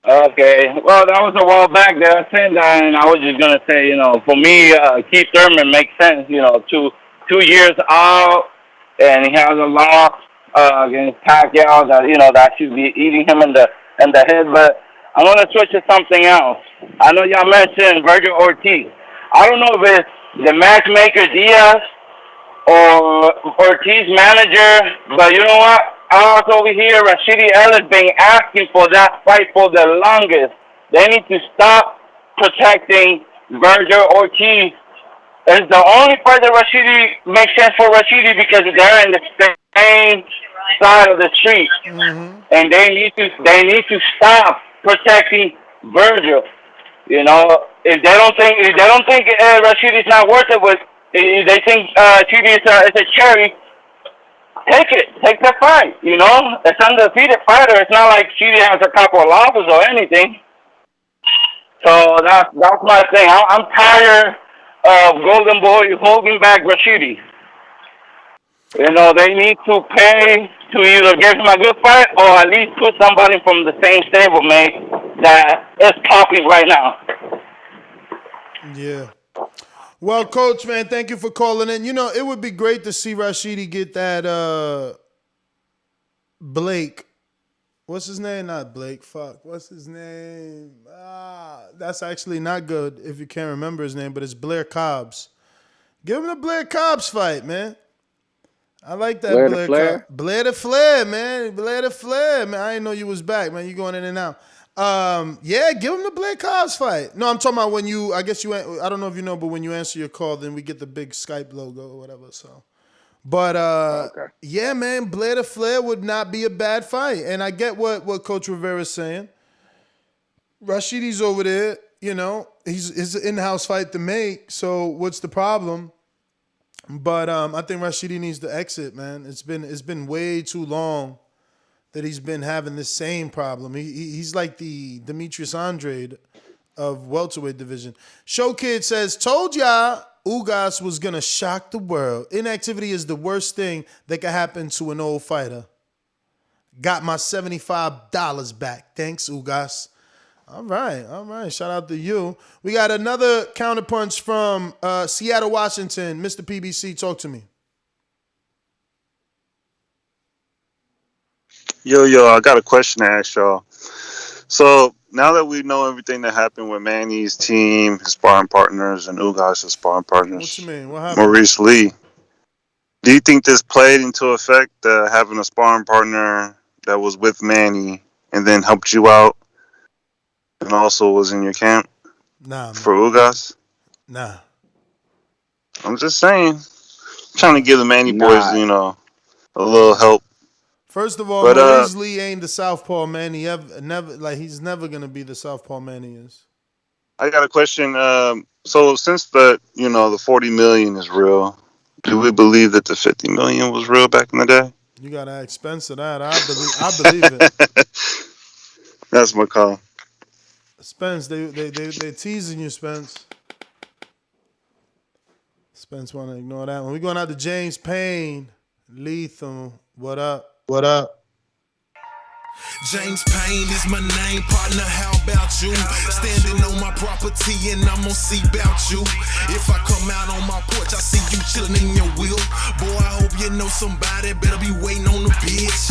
Okay. Well, that was a while back that I said that, and I was just gonna say, for me, Keith Thurman makes sense. 2 years out, and he has a loss against Pacquiao that should be eating him in the head. But I'm gonna switch to something else. I know y'all mentioned Virgil Ortiz. I don't know if it's the matchmaker Diaz or Ortiz manager, but you know what? I was over here, Rashidi Ellis been asking for that fight for the longest. They need to stop protecting Virgil Ortiz. It's the only fight that Rashidi makes sense for Rashidi because they're in the same side of the street, and they need to stop protecting Virgil. If they don't think Rashidi's not worth it, but if they think Chidi is a cherry, take the fight. It's an undefeated fighter. It's not like Chidi has a couple of losses or anything. So that's my thing. I'm tired of Golden Boy holding back Rashidi. They need to pay to either give him a good fight or at least put somebody from the same stablemate that is popping right now. Yeah. Well, Coach, man, thank you for calling in. It would be great to see Rashidi get that Blake. What's his name? Not Blake. Fuck. What's his name? That's actually not good if you can't remember his name, but it's Blair Cobbs. Give him the Blair Cobbs fight, man. I like that Blair Blair the Flair? Blair the Flair, man. Blair the Flair, man. I didn't know you was back, man. You going in and out. Yeah, give him the Blair Cobbs fight. No, I'm talking about when you, I don't know if you know, but when you answer your call, then we get the big Skype logo or whatever, so. But, okay. Yeah, man, Blair the Flair would not be a bad fight. And I get what Coach Rivera's saying. Rashidi's over there, he's an in-house fight to make, so what's the problem? But I think Rashidi needs to exit, man. It's been way too long that he's been having the same problem. He's like the Demetrius Andrade of welterweight division. Show Kid says, told y'all Ugas was going to shock the world. Inactivity is the worst thing that could happen to an old fighter. Got my $75 back. Thanks, Ugas. All right. Shout out to you. We got another counterpunch from Seattle, Washington. Mr. PBC, talk to me. Yo, I got a question to ask y'all. So now that we know everything that happened with Manny's team, his sparring partners, and Ugas' sparring partners, what you mean? What happened? Maurice Lee, do you think this played into effect, having a sparring partner that was with Manny and then helped you out and also was in your camp? Nah, for Ugas? Nah. I'm just saying. I'm trying to give the Manny boys, a little help. First of all, Maurice Lee ain't the southpaw man. He's never gonna be the southpaw man he is. I got a question. So since the 40 million is real, do we believe that the 50 million was real back in the day? You gotta add expense of that. I believe it. That's my call. Spence, they're teasing you, Spence. Spence wanna ignore that one. We going out to James Payne. Lethal. What up? What up? James Payne is my name, partner. How about you? Standing on my property and I'm gonna see about you. If I come out on my porch, I see you chilling in your wheel. Boy, I hope you know somebody better be waiting on the bitch.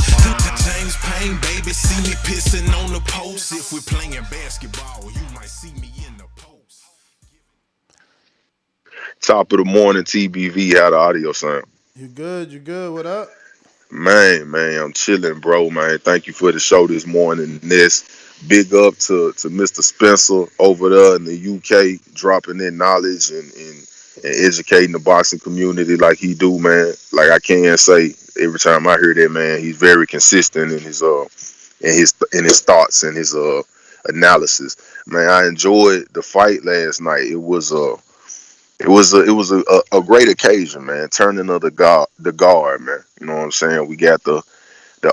James Payne, baby, see me pissing on the post. If we're playing basketball, you might see me in the post. Top of the morning, TBV. How the audio sound? You good? What up? Man, I'm chilling, bro, man. Thank you for the show this morning. Big up to Mr. Spencer over there in the UK, dropping in knowledge and educating the boxing community like he do, man. Like I can't say every time I hear that, man, he's very consistent in his thoughts and his analysis. Man, I enjoyed the fight last night. It was a great occasion, man. Turning of the guard, man. You know what I'm saying? We got the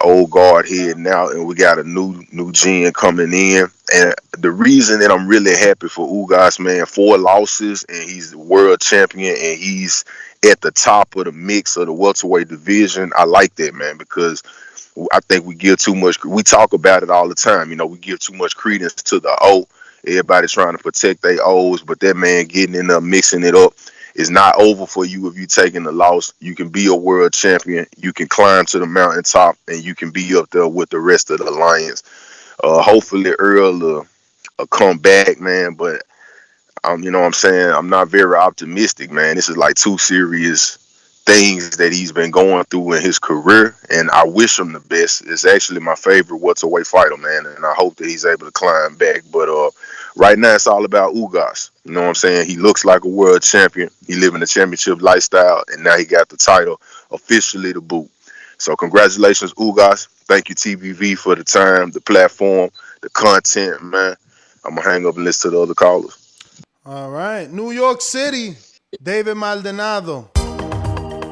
old guard heading out, and we got a new gen coming in. And the reason that I'm really happy for Ugas, man, 4 losses, and he's the world champion, and he's at the top of the mix of the welterweight division. I like that, man, because I think we give too much. We talk about it all the time. You know, we give too much credence to the O. Everybody trying to protect their O's, but that man getting in there mixing it up. It's not over for you if you taking the loss. You can be a world champion. You can climb to the mountaintop, and you can be up there with the rest of the Lions. Hopefully Earl will come back, man. But you know what I'm saying, I'm not very optimistic, man. This is like two serious things that he's been going through in his career, and I wish him the best. It's actually my favorite welterweight fighter, man, and I hope that he's able to climb back. But right now it's all about Ugas. You know what I'm saying? He looks like a world champion. He living a championship lifestyle, and now he got the title officially to boot. So congratulations, Ugas. Thank you, TBV, for the time, the platform, the content, man. I'm gonna hang up and listen to the other callers. All right, New York City, David Maldonado.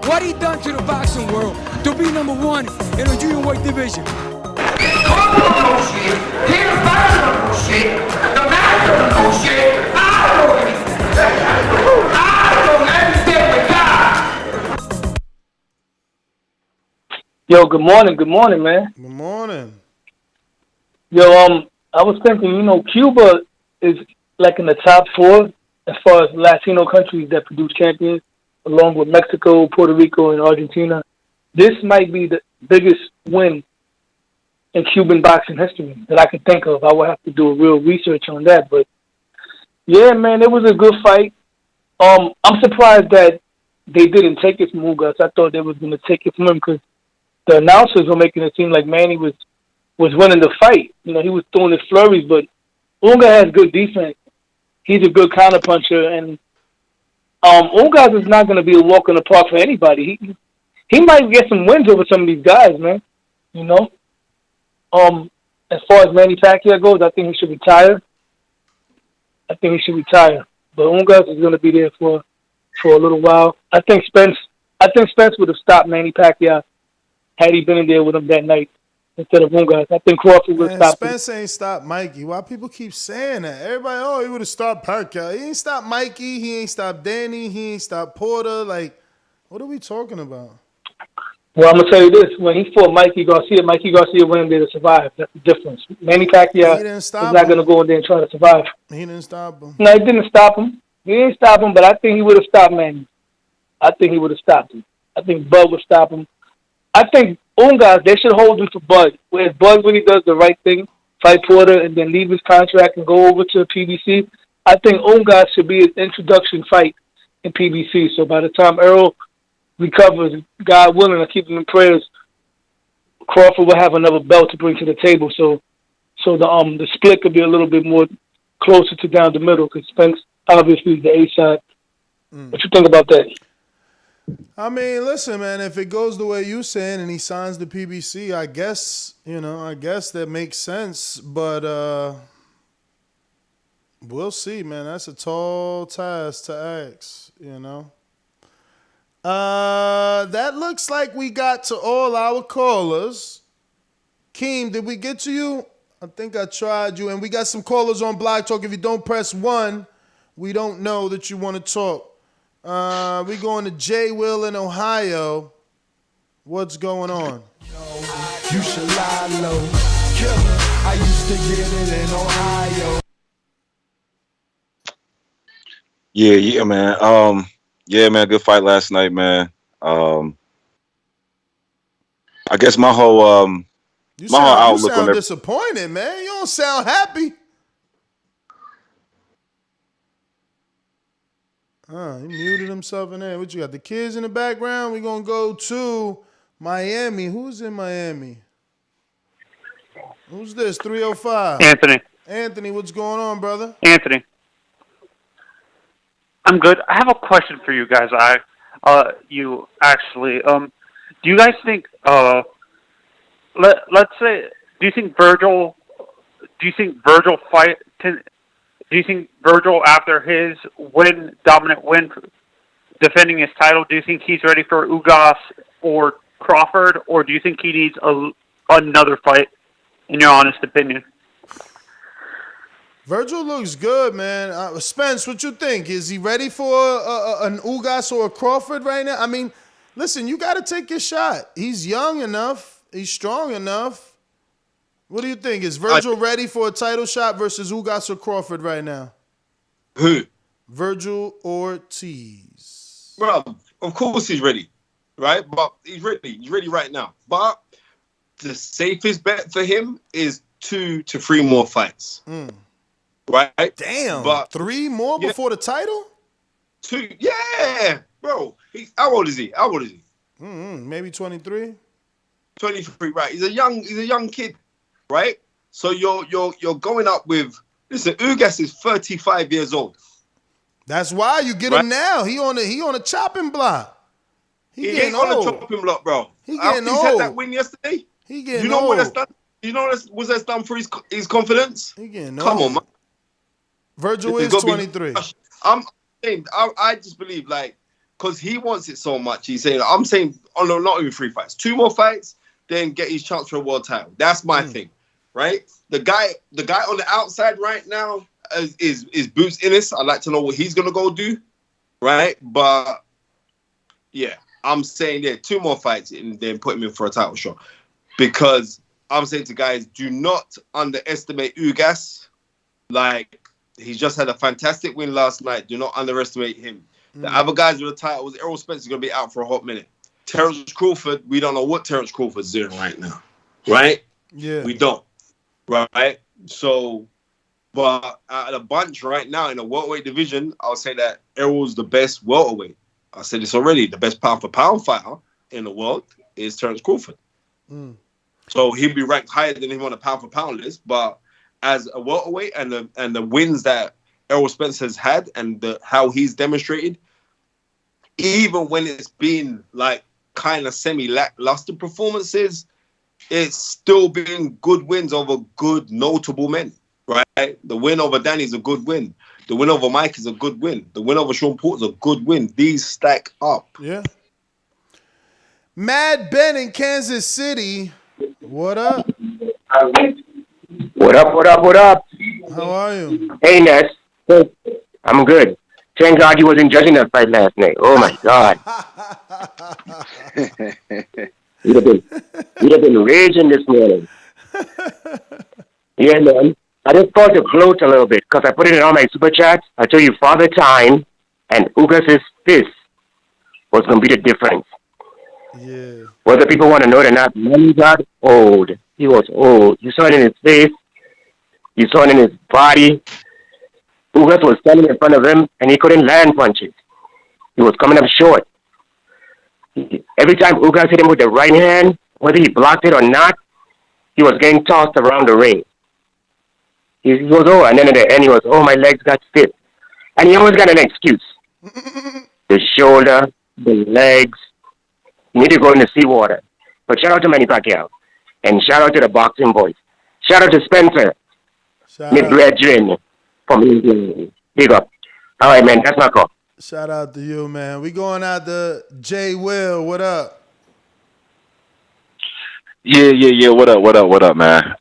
What he done to the boxing world to be number one in the junior weight division. Yo, good morning, man. Good morning. Yo, I was thinking, you know, Cuba is like in the top 4 as far as Latino countries that produce champions, along with Mexico, Puerto Rico, and Argentina. This might be the biggest win in Cuban boxing history that I can think of. I would have to do a real research on that, but yeah, man, it was a good fight. I'm surprised that they didn't take it from Ugas. I thought they was going to take it from him because the announcers were making it seem like Manny was winning the fight. You know, he was throwing his flurries, but Ugas has good defense. He's a good counterpuncher, and Ugas is not going to be a walk in the park for anybody. He might get some wins over some of these guys, man. You know? As far as Manny Pacquiao goes, I think he should retire. But Ugas is going to be there for a little while. I think Spence would have stopped Manny Pacquiao had he been in there with him that night instead of Ugas. I think Crawford would have stopped him. Spence ain't stopped Mikey. Why people keep saying that? Everybody, he would have stopped Pacquiao. He ain't stopped Mikey. He ain't stopped Danny. He ain't stopped Porter. Like, what are we talking about? Well, I'm going to tell you this. When he fought Mikey Garcia went in there to survive. That's the difference. Manny Pacquiao is not going to go in there and try to survive. He didn't stop him. No, he didn't stop him. But I think he would have stopped Manny. I think Bud would stop him. I think Ugas, they should hold him for Bud. Whereas Bud really does the right thing, fight Porter, and then leave his contract and go over to PBC. I think Ugas should be an introduction fight in PBC. So by the time Earl recovers, God willing, I keep him in prayers, Crawford will have another belt to bring to the table. So the split could be a little bit more closer to down the middle because Spence obviously is the A side. What you think about that? I mean, listen, man, if it goes the way you're saying and he signs the PBC, I guess that makes sense. But we'll see, man. That's a tall task to ask, you know. That looks like we got to all our callers. Keem, did we get to you? I think I tried you. And we got some callers on Blog Talk. If you don't press 1, we don't know that you want to talk. We going to J. Will in Ohio. What's going on? You should lie low. Killer, I used to get it in Ohio. Yeah, man. Yeah, man, good fight last night, man. I guess my whole outlook you sound disappointed, man. You don't sound happy. He muted himself in there. What you got? The kids in the background? We're going to go to Miami. Who's in Miami? Who's this? 305. Anthony, what's going on, brother? Anthony. I'm good. I have a question for you guys. Do you guys think, let's say, do you think Virgil after his dominant win, defending his title, do you think he's ready for Ugas or Crawford, or do you think he needs another fight, in your honest opinion? Virgil looks good, man. Spence, what you think? Is he ready for an Ugas or a Crawford right now? I mean, listen, you got to take your shot. He's young enough. He's strong enough. What do you think? Is Virgil ready for a title shot versus Ugas or Crawford right now? Who? Virgil Ortiz. Bro, of course he's ready, right? But he's ready. He's ready right now. But the safest bet for him is 2 to 3 more fights. Right? Damn. But 3 more before the title? 2, yeah, bro. How old is he? Maybe 23. 23, right? He's a young kid, right? So you're going up with. Listen, Ugas is 35 years old. That's why you get him now. He on a chopping block. He ain't on a chopping block, bro. He getting He's old. had that win yesterday. He getting You know old. what that's done? You know what that's done for his confidence? He getting Come old. on, man. Virgil is 23. I'm saying, I just believe, like, because he wants it so much. He's saying, I'm saying, oh no, not even 3 fights, 2 more fights, then get his chance for a world title. That's my thing, right? The guy on the outside right now is Boots Ennis. I'd like to know what he's gonna go do, right? But yeah, I'm saying 2 more fights and then put him in for a title shot, because I'm saying to guys, do not underestimate Ugas. Like, he's just had a fantastic win last night. Do not underestimate him. The other guys with the titles, Errol Spencer's going to be out for a hot minute. Terrence Crawford, we don't know what Terrence Crawford's doing right now. Right? Yeah. We don't. Right? So, but out of the bunch right now in the welterweight division, I'll say that Errol's the best welterweight. I said this already. The best pound-for-pound fighter in the world is Terrence Crawford. So he'll be ranked higher than him on the pound-for-pound list. But as a welterweight and the wins that Errol Spence has had and how he's demonstrated, even when it's been like kind of semi-lackluster performances, it's still been good wins over good notable men, right? The win over Danny is a good win. The win over Mike is a good win. The win over Sean Porter is a good win. These stack up. Yeah. Mad Ben in Kansas City. What up? What up? How are you? Hey, Ness. I'm good. Thank God you wasn't judging that fight last night. Oh, my God. You'd have been raging this morning. Yeah, man. I just thought to gloat a little bit because I put it in all my super chats. I told you Father Time and Ugas' fist was going to be the difference. Yeah. Whether people want to know it or not, Manny got old. He was old. You saw it in his face. You saw it in his body. Ugas was standing in front of him, and he couldn't land punches. He was coming up short. Every time Ugas hit him with the right hand, whether he blocked it or not, he was getting tossed around the ring. He was, oh, and then at the end he was, oh, my legs got stiff. And he always got an excuse. The shoulder, the legs. You need to go in the seawater. But shout out to Manny Pacquiao. And shout out to the boxing boys. Shout out to Spencer. My brethren. From England. Big up. All right, man. That's my call. Shout out to you, man. We going out to Jay Will. What up? Yeah. What up, man?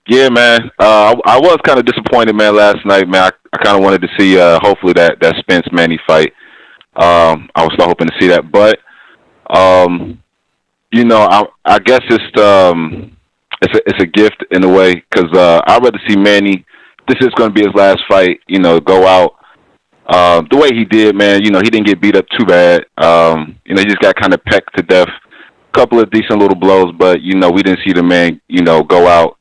Yeah, man. I was kind of disappointed, man, last night, man. I kind of wanted to see, hopefully, that Spence Manny fight. I was still hoping to see that, but you know, I guess it's a gift in a way, because I'd rather see Manny. This is going to be his last fight. You know, go out the way he did, man. You know, he didn't get beat up too bad. You know, he just got kind of pecked to death. A couple of decent little blows, but you know, we didn't see the man, you know, go out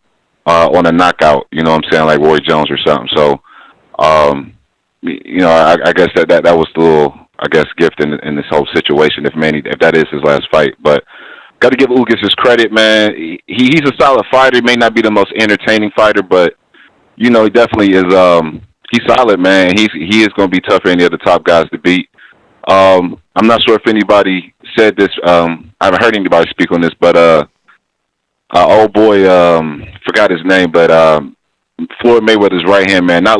on a knockout. You know what I'm saying, like Roy Jones or something. So, you know, I guess that was the little, I guess, gift in this whole situation. If that is his last fight, but got to give Ugas his credit, man. He's a solid fighter. He may not be the most entertaining fighter, but you know, he definitely is. He's solid, man. He is going to be tough for any of the top guys to beat. I'm not sure if anybody said this. I haven't heard anybody speak on this, but old boy, forgot his name, but Floyd Mayweather's right hand man, not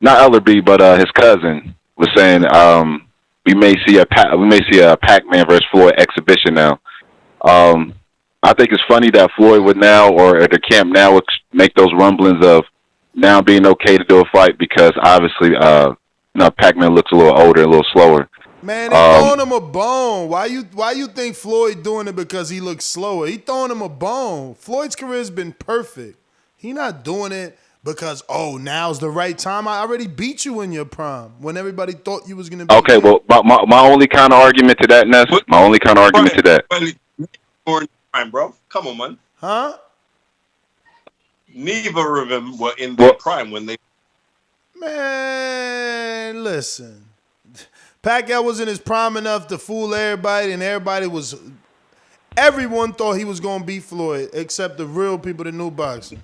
not Ellerby, but his cousin was saying we may see a Pac-Man versus Floyd exhibition now. I think it's funny that Floyd would now, or the camp now, would make those rumblings of now being okay to do a fight, because obviously, you know, Pac-Man looks a little older, a little slower. Man, they throwing him a bone. Why you think Floyd doing it because he looks slower? He throwing him a bone. Floyd's career's been perfect. He not doing it because, now's the right time. I already beat you in your prime when everybody thought you was going to beat Okay, me. well, my only kind of argument to that, Ness, my only kind of argument to that. Or in prime, bro. Come on, man. Huh? Neither of them were in their prime when they. Man, listen. Pacquiao was in his prime enough to fool everybody, and everyone thought he was going to beat Floyd, except the real people that knew boxing.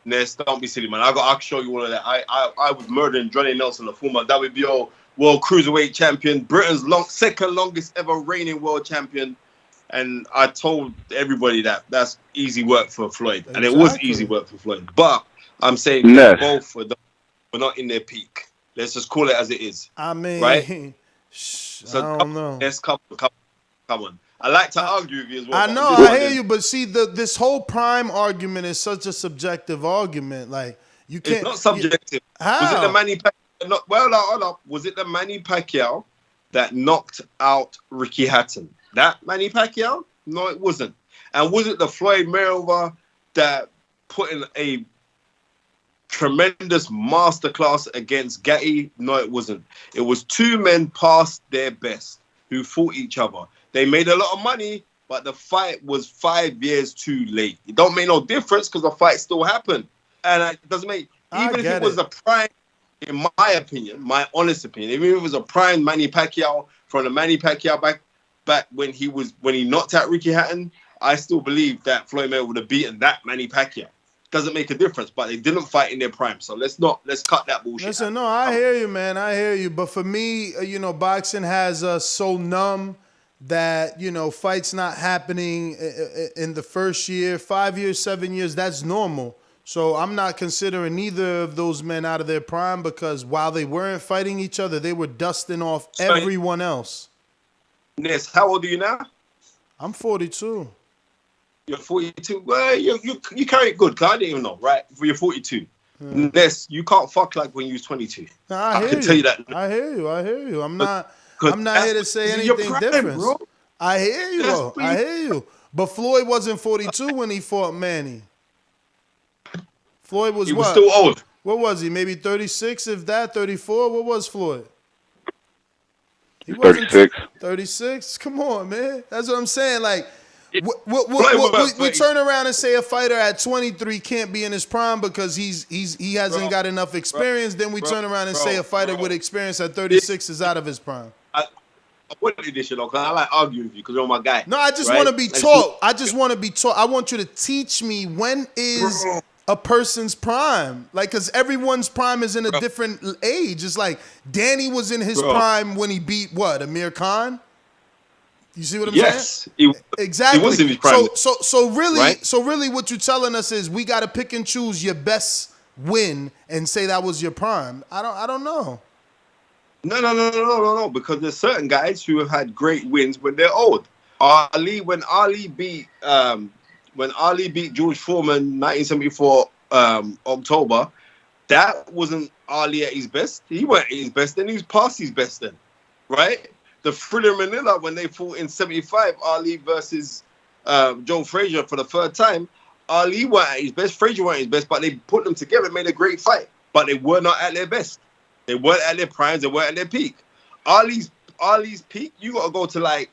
Ness, don't be silly, man. I'll show you all of that. I was murdering Johnny Nelson, the former WBO World Cruiserweight Champion, Britain's second longest ever reigning world champion. And I told everybody that that's easy work for Floyd. And it was easy work for Floyd. But I'm saying that both were not in their peak. Let's just call it as it is. I mean, right? I don't know. Let's come on. I like to argue with you as well. I know, I hear you, but see, this whole prime argument is such a subjective argument. Like, you can't. It's not subjective. How? Was it the Manny Pacquiao? Hold up. Was it the Manny Pacquiao that knocked out Ricky Hatton? That Manny Pacquiao? No, it wasn't. And was it the Floyd Mayweather that put in a tremendous masterclass against Gatti? No, it wasn't. It was two men past their best who fought each other. They made a lot of money, but the fight was 5 years too late. It don't make no difference because the fight still happened. And it doesn't make, even if it was a prime, in my opinion, my honest opinion, even if it was a prime Manny Pacquiao from the Manny Pacquiao back when he knocked out Ricky Hatton, I still believe that Floyd Mayweather would have beaten that Manny Pacquiao. Doesn't make a difference, but they didn't fight in their prime. So let's cut that bullshit. Listen, no, I hear you, man. I hear you. But for me, boxing has us so numb that, fights not happening in the first year, 5 years, 7 years, that's normal. So I'm not considering either of those men out of their prime because while they weren't fighting each other, they were dusting off everyone else. Ness, how old are you now? I'm 42. You're 42. Well, you carry it good, cause I didn't even know, right? You're 42. Ness, you can't fuck like when you was 22. I can tell you that. I hear you. I'm not here to say anything different. Bro. I hear you, though. I hear you. But Floyd wasn't 42 when he fought Manny. Floyd was He was still old. What was he? Maybe 36, if that, 34? What was Floyd? He 36. 36? Come on, man. That's what I'm saying. Like, we turn around and say a fighter at 23 can't be in his prime because he hasn't got enough experience. Then we turn around and say a fighter with experience at 36 is out of his prime. I wanted this shit on because I like arguing with you because you're my guy. No, I just want to be taught. I just want to be taught. I want you to teach me when is a person's prime. Like, because everyone's prime is in a different age. It's like Danny was in his prime when he beat what? Amir Khan? You see what I'm saying? Exactly. He was in his prime. So really what you're telling us is we got to pick and choose your best win and say that was your prime. I don't know. No. Because there's certain guys who have had great wins when they're old. When Ali beat George Foreman 1974 October, that wasn't Ali at his best. He weren't at his best then. He was past his best then, right? The Thriller Manila when they fought in 75, Ali versus Joe Frazier for the third time, Ali weren't at his best, Frazier weren't at his best, but they put them together and made a great fight. But they were not at their best. They weren't at their primes. They weren't at their peak. Ali's peak, you got to go to like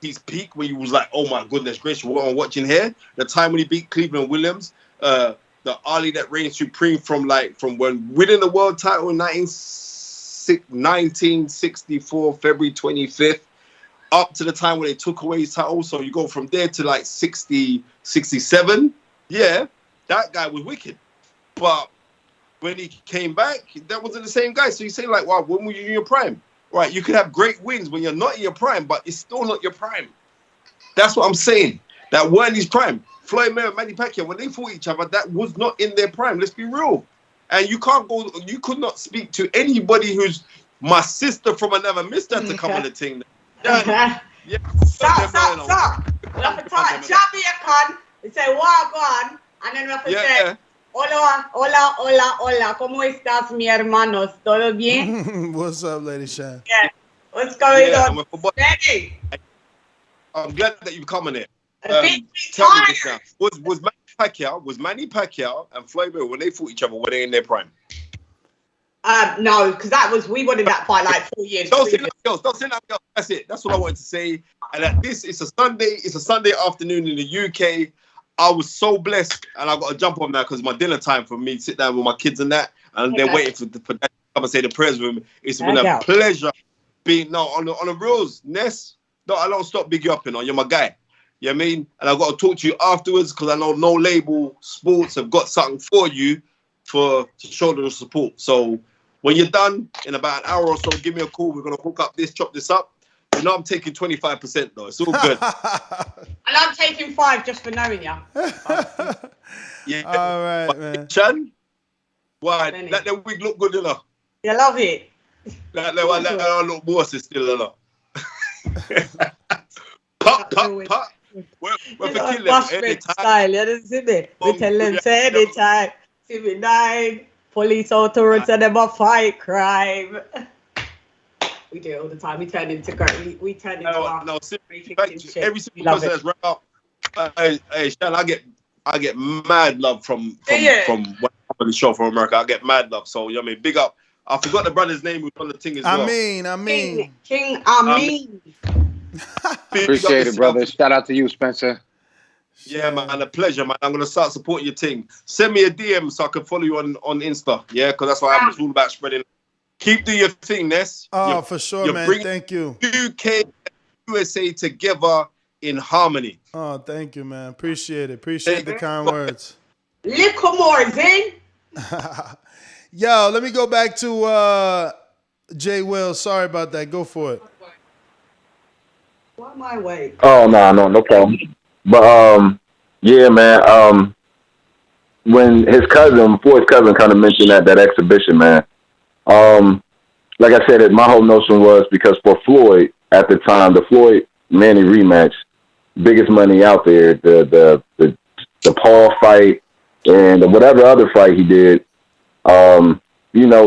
his peak when he was like, oh my goodness gracious, what I'm watching here. The time when he beat Cleveland Williams, the Ali that reigned supreme from when winning the world title in 1964, February 25th, up to the time when they took away his title. So you go from there to like 60, 67. Yeah, that guy was wicked. But when he came back, that wasn't the same guy. So you say like, wow, when were you in your prime? Right, you can have great wins when you're not in your prime, but it's still not your prime. That's what I'm saying. That weren't his prime. Floyd Mayweather, Manny Pacquiao, when they fought each other, that was not in their prime. Let's be real. And you could not speak to anybody who's my sister from another mister to come on the team. Stop. We have to talk Jamaican. We say, walk on. And then we have to say, hola. ¿Cómo estás, mi hermanos? ¿Todo bien? What's up, Lady Shan? Yeah. What's going Yeah, on? and we're for Ready? I'm glad that you've come on it. A bit Tell me this now. Was Manny Pacquiao and Floyd Mayweather, when they fought each other, were they in their prime? No, because we wanted that fight like 4 years. Don't say nothing else. Don't say nothing else. That's it. That's what I wanted to say. And at this, it's a Sunday afternoon in the UK. I was so blessed, and I got to jump on that because my dinner time for me, sit down with my kids and that, and they're waiting for that to come and say the prayers with me. It's been a pleasure being on the reels, Ness. No, I don't stop big you up, you're my guy. You know what I mean? And I've got to talk to you afterwards because I know No Label Sports have got something for you to show them support. So when you're done, in about an hour or so, give me a call. We're going to hook up this, chop this up. You know I'm taking 25% though. It's all good. And I'm taking 5 just for knowing you. Yeah. All right, man. Chan, why? Let the wig look good enough. You love it. Let her look more still enough. Pop. We're for killing anytime. Style, you see me? We tell them, say anytime. See me 9. Police authorities and them a fight crime. We do it all the time. We turn into great. We turn into no. Every single person that's right up. Hey, Shan, I get mad love from when I'm on the show from America. I get mad love. So you know what I mean, big up. I forgot the brother's name who's on the thing as well. King Amin. Appreciate it, brother. Shout out to you, Spencer. Yeah, man, a pleasure, man. I'm gonna start supporting your team. Send me a DM so I can follow you on Insta. Yeah, because that's what I'm all about spreading. Keep doing your thing, Ness. Oh, for sure, man. Thank you. UK and USA together in harmony. Oh, thank you, man. Appreciate it. Appreciate the kind words. Little more, Zing. Yo, let me go back to Jay Will. Sorry about that. Go for it. Why am I wait? Oh, no problem. But, yeah, man, when Floyd's cousin kind of mentioned that exhibition, man, like I said, my whole notion was because for Floyd, at the time, the Floyd-Manny rematch, biggest money out there, the Paul fight and whatever other fight he did,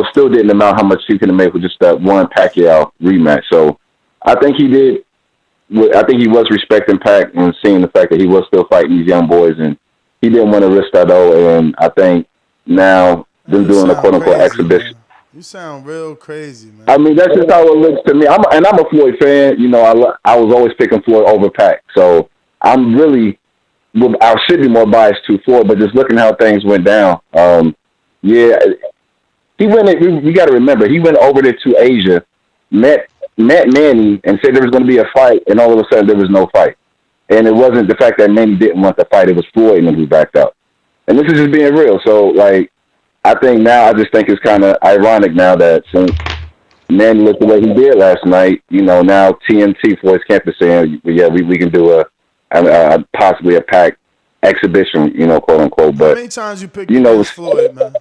still didn't amount how much he could have made with just that one Pacquiao rematch. So I think he was respecting Pac and seeing the fact that he was still fighting these young boys, and he didn't want to risk that though. And I think now them doing a quote unquote exhibition. Man. You sound real crazy, man. I mean, that's just how it looks to me. I'm a Floyd fan. I was always picking Floyd over Pac, so I should be more biased to Floyd. But just looking how things went down, yeah, he went. You got to remember, he went over there to Asia, met Manny, and said there was going to be a fight, and all of a sudden there was no fight. And it wasn't the fact that Manny didn't want the fight; it was Floyd and who backed out. And this is just being real. So, like, I just think it's kind of ironic now that since Manny looked the way he did last night, now TNT, Floyd's campus saying, yeah, we can do possibly a Pac exhibition, quote unquote. But how many times you picked against Floyd, man?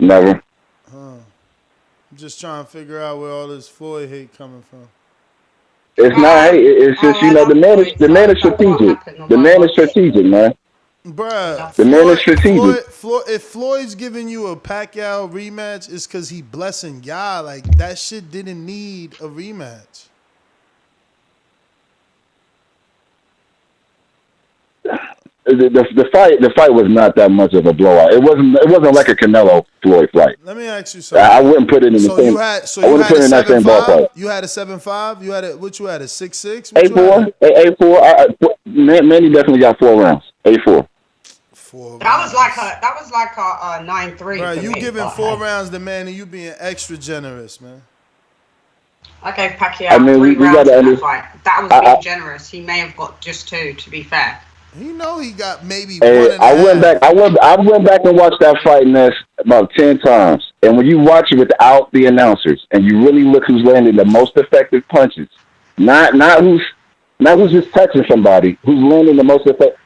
Never. I'm just trying to figure out where all this Floyd hate coming from. It's not hate. It's just the man is strategic. The man is strategic, man. Bruh, the man is strategic. If Floyd's giving you a Pacquiao rematch, it's because he blessing y'all. Like, that shit didn't need a rematch. The fight was not that much of a blowout. It wasn't like a Canelo Floyd fight. Let me ask you something. I wouldn't put it in the same. I wouldn't put it in that same ballpark. You had a 7-5. You had a 6-6. 8-4. Manny definitely got 4 rounds. 8-4. That was like a 9-3. Right, you giving 4 rounds to Manny, you being extra generous, man. I gave Pacquiao 3 rounds in that fight. That was being generous. He may have got just 2, to be fair. He got maybe hey, 1 and a half. I went back and watched that fight, Ness, about 10 times. And when you watch it without the announcers, and you really look who's landing the most effective punches, not who's just touching somebody, who's landing the most effective.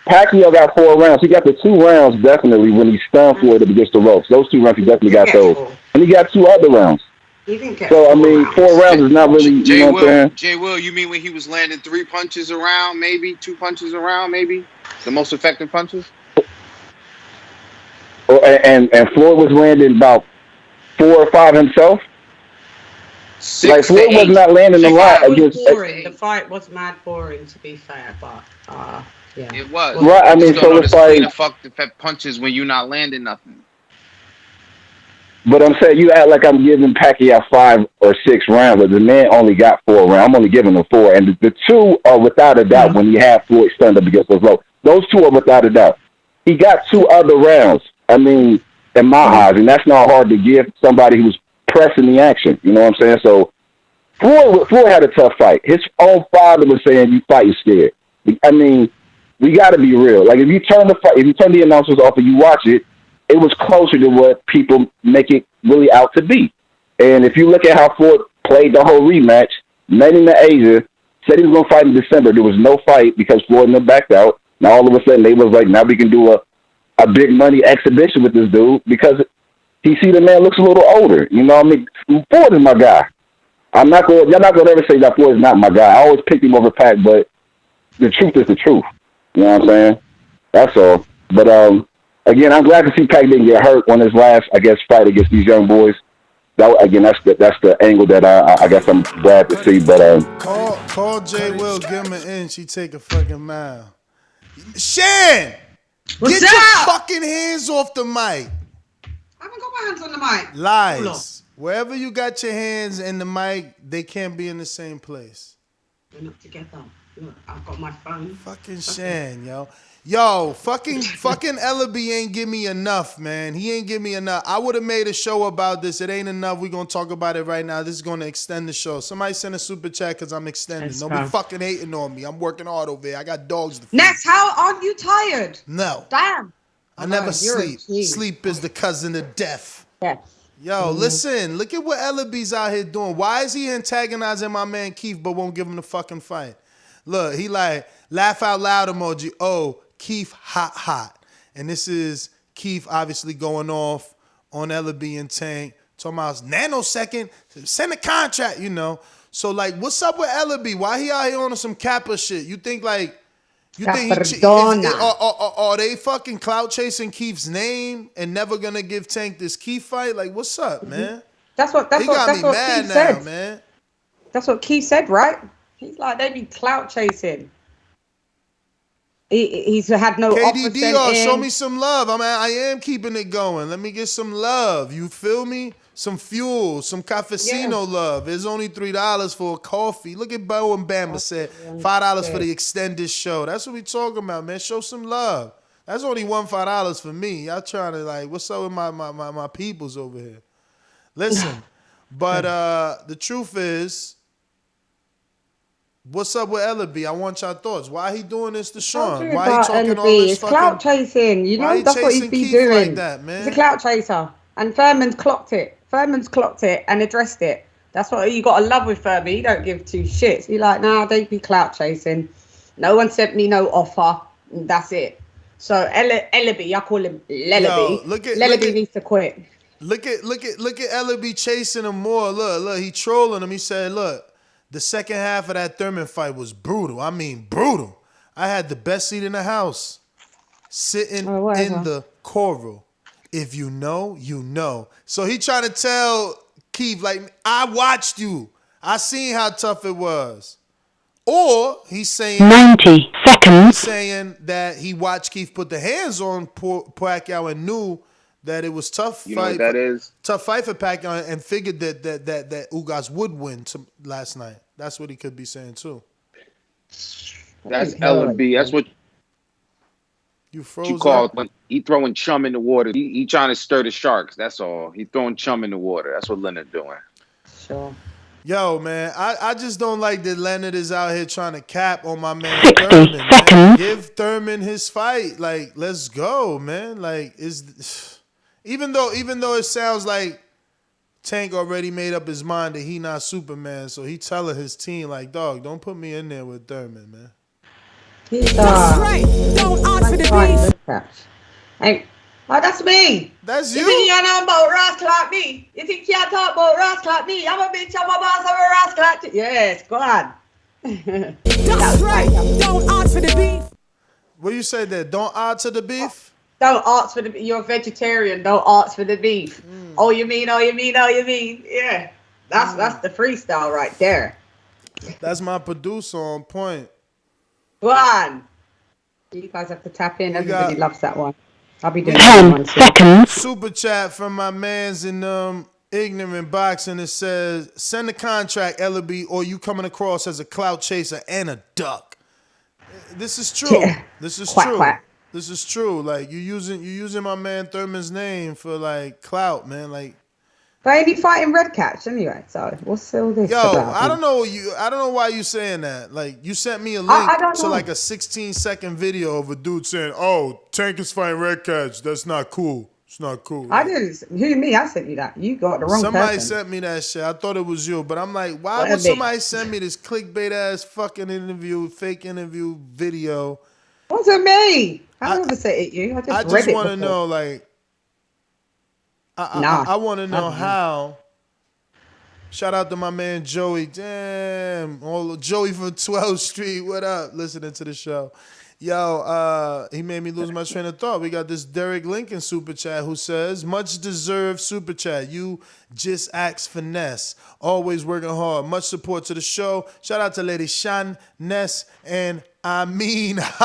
Pacquiao got 4 rounds. He got the 2 rounds definitely when he stunned Floyd against the ropes. Those 2 rounds, he definitely got those. And he got 2 other rounds. So, I mean, 4 rounds is not really, you know what I'm saying? Jay Will, you mean when he was landing 3 punches around, maybe 2 punches around, maybe? The most effective punches? And Floyd was landing about 4 or 5 himself? Like Floyd was not landing a lot against. The fight was mad boring, to be fair, but yeah. It was. Right, I You mean, just so don't know it's the speed like- of fuck the punches when you're not landing nothing. But I'm saying you act like I'm giving Pacquiao 5 or 6 rounds, but the man only got 4 rounds. I'm only giving him 4, and the 2 are without a doubt when you have Floyd stunned up against those low. Those 2 are without a doubt. He got 2 other rounds. I mean, in my eyes, and that's not hard to give somebody who's pressing the action. You know what I'm saying? So Floyd had a tough fight. His own father was saying, "You fight, you're scared." I mean, we got to be real. Like if you turn the announcers off and you watch it, it was closer to what people make it really out to be. And if you look at how Floyd played the whole rematch, Manny Pacquiao said he was going to fight in December. There was no fight because Floyd backed out. Now all of a sudden they was like, now we can do a big money exhibition with this dude because he see the man looks a little older. You know what I mean? Floyd is my guy. Y'all not going to ever say that Floyd is not my guy. I always picked him over Pac, but the truth is the truth. You know what I'm saying? That's all. But again, I'm glad to see Pac didn't get hurt on his last, I guess, fight against these young boys. That's the angle that I guess I'm glad to see. But call J Will, give him an inch. He take a fucking mile. Shan, get your fucking hands off the mic. I haven't got my hands on the mic. Lies. Wherever you got your hands in the mic, they can't be in the same place. They're not together. Look, I've got my phone. Fucking Shan, yo. Yo, fucking Ellaby ain't give me enough, man. He ain't give me enough. I would have made a show about this. It ain't enough. We're going to talk about it right now. This is going to extend the show. Somebody send a super chat because I'm extending. Don't be fucking hating on me. I'm working hard over here. I got dogs to feed. Next, how aren't you tired? No. Damn. I never sleep. Sleep is the cousin of death. Yo, listen. Look at what Ellaby's out here doing. Why is he antagonizing my man Keith but won't give him the fucking fight? Look, he like, laugh out loud emoji. Oh, Keith hot. And this is Keith obviously going off on Ellaby and Tank. Talking about nanosecond, send a contract, you know. So like, what's up with Ellaby? Why he out here on some Kappa shit? You think are they fucking clout chasing Keith's name and never gonna give Tank this Keith fight? Like, what's up, man? That's what Keith said, man. That's what Keith said, right? He's like, they be clout chasing. He's had no offer sent in. Show me some love. I am keeping it going. Let me get some love. You feel me? Some fuel, some cafecino love. It's only $3 for a coffee. Look at Bo and Bama said $5 for the extended show. That's what we talking about, man. Show some love. That's only $5 for me. Y'all trying to like, what's up with my peoples over here? Listen, but the truth is, what's up with Ellaby? I want y'all thoughts. Why he doing this to Sean? Why he talking all this it's clout chasing. You know, that's what he's been doing. Like that, man? He's a clout chaser. And Furman's clocked it. And addressed it. That's what you got to love with Furman. He don't give two shits. He like, nah, they be clout chasing. No one sent me no offer. And that's it. So Ellaby, I call him Lellaby. Lellaby needs to quit. Look at Ellaby chasing him more. Look, he trolling him. He said, look, the second half of that Thurman fight was brutal. I mean, brutal. I had the best seat in the house, sitting in the coral. If you know, you know. So he trying to tell Keith, like, I watched you. I seen how tough it was. Or he's saying 90 seconds. He's saying that he watched Keith put the hands on Pacquiao and knew that it was tough. You know what that is? Tough fight for Pacquiao and figured that Ugas would win last night. That's what he could be saying too. That's L&B. That's what you froze. You call when he throwing chum in the water. He trying to stir the sharks. That's all. He throwing chum in the water. That's what Leonard doing. Sure. Yo, man, I just don't like that Leonard is out here trying to cap on my man 60 Thurman. seconds. Man. Give Thurman his fight. Like, let's go, man. Like, even though it sounds like Tank already made up his mind that he not Superman, so he telling his team like, dog, don't put me in there with Thurman, man. That's right. Don't ask for the beef. Hey, that's me. That's you. You think you're not about rascal like me? You think you can't talk about rascal like me? I'm a bitch, I'm a boss, I'm a rascal like you. Yes, go on. That's right. Don't ask for the beef. What you say there? Don't ask for the beef? Don't ask for the beef. You're a vegetarian. Don't ask for the beef. Oh, you mean? Yeah. That's the freestyle right there. That's my producer on point. Go on. You guys have to tap in. Everybody loves that one. I'll be doing 10 seconds. Super chat from my mans in Ignorant Boxing. It says, send the contract, Ellaby, or you coming across as a clout chaser and a duck. This is true. Yeah. This is Quack, true. quack. This is true. Like you using my man Thurman's name for like clout, man. Like, but ain't he fighting Red Catch anyway? So what's all this yo, about? I don't know why you saying that. Like you sent me a link to like a 16-second video of a dude saying, "Oh, Tank is fighting Red Catch. That's not cool. It's not cool." I didn't. Who me? I sent you that. You got the wrong Somebody person. sent me that shit. I thought it was you, but I'm like, why would somebody send me this clickbait ass fucking fake interview video? Wasn't me. I never said it. You. I just want to know, like, I want to know how. Shout out to my man Joey. Damn, Joey from 12th Street. What up? Listening to the show. Yo, he made me lose my train of thought. We got this Derek Lincoln super chat who says, much deserved super chat. You just ask finesse. Always working hard. Much support to the show. Shout out to Lady Shan, Ness, and I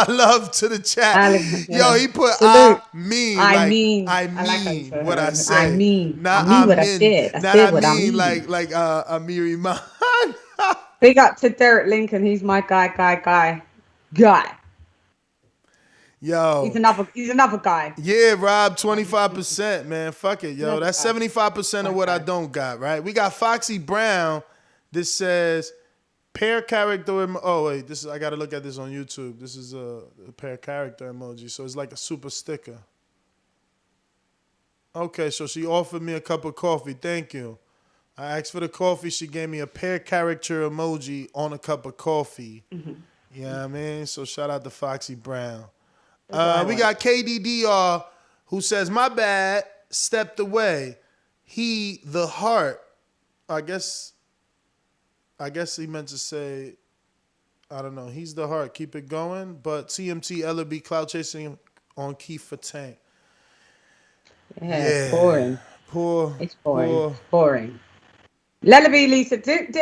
love to the chat. Yo, he put I mean what I say. I mean Not what I said. I said what I mean. like Amiri Man. Big up to Derek Lincoln. He's my guy. Yo, he's another guy. Yeah, Rob, 25%, man. Fuck it, yo. That's 75% of what I don't got, right? We got Foxy Brown. This says pair character. Oh wait, I gotta look at this on YouTube. This is a pair character emoji, so it's like a super sticker. Okay, so she offered me a cup of coffee. Thank you. I asked for the coffee. She gave me a pair character emoji on a cup of coffee. Mm-hmm. You know what I mean? So shout out to Foxy Brown. We got KDDR who says, my bad, stepped away. He, the heart. I guess he meant to say, I don't know. He's the heart. Keep it going. But TMT Ellaby cloud chasing on Keith for Tank. Yeah, it's boring. It's boring. Lellaby, Lisa,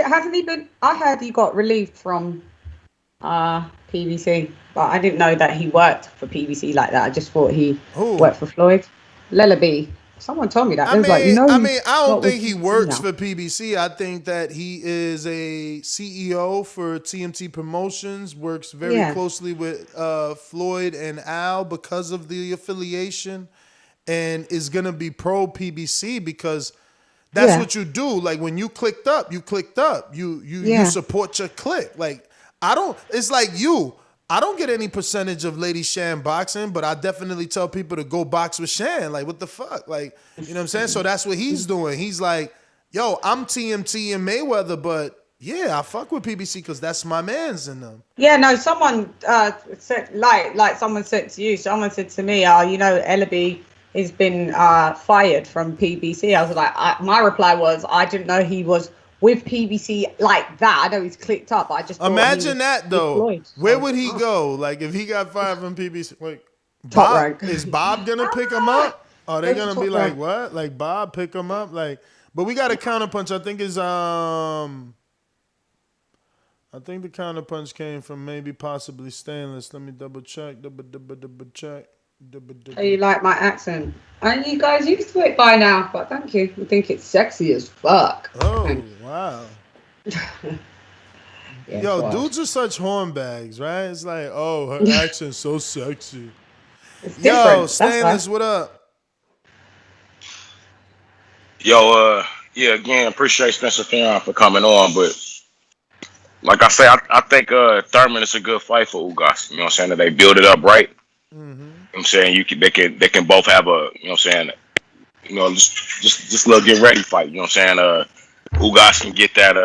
hasn't he been? I heard he got relieved from PBC, but I didn't know that he worked for PBC like that. I just thought he worked for Floyd. Lellaby. Someone told me that. I don't think he works for PBC. I think that he is a CEO for TMT Promotions, works very closely with Floyd and Al because of the affiliation, and is going to be pro PBC because that's what you do. Like when you clicked up. You support your clique. Like it's like you. I don't get any percentage of Lady Shan boxing, but I definitely tell people to go box with Shan. Like, what the fuck? Like, you know what I'm saying? So that's what he's doing. He's like, yo, I'm TMT and Mayweather, but yeah, I fuck with PBC because that's my mans in them. Yeah, no, someone said, like someone said to you, someone said to me, Ellaby has been fired from PBC. I was like, my reply was, I didn't know he was with PBC like that. I know he's clicked up, but I just imagine that though. Floyd, so. Where would he go? Like if he got fired from PBC, like is Bob gonna pick him up? Are they gonna be like what? Like Bob pick him up? Like, but we got a counterpunch. I think the counterpunch came from maybe possibly Stainless. Let me double check. Oh, you like my accent? And you guys used to it by now, but thank you. I think it's sexy as fuck. Oh, wow. Yo, dudes are such hornbags, right? It's like, oh, her accent's so sexy. Yo, Stainless, what up? Yo, yeah, again, appreciate Spencer Theron for coming on, but like I say, I think Thurman is a good fight for Ugas. You know what I'm saying? That they build it up right. Mm-hmm. You know what I'm saying? They can both have a, you know what I'm saying, just a little get ready fight. You know what I'm saying? Ugas can get that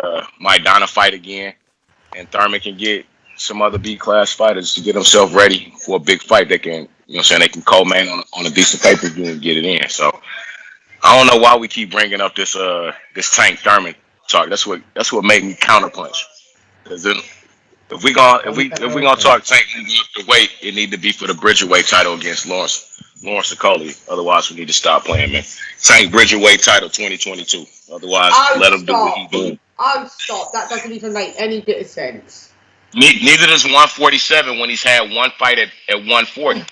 Maidana fight again, and Thurman can get some other B-class fighters to get himself ready for a big fight. They can, you know what I'm saying, they can co-main on a decent pay-per-view and get it in. So I don't know why we keep bringing up this Tank Thurman talk. That's what made me counterpunch. Because if we gonna talk Tank the weight, it need to be for the Bridgerweight title against Lawrence Okoli. Otherwise, we need to stop playing, man. Tank Bridgerweight title 2022. Otherwise, let him do what he doing. Oh, stop. That doesn't even make any bit of sense. Neither does 147 when he's had one fight at 140.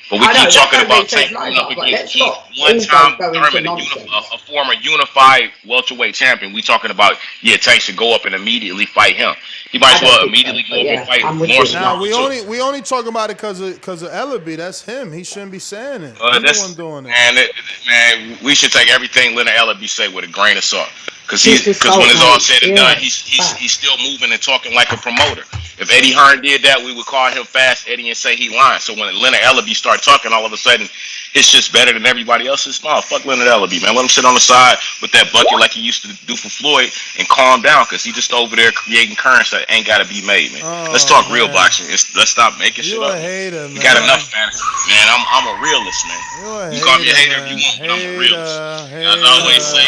But we keep talking about Tank going up against one-time Thurman, a former unified welterweight champion. We talking about, Tank should go up and immediately fight him. He might as well immediately go up and fight Lawrence. Now we only talking about it because of Ellaby. That's him. He shouldn't be saying it. He's the one doing it. Man, we should take everything Leonard Ellaby say with a grain of salt. Because when it's all said and done, he's still moving and talking like a promoter. If Eddie Hearn did that, we would call him Fast Eddie and say he lying. So when Leonard Ellaby start talking, all of a sudden, it's just better than everybody else's. No, fuck Leonard Ellaby, man. Let him sit on the side with that bucket like he used to do for Floyd and calm down, because he just over there creating currents that ain't got to be made, man. Let's talk real boxing. Let's stop making shit up. Hater, you got enough fantasy. Man, I'm a realist, man. You call me a hater if you want, but I'm a realist. As I always say.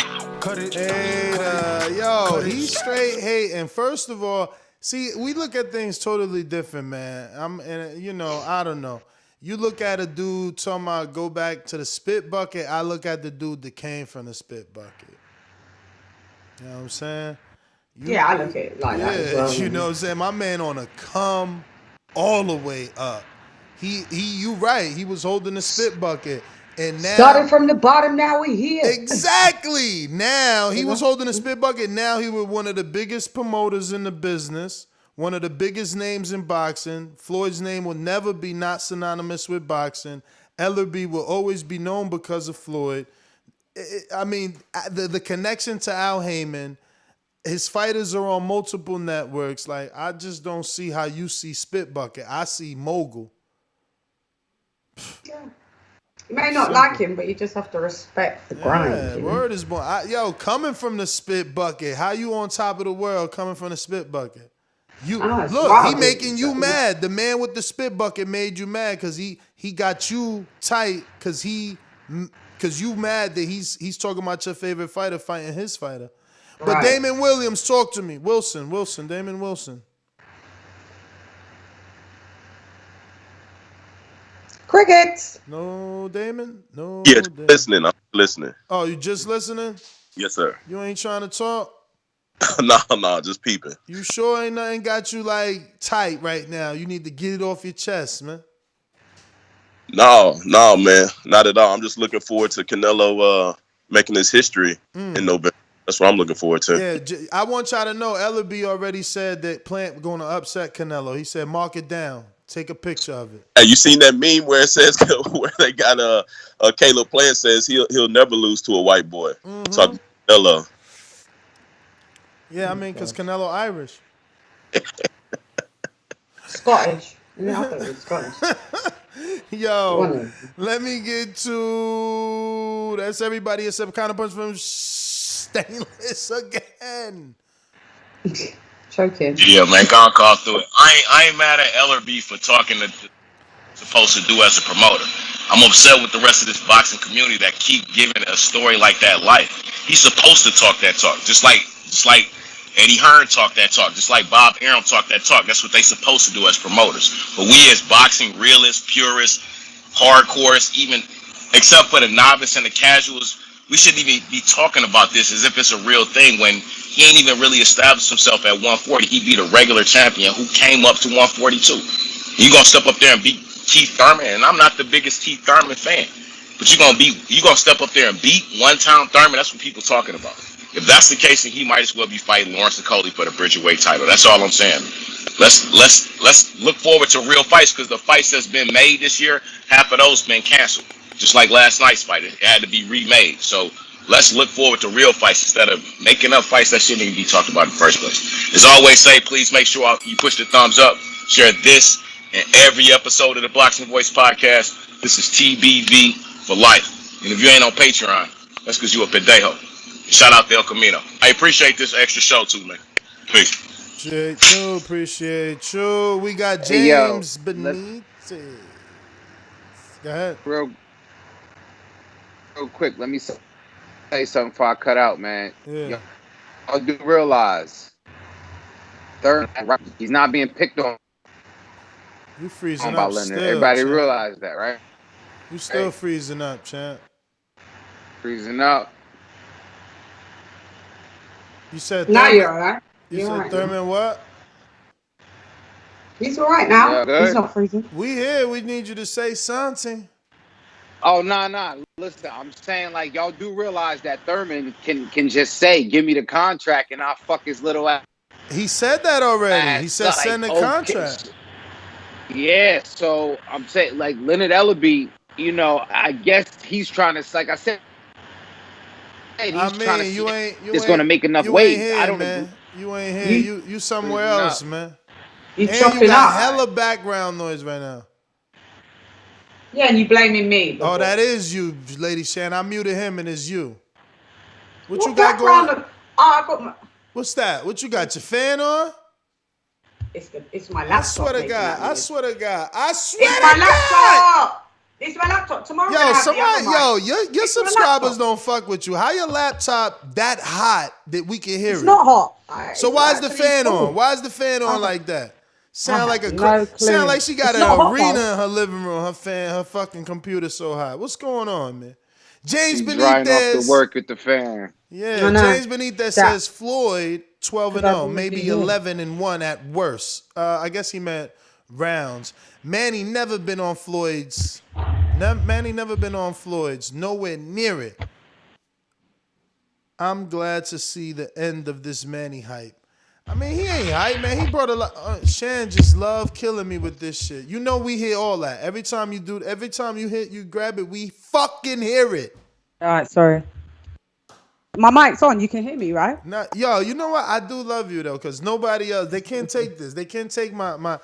Hater. Yo, he's straight hating. First of all, see, we look at things totally different, man. I don't know. You look at a dude talking about go back to the spit bucket. I look at the dude that came from the spit bucket. You know what I'm saying? I look at it like that as well. You know what I'm saying? My man on a come all the way up. You right. He was holding the spit bucket. And now, started from the bottom, now we here. Exactly. Now he was holding a spit bucket. Now he was one of the biggest promoters in the business, one of the biggest names in boxing. Floyd's name will never be not synonymous with boxing. Ellaby will always be known because of Floyd. The connection to Al Heyman, his fighters are on multiple networks. Like, I just don't see how you see spit bucket. I see mogul. Yeah. You may not like him, but you just have to respect the grind. Yeah, word is born. Coming from the spit bucket, how you on top of the world coming from the spit bucket? Look, he making you mad. The man with the spit bucket made you mad because he got you tight because you mad that he's talking about your favorite fighter fighting his fighter. But right. Damon Williams, talk to me. Damon Wilson. Crickets. No, Damon? No. Yeah, Damon. I'm listening. Oh, you just listening? Yes, sir. You ain't trying to talk? No, just peeping. You sure ain't nothing got you like tight right now? You need to get it off your chest, man. No, man, not at all. I'm just looking forward to Canelo making his history in November. That's what I'm looking forward to. Yeah, I want y'all to know, Ellaby already said that Plant going to upset Canelo. He said, mark it down. Take a picture of it. Hey, you seen that meme where it says where they got Caleb Plant says he'll never lose to a white boy. Talking Canelo. Yeah, I mean, because Canelo Irish. Scottish. Yeah, I thought it was Scottish. Yo, let me get to... That's everybody except Counterpunch from Stainless again. Choking. Yeah, man, God call through it. I ain't mad at Ellaby for talking to supposed to do as a promoter. I'm upset with the rest of this boxing community that keep giving a story like that life. He's supposed to talk that talk, just like Eddie Hearn talked that talk, just like Bob Arum talked that talk. That's what they supposed to do as promoters. But we as boxing realists, purists, hardcores, even except for the novice and the casuals, we shouldn't even be talking about this as if it's a real thing when he ain't even really established himself at 140. He beat a regular champion who came up to 142. You gonna step up there and beat Keith Thurman? And I'm not the biggest Keith Thurman fan, but you gonna step up there and beat one-time Thurman? That's what people talking about. If that's the case, then he might as well be fighting Lawrence Coley for the Bridgerweight title. That's all I'm saying. Let's look forward to real fights, because the fights that's been made this year, half of those been canceled. Just like last night's fight, it had to be remade. So let's look forward to real fights instead of making up fights that shouldn't even be talked about in the first place. As always say, please make sure you push the thumbs up, share this and every episode of the Boxing Voice podcast. This is TBV for life. And if you ain't on Patreon, that's because you a pendejo. Shout out to El Camino. I appreciate this extra show too, man. Peace. Appreciate you. We got James Benitez. Go ahead. Real quick, let me say something before I cut out, man. Yeah. Y'all do realize he's not being picked on. You freezing up still, everybody champ. realize that, right? You still freezing up, champ. Freezing up. You said Now Thurman. you're all right. You You're all said right. Thurman what? He's all right now. Yeah, He's good. not freezing. We here. We need you to say something. Oh, nah. Listen, I'm saying like y'all do realize that Thurman can just say, "Give me the contract," and I'll fuck his little ass. He said that already. He said Like, send the okay. contract. Yeah, so I'm saying like Leonard Ellaby, you know, I guess he's trying to, like I said, he's trying to see if it's going to make enough weight. Here, I don't man. agree. You ain't here. You somewhere else, man. You and chopping you got up. hella background noise right now. Yeah, and you blaming me. Oh, that is you, Lady Shan. I muted him and it's you. What you got background going? I got my... What's that? What you got? Your fan on? It's my laptop. I swear to God. I swear to God. I swear It's to my God. laptop. It's my laptop. Tomorrow. Yo, somebody, your It's my subscribers laptop. don't fuck with you. How your laptop that hot that we can hear It's it? not hot. So It's why is the actually fan cool. on? Why is the fan on like that? Sound like a no clue. sound like she got It's an not hot, arena though. in her living room. Her fan, her fucking computer so hot. What's going on, man? James She's drying off Benitez. the work with the fan. Yeah, James Benitez says Floyd 12-0, maybe 11-1 at worst. I guess he meant rounds. Manny never been on Floyd's. Manny never been on Floyd's. Nowhere near it. I'm glad to see the end of this Manny hype. I mean, he ain't hype, man. He brought a lot. Shan just love killing me with this shit. You know we hear all that. Every time you grab it, we fucking hear it. All right, sorry. My mic's on. You can hear me, right? Yo, you know what? I do love you though, because nobody else. They can't take this. They can't take my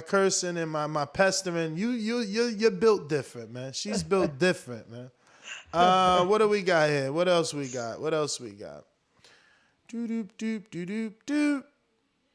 cursing and my pestering. You're built different, man. She's built different, man. What do we got here? What else we got? Doop doop doop doop.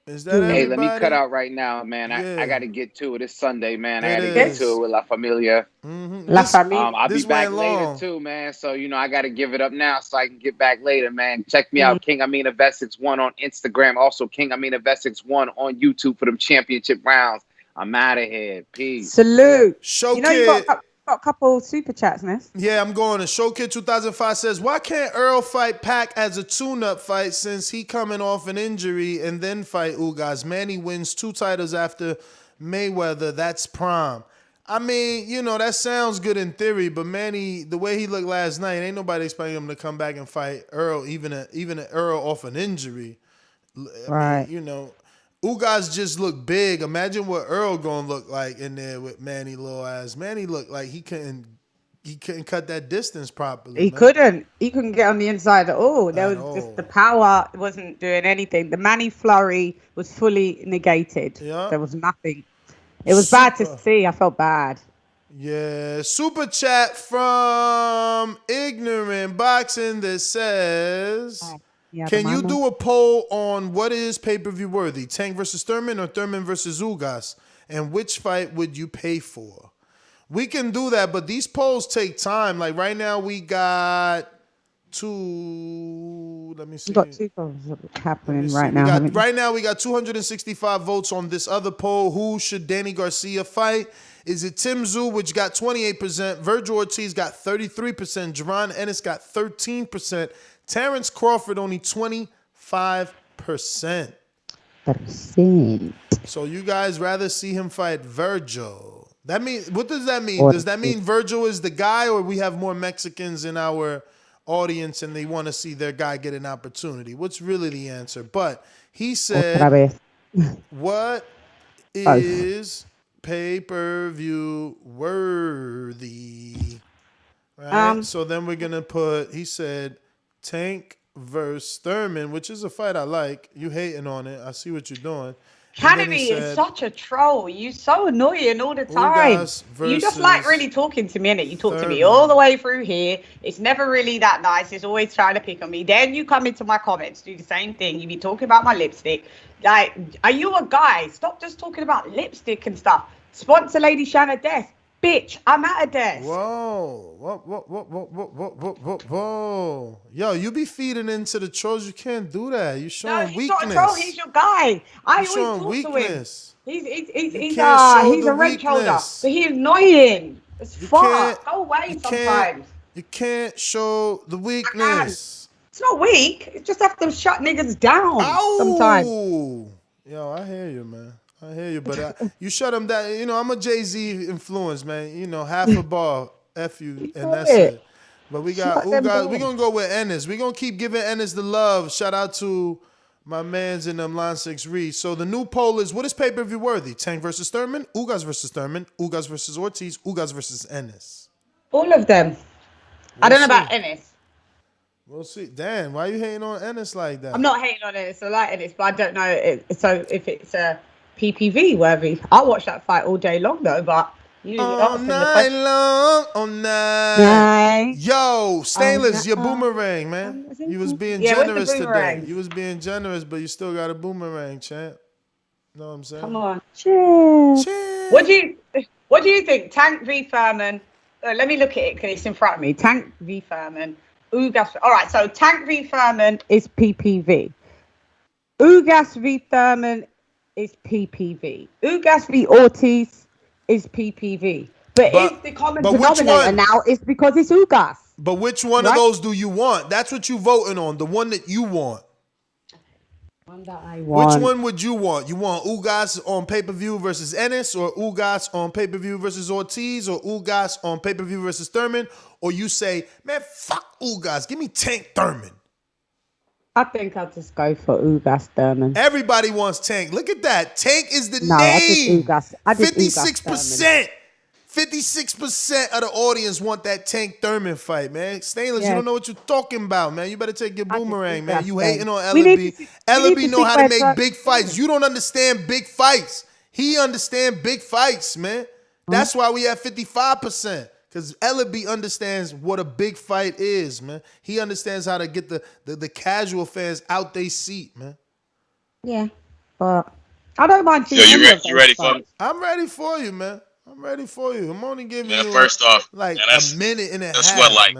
Is that everybody? Hey, let me cut out right now, man. I got to get to it. It's Sunday, man. I got to It get is. to it with La Familia. La Familia. I'll this be back went later long. too, man. So I got to give it up now so I can get back later, man. Check me out, King Amin Investix 1 on Instagram. Also, King Amin Investix 1 on YouTube for them championship rounds. I'm out of here. Peace. Salute. Show you know you got a couple super chats, man. Yeah, I'm going to Show Kid 2005 says, why can't Earl fight Pac as a tune-up fight since he coming off an injury and then fight Ugas? Manny wins 2 titles after Mayweather. That's prime. I mean, that sounds good in theory, but Manny, the way he looked last night, ain't nobody expecting him to come back and fight Earl, even an Earl off an injury. Right. I mean, Ugas just looked big. Imagine what Earl gonna look like in there with Manny little ass. Manny looked like he couldn't cut that distance properly. He couldn't get on the inside at all. There was just the power wasn't doing anything. The Manny flurry was fully negated. Yeah. There was nothing. It was bad to see. I felt bad. Yeah, super chat from Ignorant Boxing that says, can you do a poll on what is pay-per-view worthy? Tank versus Thurman or Thurman versus Ugas? And which fight would you pay for? We can do that, but these polls take time. Like right now we got 2, let me see. You got 2 polls happening right now. Right now we got 265 votes on this other poll. Who should Danny Garcia fight? Is it Tim Tszyu, which got 28%, Virgil Ortiz got 33%, Jerron Ennis got 13%, Terrence Crawford only 25%. So you guys rather see him fight Virgil? What does that mean? Does that mean Virgil is the guy, or we have more Mexicans in our audience and they want to see their guy get an opportunity? What's really the answer? But he said, what is pay-per-view worthy? Right? So then we're going to put, he said, Tank versus Thurman, which is a fight I like. You hating on it. I see what you're doing. Kennedy is such a troll. You're so annoying all the time. You just like really talking to me, innit? You talk to me all the way through here. It's never really that nice. It's always trying to pick on me. Then you come into my comments, do the same thing. You be talking about my lipstick. Like, are you a guy? Stop just talking about lipstick and stuff. Sponsor Lady Shanna Death. Bitch, I'm at a desk. Whoa. Yo, you be feeding into the trolls. You can't do that. You're showing weakness. Not a troll. He's your guy. I You're always talk weakness. to him. He's can't show a red shoulder. weakness. But he's annoying. It's fuck. Go away sometimes. You can't show the weakness. not weak. It's just have to shut niggas down sometimes. Yo, I hear you, man. I hear you, but you shut them down. You know, I'm a Jay-Z influence, man. You know, half a ball, F you, and that's it. But we got Ugas. We're going to go with Ennis. We're going to keep giving Ennis the love. Shout out to my mans in them Line 6 Reed. So the new poll is, what is pay-per-view worthy? Tank versus Thurman, Ugas versus Thurman, Ugas versus Ortiz, Ugas versus Ennis. All of them. I don't know about Ennis. We'll see. Dan, why are you hating on Ennis like that? I'm not hating on Ennis. I like Ennis, but I don't know. So if it's a PPV worthy, I'll watch that fight all day long though. But all night long, all night. Yo, Stainless, your boomerang, man. You was being generous today. You was being generous, but you still got a boomerang, champ. Know what I'm saying? Come on, chill. What do you think? Tank v Furman. Let me look at it because it's in front of me. Tank v Furman. Ugas. All right, so Tank v Furman is PPV. Ugas v Thurman is PPV. Ugas v Ortiz is PPV. But if the common denominator now is because it's Ugas. But which one of those do you want? That's what you voting on. The one that you want. One that I want. Which one would you want? You want Ugas on pay-per-view versus Ennis, or Ugas on pay-per-view versus Ortiz, or Ugas on pay-per-view versus Thurman? Or you say, man, fuck Ugas. Give me Tank Thurman. I think I'll just go for Ugas Thurman. Everybody wants Tank. Look at that. Tank is the name. I did 56%. 56% of the audience want that Tank Thurman fight, man. Stainless, you don't know what you're talking about, man. You better take your boomerang, man. You hating on Ellaby. Ellaby know how to make big fights. You don't understand big fights. He understand big fights, man. That's why we have 55%. Because Ellaby understands what a big fight is, man. He understands how to get the casual fans out their seat, man. Yeah, but I don't mind. Yo, you ready for me? I'm ready for you, man. I'm ready for you. I'm only giving you first off, like a minute and a half. That's what, like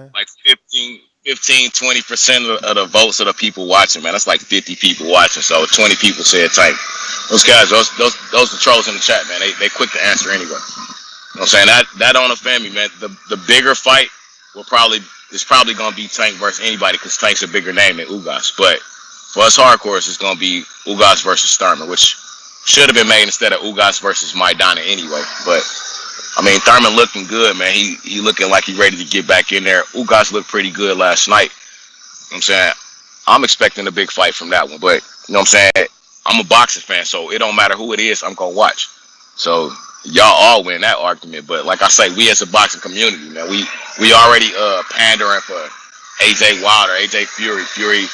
15-20% of the votes of the people watching, man. That's like 50 people watching. So 20 people said Tank. Those guys, those are trolls in the chat, man. They quick to answer anyway. You know what I'm saying? That don't offend me, man. The bigger fight is probably gonna be Tank versus anybody because Tank's a bigger name than Ugas. But for us hardcores, it's gonna be Ugas versus Thurman, which should have been made instead of Ugas versus Maidana anyway. But I mean, Thurman looking good, man. He looking like he ready to get back in there. Ugas looked pretty good last night. You know what I'm saying? I'm expecting a big fight from that one. But you know what I'm saying? I'm a boxing fan, so it don't matter who it is, I'm gonna watch. So y'all all win that argument. But like I say, we as a boxing community, man, we already pandering for AJ Wilder, AJ Fury, you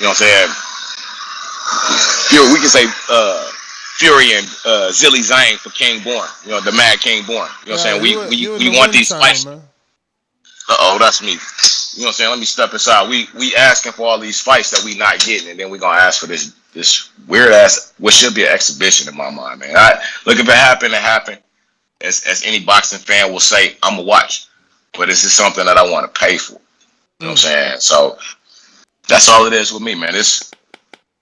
know what I'm saying? Fury, we can say Fury and Zilly Zane for King Born, you know, the Mad King Born. You know what I'm saying? We want these fights. That's me. You know what I'm saying? Let me step aside. We asking for all these fights that we not getting, and then we gonna ask for this weird ass, what should be an exhibition in my mind, man. Look, if it happened, it happened. As any boxing fan will say, I'm gonna watch. But this is something that I want to pay for. You know what I'm saying? So that's all it is with me, man. It's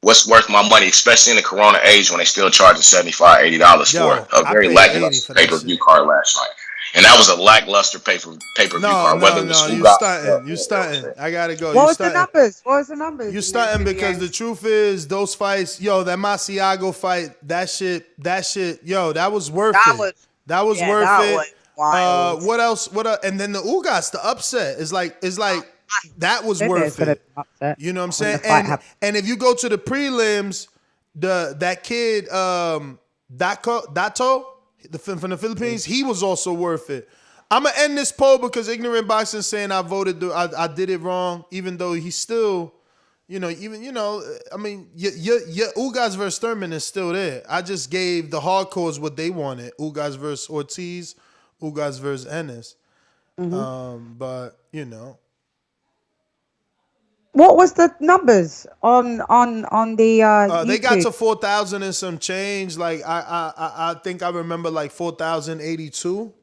what's worth my money, especially in the Corona age when they still charging $75, $80 for a very lackluster pay-per-view card last night. And that was a lackluster pay-per-view card. You stunting. I gotta go. What was the numbers? You stunting because the truth is, those fights, that Masiago fight, that shit, that was worth it. That was worth it. Was wild. What else? And then the Ugas, the upset is like that was worth it. You know what I'm saying? And if you go to the prelims, that kid Dato from the Philippines, he was also worth it. I'm gonna end this poll because Ignorant Boxing saying I did it wrong, even though he's still, I mean, your Ugas versus Thurman is still there. I just gave the hardcores what they wanted: Ugas versus Ortiz, Ugas versus Ennis. But what was the numbers on the YouTube? They got to 4,000 and some change. Like I think I remember like 4,082,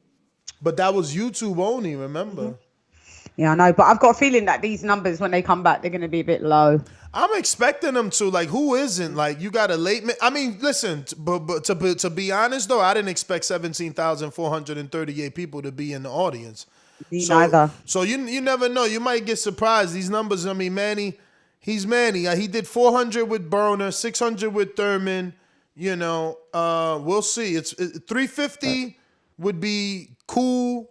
but that was YouTube only. Remember? Yeah, I know, but I've got a feeling that these numbers, when they come back, they're going to be a bit low. I'm expecting them to. Like, who isn't? Like, you got a late. I mean, listen. But to be honest though, I didn't expect 17,438 people to be in the audience. Neither. So you never know. You might get surprised. These numbers, I mean, Manny He's Manny. He did 400 with Broner, 600 with Thurman. You know, we'll see. It's 350 would be cool.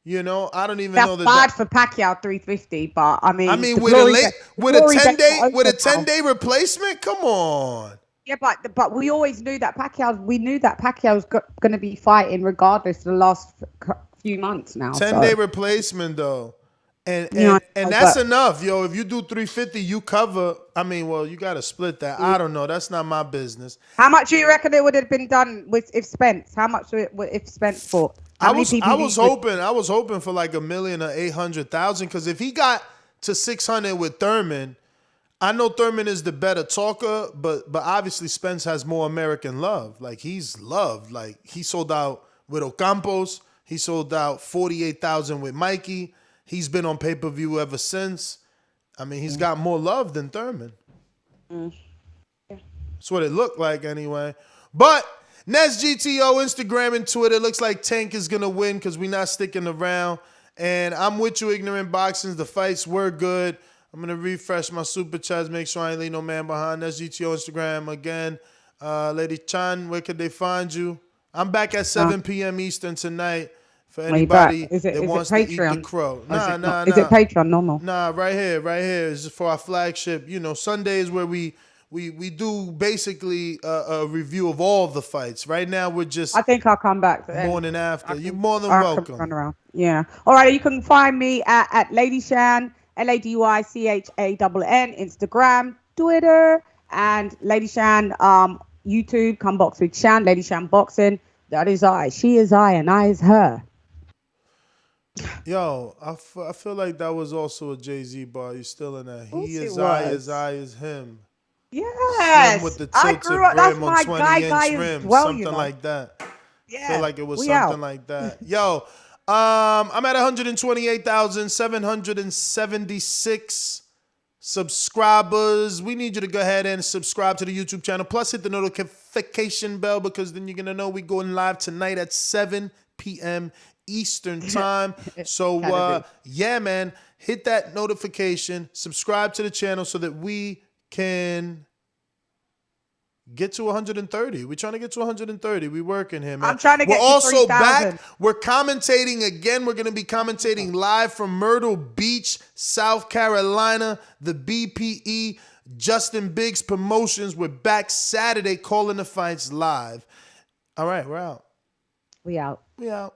You know, I don't even know That's that. bad for Pacquiao 350, but I mean, with a 10-day replacement. Come on. Yeah, but we always knew that Pacquiao's going to be fighting regardless the last few months now. 10-day replacement though. And that's enough, yo. If you do 350, you cover. I mean, well, you got to split that. I don't know. That's not my business. How much do you reckon it would have been done if Spence? How much if Spence fought? I was hoping for like $1 million or 800,000 because if he got to 600 with Thurman, I know Thurman is the better talker, but obviously Spence has more American love. Like he's loved. Like he sold out with Ocampos. He sold out 48,000 with Mikey. He's been on pay-per-view ever since. I mean, he's got more love than Thurman. That's what it looked like anyway. But Nez GTO, Instagram and Twitter. Looks like Tank is going to win because we're not sticking around. And I'm with you, Ignorant Boxings. The fights were good. I'm going to refresh my super chats, make sure I ain't leave no man behind. Nez GTO, Instagram again. Lady Chan, where could they find you? I'm back at 7 p.m. Eastern tonight for anybody that wants to eat the crow. Nah. Is it Patreon normal? Nah, right here. It's just for our flagship. You know, Sundays where we do basically a review of all the fights. Right now, we're just. I think I'll come back. Morning after. You're more than welcome. Run around. Yeah. All right. You can find me at Lady Shan, LadyChann, Instagram, Twitter, and Lady Shan, YouTube. Come box with Shan, Lady Shan Boxing. That is I. She is I, and I is her. Yo, I feel like that was also a Jay-Z bar. You still in that? He is I, as I is him. Yes, Slim with the I tilted grew up. That's brim my on 20-inch rim, well, something you know. like that. Yeah, feel like it was we something out. like that. Yo, I'm at 128,776 subscribers. We need you to go ahead and subscribe to the YouTube channel. Plus, hit the notification bell because then you're gonna know we're going live tonight at 7 p.m. Eastern time. So, yeah, man, hit that notification. Subscribe to the channel so that we can get to 130. We're trying to get to 130. We're working here, man. I'm trying to get We're to also 3,000. back. We're commentating again. We're going to be commentating live from Myrtle Beach, South Carolina. The BPE Justin Biggs Promotions. We're back Saturday calling the fights live. All right, we're out. We out. We out.